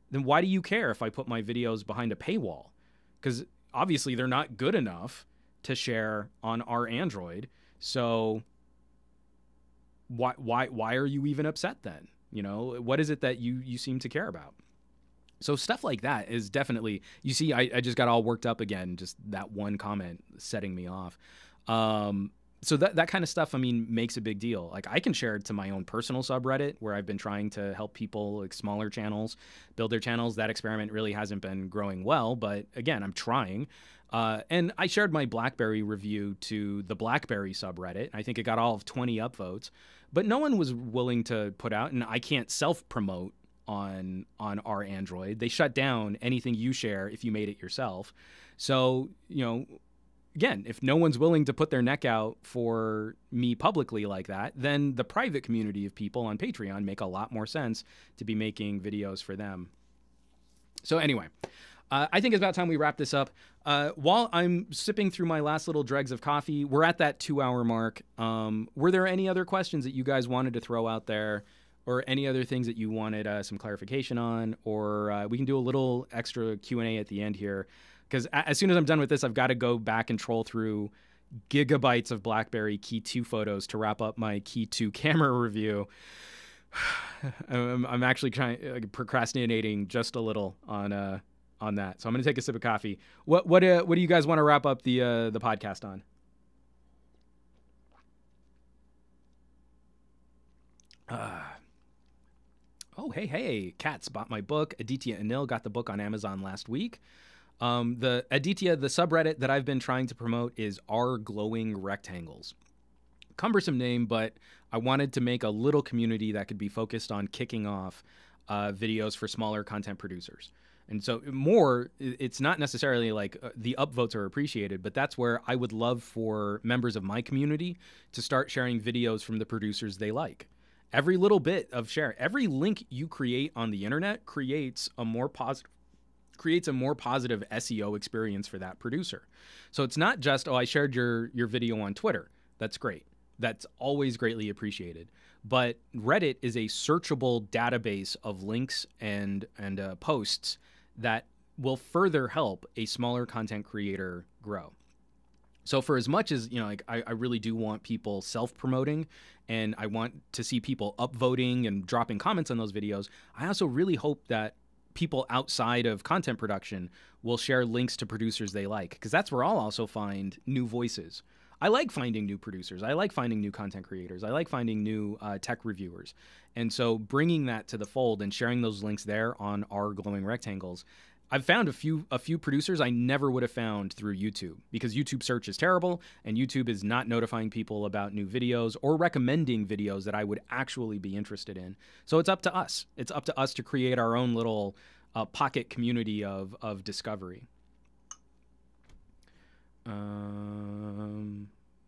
then why do you care if I put my videos behind a paywall? Because obviously they're not good enough to share on our Android. So why are you even upset then? What is it that you seem to care about? So stuff like that is definitely, you see, I just got all worked up again, just that one comment setting me off. So that kind of stuff, I mean, makes a big deal. Like, I can share it to my own personal subreddit where I've been trying to help people, like smaller channels, build their channels. That experiment really hasn't been growing well, but again, I'm trying. And I shared my BlackBerry review to the BlackBerry subreddit. I think it got all of 20 upvotes, but no one was willing to put out, and I can't self-promote on our Android. They shut down anything you share if you made it yourself. So, again, if no one's willing to put their neck out for me publicly like that, then the private community of people on Patreon make a lot more sense to be making videos for them. So anyway, I think it's about time we wrap this up. While I'm sipping through my last little dregs of coffee, we're at that 2-hour mark. Were there any other questions that you guys wanted to throw out there, or any other things that you wanted some clarification on, or we can do a little extra Q&A at the end here? Because as soon as I'm done with this, I've got to go back and troll through gigabytes of BlackBerry Key 2 photos to wrap up my Key 2 camera review. I'm actually procrastinating just a little on that. So I'm going to take a sip of coffee. What do you guys want to wrap up the podcast on? Oh, hey, Katz bought my book. Aditya Anil got the book on Amazon last week. The Aditya, the subreddit that I've been trying to promote is R Glowing Rectangles. Cumbersome name, but I wanted to make a little community that could be focused on kicking off videos for smaller content producers. And so it's not necessarily like the upvotes are appreciated, but that's where I would love for members of my community to start sharing videos from the producers they like. Every little bit of share, every link you create on the internet creates a more positive SEO experience for that producer. So it's not just, I shared your video on Twitter. That's great. That's always greatly appreciated. But Reddit is a searchable database of links and posts that will further help a smaller content creator grow. So for as much as, I really do want people self-promoting, and I want to see people upvoting and dropping comments on those videos, I also really hope that people outside of content production will share links to producers they like, because that's where I'll also find new voices. I like finding new producers. I like finding new content creators. I like finding new tech reviewers. And so bringing that to the fold and sharing those links there on our Glowing Rectangles, I've found a few producers I never would have found through YouTube, because YouTube search is terrible and YouTube is not notifying people about new videos or recommending videos that I would actually be interested in. So it's up to us. It's up to us to create our own little pocket community of discovery.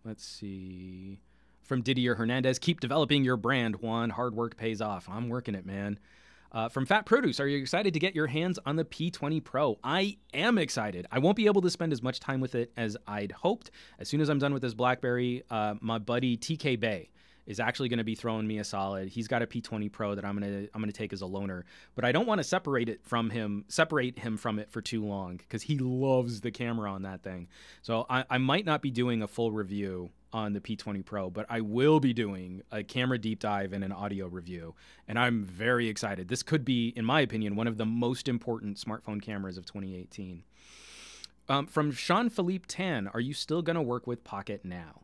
Let's see. From Didier Hernandez, keep developing your brand, Juan. Hard work pays off. I'm working it, man. From Fat Produce, are you excited to get your hands on the P20 Pro? I am excited. I won't be able to spend as much time with it as I'd hoped. As soon as I'm done with this BlackBerry, my buddy TK Bay is actually going to be throwing me a solid. He's got a P20 Pro that I'm gonna take as a loaner, but I don't want to separate him from it for too long, because he loves the camera on that thing. So I might not be doing a full review on the P20 Pro, but I will be doing a camera deep dive and an audio review, and I'm very excited. This could be, in my opinion, one of the most important smartphone cameras of 2018. From Jean-Philippe Tan, are you still going to work with Pocket now?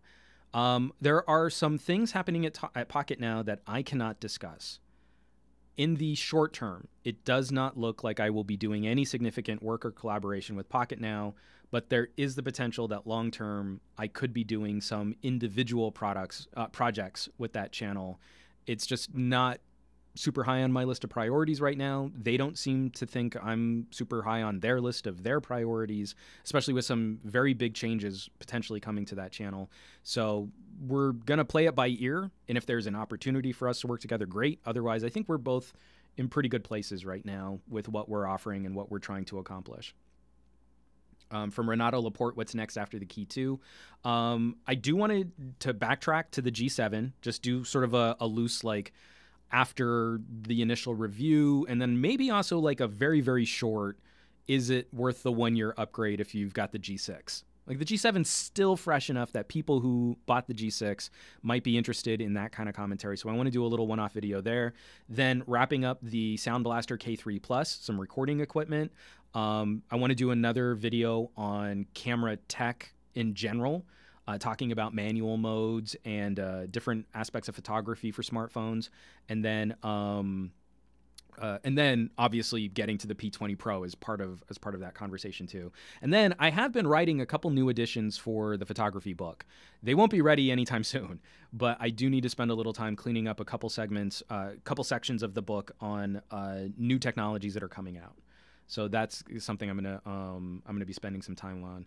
There are some things happening at Pocket now that I cannot discuss. In the short term, it does not look like I will be doing any significant work or collaboration with Pocket now, but there is the potential that long term I could be doing some individual projects with that channel. It's just not super high on my list of priorities right now. They don't seem to think I'm super high on their list of their priorities, especially with some very big changes potentially coming to that channel. So we're going to play it by ear, and if there's an opportunity for us to work together, great. Otherwise, I think we're both in pretty good places right now with what we're offering and what we're trying to accomplish. From Renato Laporte, what's next after the Key 2? I do want to backtrack to the G7, just do sort of a loose, after the initial review, and then maybe also like a very, very short, is it worth the 1-year upgrade if you've got the G6? Like, the G7's still fresh enough that people who bought the G6 might be interested in that kind of commentary. So I want to do a little one-off video there. Then wrapping up the Sound Blaster K3 Plus, some recording equipment. I want to do another video on camera tech in general, talking about manual modes and different aspects of photography for smartphones. And then obviously getting to the P20 Pro as part of that conversation too. And then I have been writing a couple new editions for the photography book. They won't be ready anytime soon, but I do need to spend a little time cleaning up a couple segments, couple sections of the book on new technologies that are coming out. So that's something I'm gonna be spending some time on.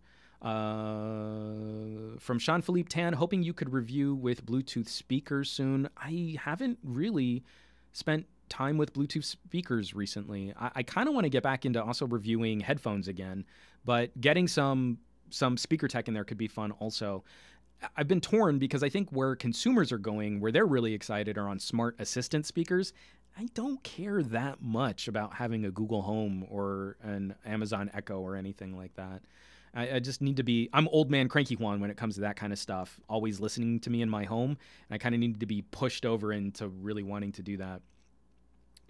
From Sean Philippe Tan, hoping you could review with Bluetooth speakers soon. I haven't really spent time with Bluetooth speakers recently. I kind of want to get back into also reviewing headphones again, but getting some speaker tech in there could be fun also. I've been torn because I think where consumers are going, where they're really excited, are on smart assistant speakers. I don't care that much about having a Google Home or an Amazon Echo or anything like that. I just need to be, I'm old man cranky Juan when it comes to that kind of stuff, always listening to me in my home. And I kind of need to be pushed over into really wanting to do that.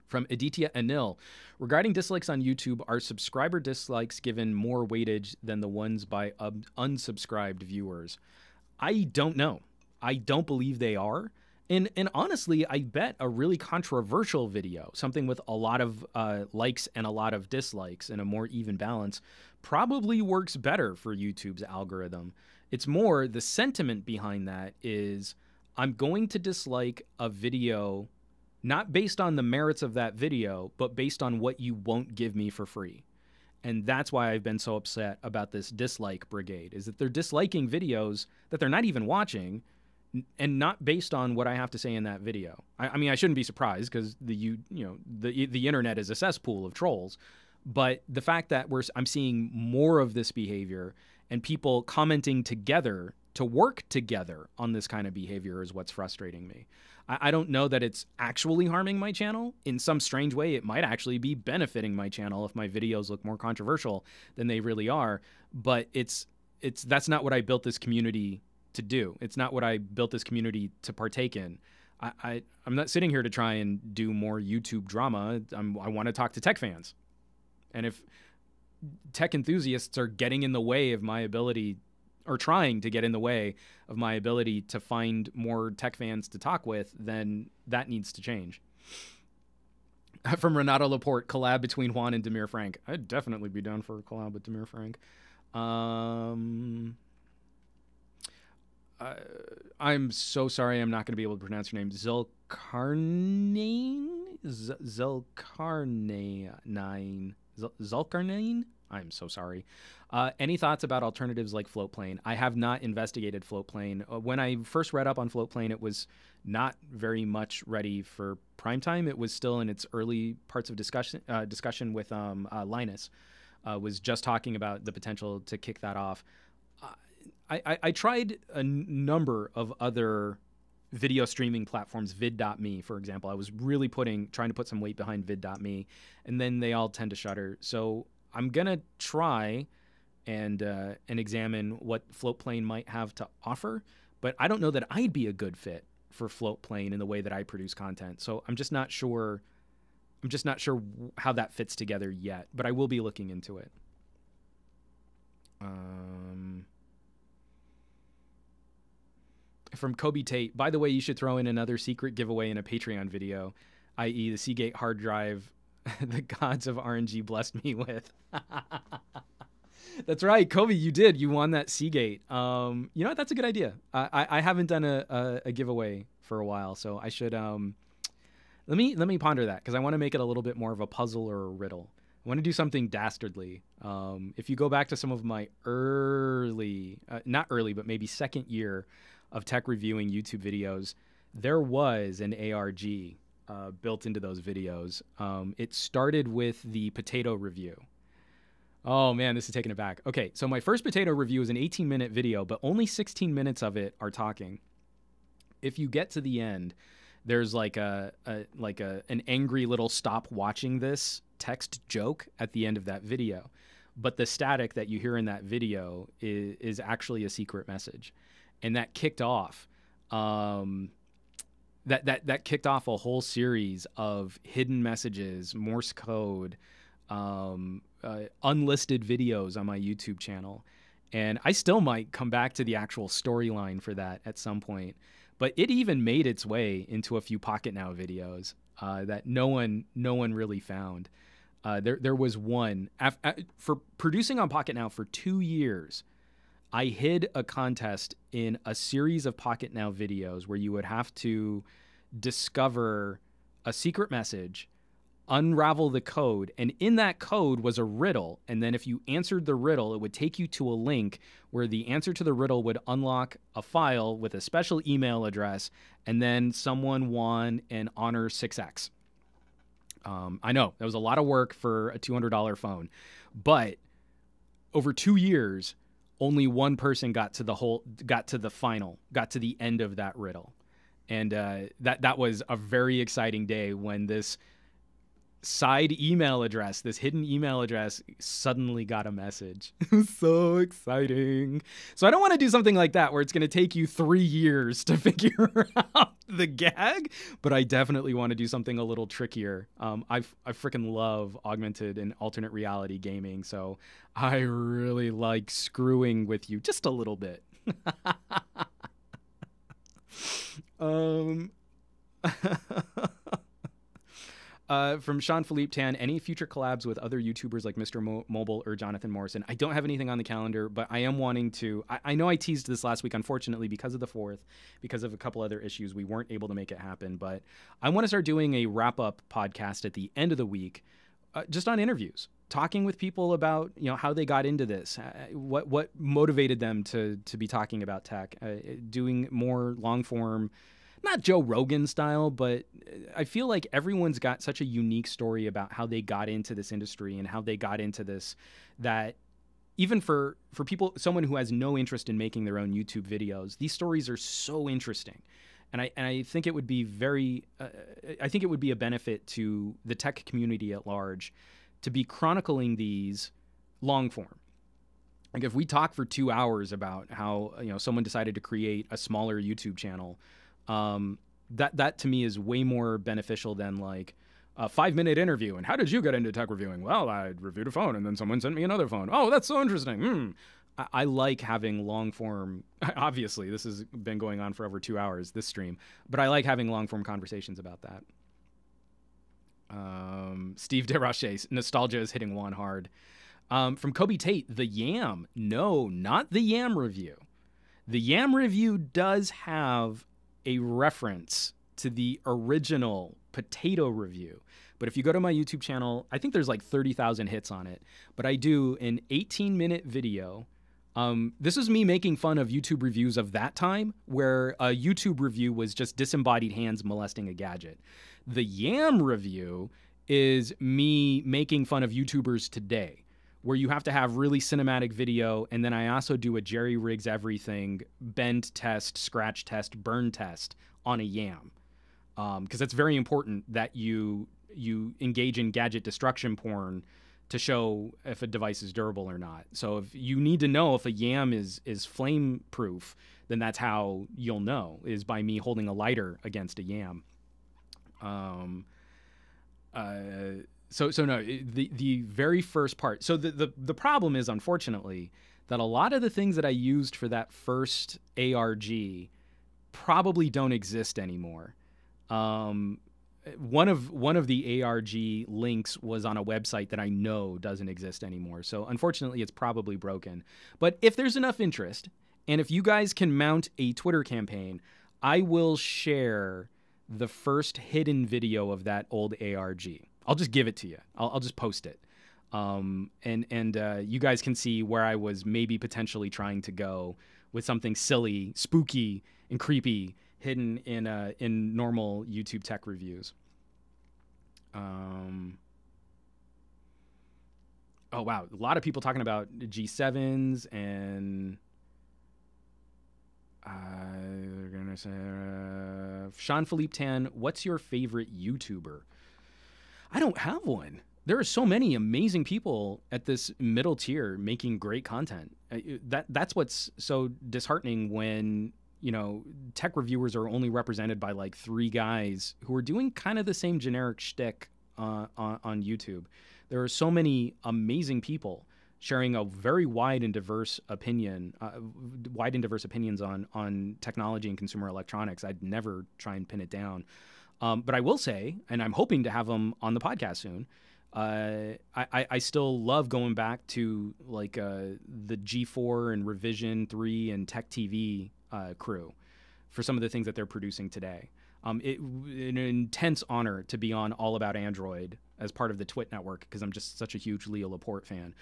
From Aditya Anil, regarding dislikes on YouTube, are subscriber dislikes given more weightage than the ones by unsubscribed viewers? I don't know. I don't believe they are. And honestly, I bet a really controversial video, something with a lot of likes and a lot of dislikes and a more even balance, probably works better for YouTube's algorithm. It's more the sentiment behind that is I'm going to dislike a video not based on the merits of that video, but based on what you won't give me for free. And that's why I've been so upset about this dislike brigade, is that they're disliking videos that they're not even watching and not based on what I have to say in that video. I mean, I shouldn't be surprised because the internet is a cesspool of trolls. But the fact that I'm seeing more of this behavior and people commenting together to work together on this kind of behavior is what's frustrating me. I don't know that it's actually harming my channel. In some strange way, it might actually be benefiting my channel if my videos look more controversial than they really are. But that's not what I built this community to do. It's not what I built this community to partake in. I'm not sitting here to try and do more YouTube drama. I want to talk to tech fans. And if tech enthusiasts are getting in the way of my ability, or trying to get in the way of my ability to find more tech fans to talk with, then that needs to change. From Renato Laporte, collab between Juan and Demir Frank. I'd definitely be down for a collab with Demir Frank. I'm so sorry I'm not going to be able to pronounce your name. Zulkarnain? I'm so sorry. Any thoughts about alternatives like Floatplane? I have not investigated Floatplane. When I first read up on Floatplane, it was not very much ready for prime time. It was still in its early parts of discussion with Linus. Was just talking about the potential to kick that off. I tried a number of other video streaming platforms, vid.me, for example. I was really trying to put some weight behind vid.me, and then they all tend to shutter. So I'm going to try and examine what Floatplane might have to offer, but I don't know that I'd be a good fit for Floatplane in the way that I produce content. So I'm just not sure how that fits together yet, but I will be looking into it. From Kobe Tate, by the way, you should throw in another secret giveaway in a Patreon video, i.e. the Seagate hard drive the gods of RNG blessed me with. That's right, Kobe, you did. You won that Seagate. You know what? That's a good idea. I haven't done a giveaway for a while, so I should let me ponder that, because I want to make it a little bit more of a puzzle or a riddle. I want to do something dastardly. If you go back to some of my not early, but maybe second year of tech reviewing YouTube videos, there was an ARG built into those videos. It started with the potato review. Oh man, this is taking it back. Okay, so my first potato review is an 18-minute video, but only 16 minutes of it are talking. If you get to the end, there's like an angry little stop watching this text joke at the end of that video. But the static that you hear in that video is actually a secret message. And that kicked off that kicked off a whole series of hidden messages, Morse code, unlisted videos on my YouTube channel. And I still might come back to the actual storyline for that at some point. But it even made its way into a few Pocket Now videos that no one really found. There was one for producing on Pocket Now for 2 years. I hid a contest in a series of Pocket Now videos where you would have to discover a secret message unravel the code, and in that code was a riddle, and then if you answered the riddle, it would take you to a link where the answer to the riddle would unlock a file with a special email address, and then someone won an Honor 6X. I know that was a lot of work for a $200 phone, but over 2 years, only one person got to the end of that riddle. And that was a very exciting day when this side email address, this hidden email address, suddenly got a message. It was so exciting. So I don't want to do something like that where it's going to take you 3 years to figure out the gag, but I definitely want to do something a little trickier. I freaking love augmented and alternate reality gaming, so I really like screwing with you just a little bit. From Sean Philippe Tan, any future collabs with other YouTubers like Mr. Mobile or Jonathan Morrison? I don't have anything on the calendar, but I am wanting to. I know I teased this last week. Unfortunately, because of the 4th, because of a couple other issues, we weren't able to make it happen. But I want to start doing a wrap-up podcast at the end of the week, just on interviews, talking with people about how they got into this, what motivated them to be talking about tech, doing more long-form. Not Joe Rogan style, but I feel like everyone's got such a unique story about how they got into this industry and how they got into this, that even for people, someone who has no interest in making their own YouTube videos, these stories are so interesting. And I think it would be I think it would be a benefit to the tech community at large to be chronicling these long form. Like if we talk for 2 hours about how someone decided to create a smaller YouTube channel, that to me is way more beneficial than like a 5-minute interview. And how did you get into tech reviewing? Well, I reviewed a phone and then someone sent me another phone. Oh, that's so interesting. I like having long form. Obviously, this has been going on for over 2 hours, this stream, but I like having long form conversations about that. Steve DeRoche, nostalgia is hitting Juan hard. From Kobe Tate, the Yam. No, not the Yam review. The Yam review does have a reference to the original potato review. But if you go to my YouTube channel, I think there's like 30,000 hits on it. But I do an 18-minute video. This is me making fun of YouTube reviews of that time, where a YouTube review was just disembodied hands molesting a gadget. The Yam review is me making fun of YouTubers today, where you have to have really cinematic video, and then I also do a Jerry Rigs everything, bend test, scratch test, burn test on a Yam. Because it's very important that you engage in gadget destruction porn to show if a device is durable or not. So if you need to know if a Yam is flame proof, then that's how you'll know, is by me holding a lighter against a Yam. So no, the very first part. So the problem is, unfortunately, that a lot of the things that I used for that first ARG probably don't exist anymore. One of the ARG links was on a website that I know doesn't exist anymore. So unfortunately, it's probably broken. But if there's enough interest, and if you guys can mount a Twitter campaign, I will share the first hidden video of that old ARG. I'll just give it to you. I'll just post it. And you guys can see where I was maybe potentially trying to go with something silly, spooky, and creepy hidden in normal YouTube tech reviews. Oh, wow. A lot of people talking about G7s and... they're going to say... Sean Philippe Tan, what's your favorite YouTuber? I don't have one. There are so many amazing people at this middle tier making great content. That's what's so disheartening when, tech reviewers are only represented by like 3 guys who are doing kind of the same generic shtick on YouTube. There are so many amazing people sharing a very wide and diverse opinions on technology and consumer electronics. I'd never try and pin it down. But I will say, and I'm hoping to have them on the podcast soon, I still love going back to like the G4 and Revision 3 and Tech TV crew for some of the things that they're producing today. An intense honor to be on All About Android as part of the Twit network because I'm just such a huge Leo Laporte fan.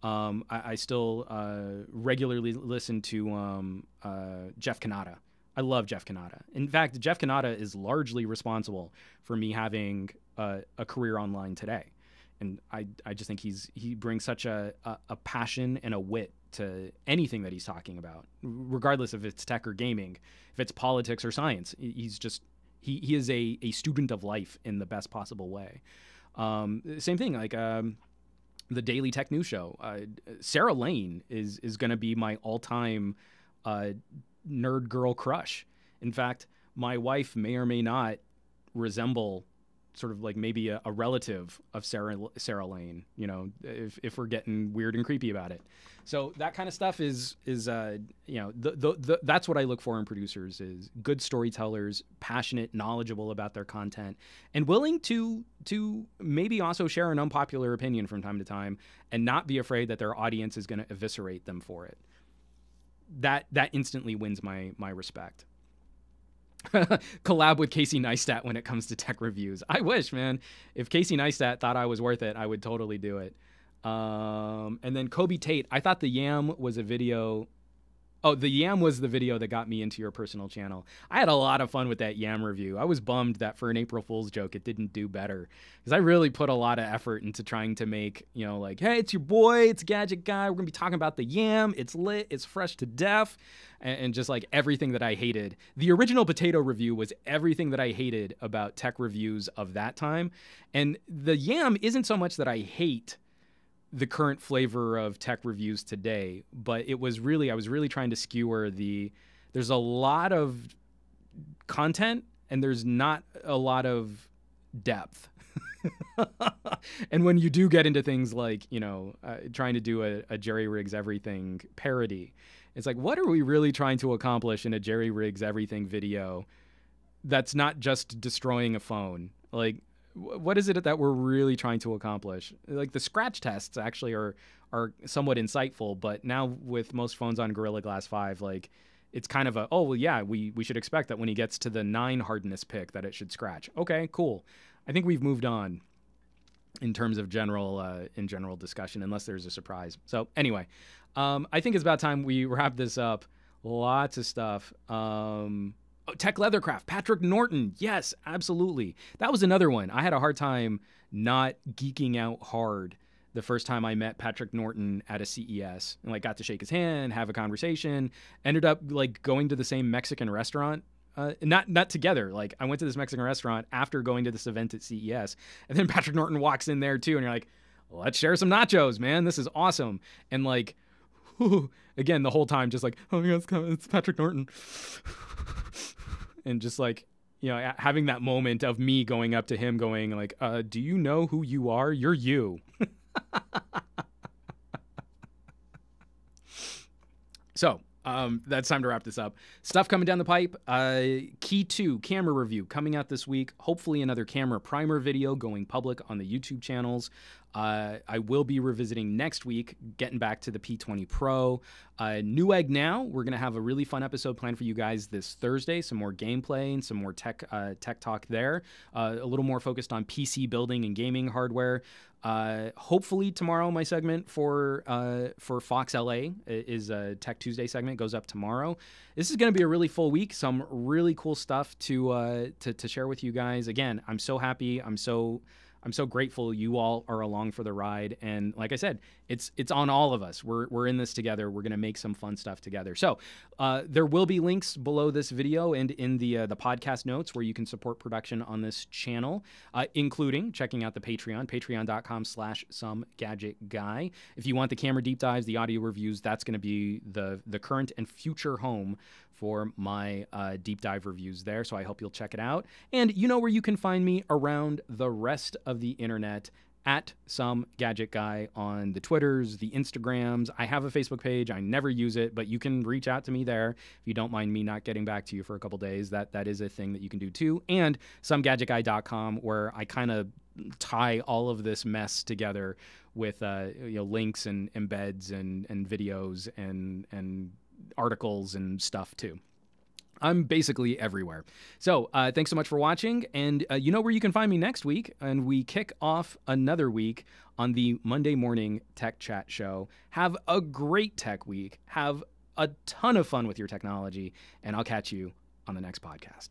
I still regularly listen to Jeff Kanata. I love Jeff Kanata. In fact, Jeff Kanata is largely responsible for me having a career online today. And I just think he brings such a passion and a wit to anything that he's talking about, regardless if it's tech or gaming, if it's politics or science. He's just he is a student of life in the best possible way. Same thing, like the Daily Tech News Show. Sarah Lane is going to be my all-time nerd girl crush. In fact, my wife may or may not resemble sort of like maybe a relative of Sarah Lane, you know, if we're getting weird and creepy about it. So that kind of stuff is you know, that's what I look for in producers, is good storytellers, passionate, knowledgeable about their content, and willing to maybe also share an unpopular opinion from time to time and not be afraid that their audience is going to eviscerate them for it. That instantly wins my respect. Collab with Casey Neistat when it comes to tech reviews. I wish, man. If Casey Neistat thought I was worth it, I would totally do it. And then Kobe Tate. I thought the Yam was a video. Oh, the Yam was the video that got me into your personal channel. I had a lot of fun with that Yam review. I was bummed that for an April Fool's joke, it didn't do better, because I really put a lot of effort into trying to make, you know, like, hey, it's your boy, it's Gadget Guy. We're going to be talking about the Yam. It's lit. It's fresh to death. And just like everything that I hated. The original potato review was everything that I hated about tech reviews of that time. And the Yam isn't so much that I hate the current flavor of tech reviews today, but I was really trying to skewer there's a lot of content and there's not a lot of depth. And when you do get into things like, you know, trying to do a Jerry Riggs Everything parody, it's like, what are we really trying to accomplish in a Jerry Riggs Everything video that's not just destroying a phone? Like, what is it that we're really trying to accomplish? Like, the scratch tests actually are somewhat insightful, but now with most phones on Gorilla Glass 5, like, it's kind of oh, well, yeah, we should expect that when he gets to the 9 hardness pick that it should scratch. Okay, cool. I think we've moved on in terms of general discussion, unless there's a surprise. So anyway, I think it's about time we wrap this up. Lots of stuff. Tech Leathercraft, Patrick Norton. Yes, absolutely. That was another one. I had a hard time not geeking out hard the first time I met Patrick Norton at a CES, and like got to shake his hand, have a conversation, ended up like going to the same Mexican restaurant. Not together. Like, I went to this Mexican restaurant after going to this event at CES, and then Patrick Norton walks in there too, and you're like, let's share some nachos, man. This is awesome. And like, again, the whole time, just like, oh yeah, it's Patrick Norton. And just like, you know, having that moment of me going up to him going like, do you know who you are? You're you. So, that's time to wrap this up. Stuff coming down the pipe. Key 2 camera review coming out this week. Hopefully another camera primer video going public on the YouTube channels. I will be revisiting next week, getting back to the P20 Pro. Newegg Now, we're going to have a really fun episode planned for you guys this Thursday. Some more gameplay and some more tech talk there. A little more focused on PC building and gaming hardware. Hopefully tomorrow, my segment for Fox LA is a Tech Tuesday segment, goes up tomorrow. This is going to be a really full week. Some really cool stuff to share with you guys. Again, I'm so happy. I'm so grateful you all are along for the ride. And like I said, it's on all of us. We're in this together. We're going to make some fun stuff together. So there will be links below this video and in the podcast notes where you can support production on this channel, including checking out the patreon.com/SomeGadgetGuy. If you want the camera deep dives, the audio reviews, that's going to be the current and future home for my deep dive reviews there. So I hope you'll check it out. And you know where you can find me around the rest of the internet, at SomeGadgetGuy on the Twitters, the Instagrams. I have a Facebook page. I never use it, but you can reach out to me there if you don't mind me not getting back to you for a couple days. That is a thing that you can do too. And SomeGadgetGuy.com, where I kind of tie all of this mess together with links and embeds and videos and articles and stuff too. I'm basically everywhere. So thanks so much for watching. And you know where you can find me next week. And we kick off another week on the Monday morning Tech Chat show. Have a great tech week. Have a ton of fun with your technology. And I'll catch you on the next podcast.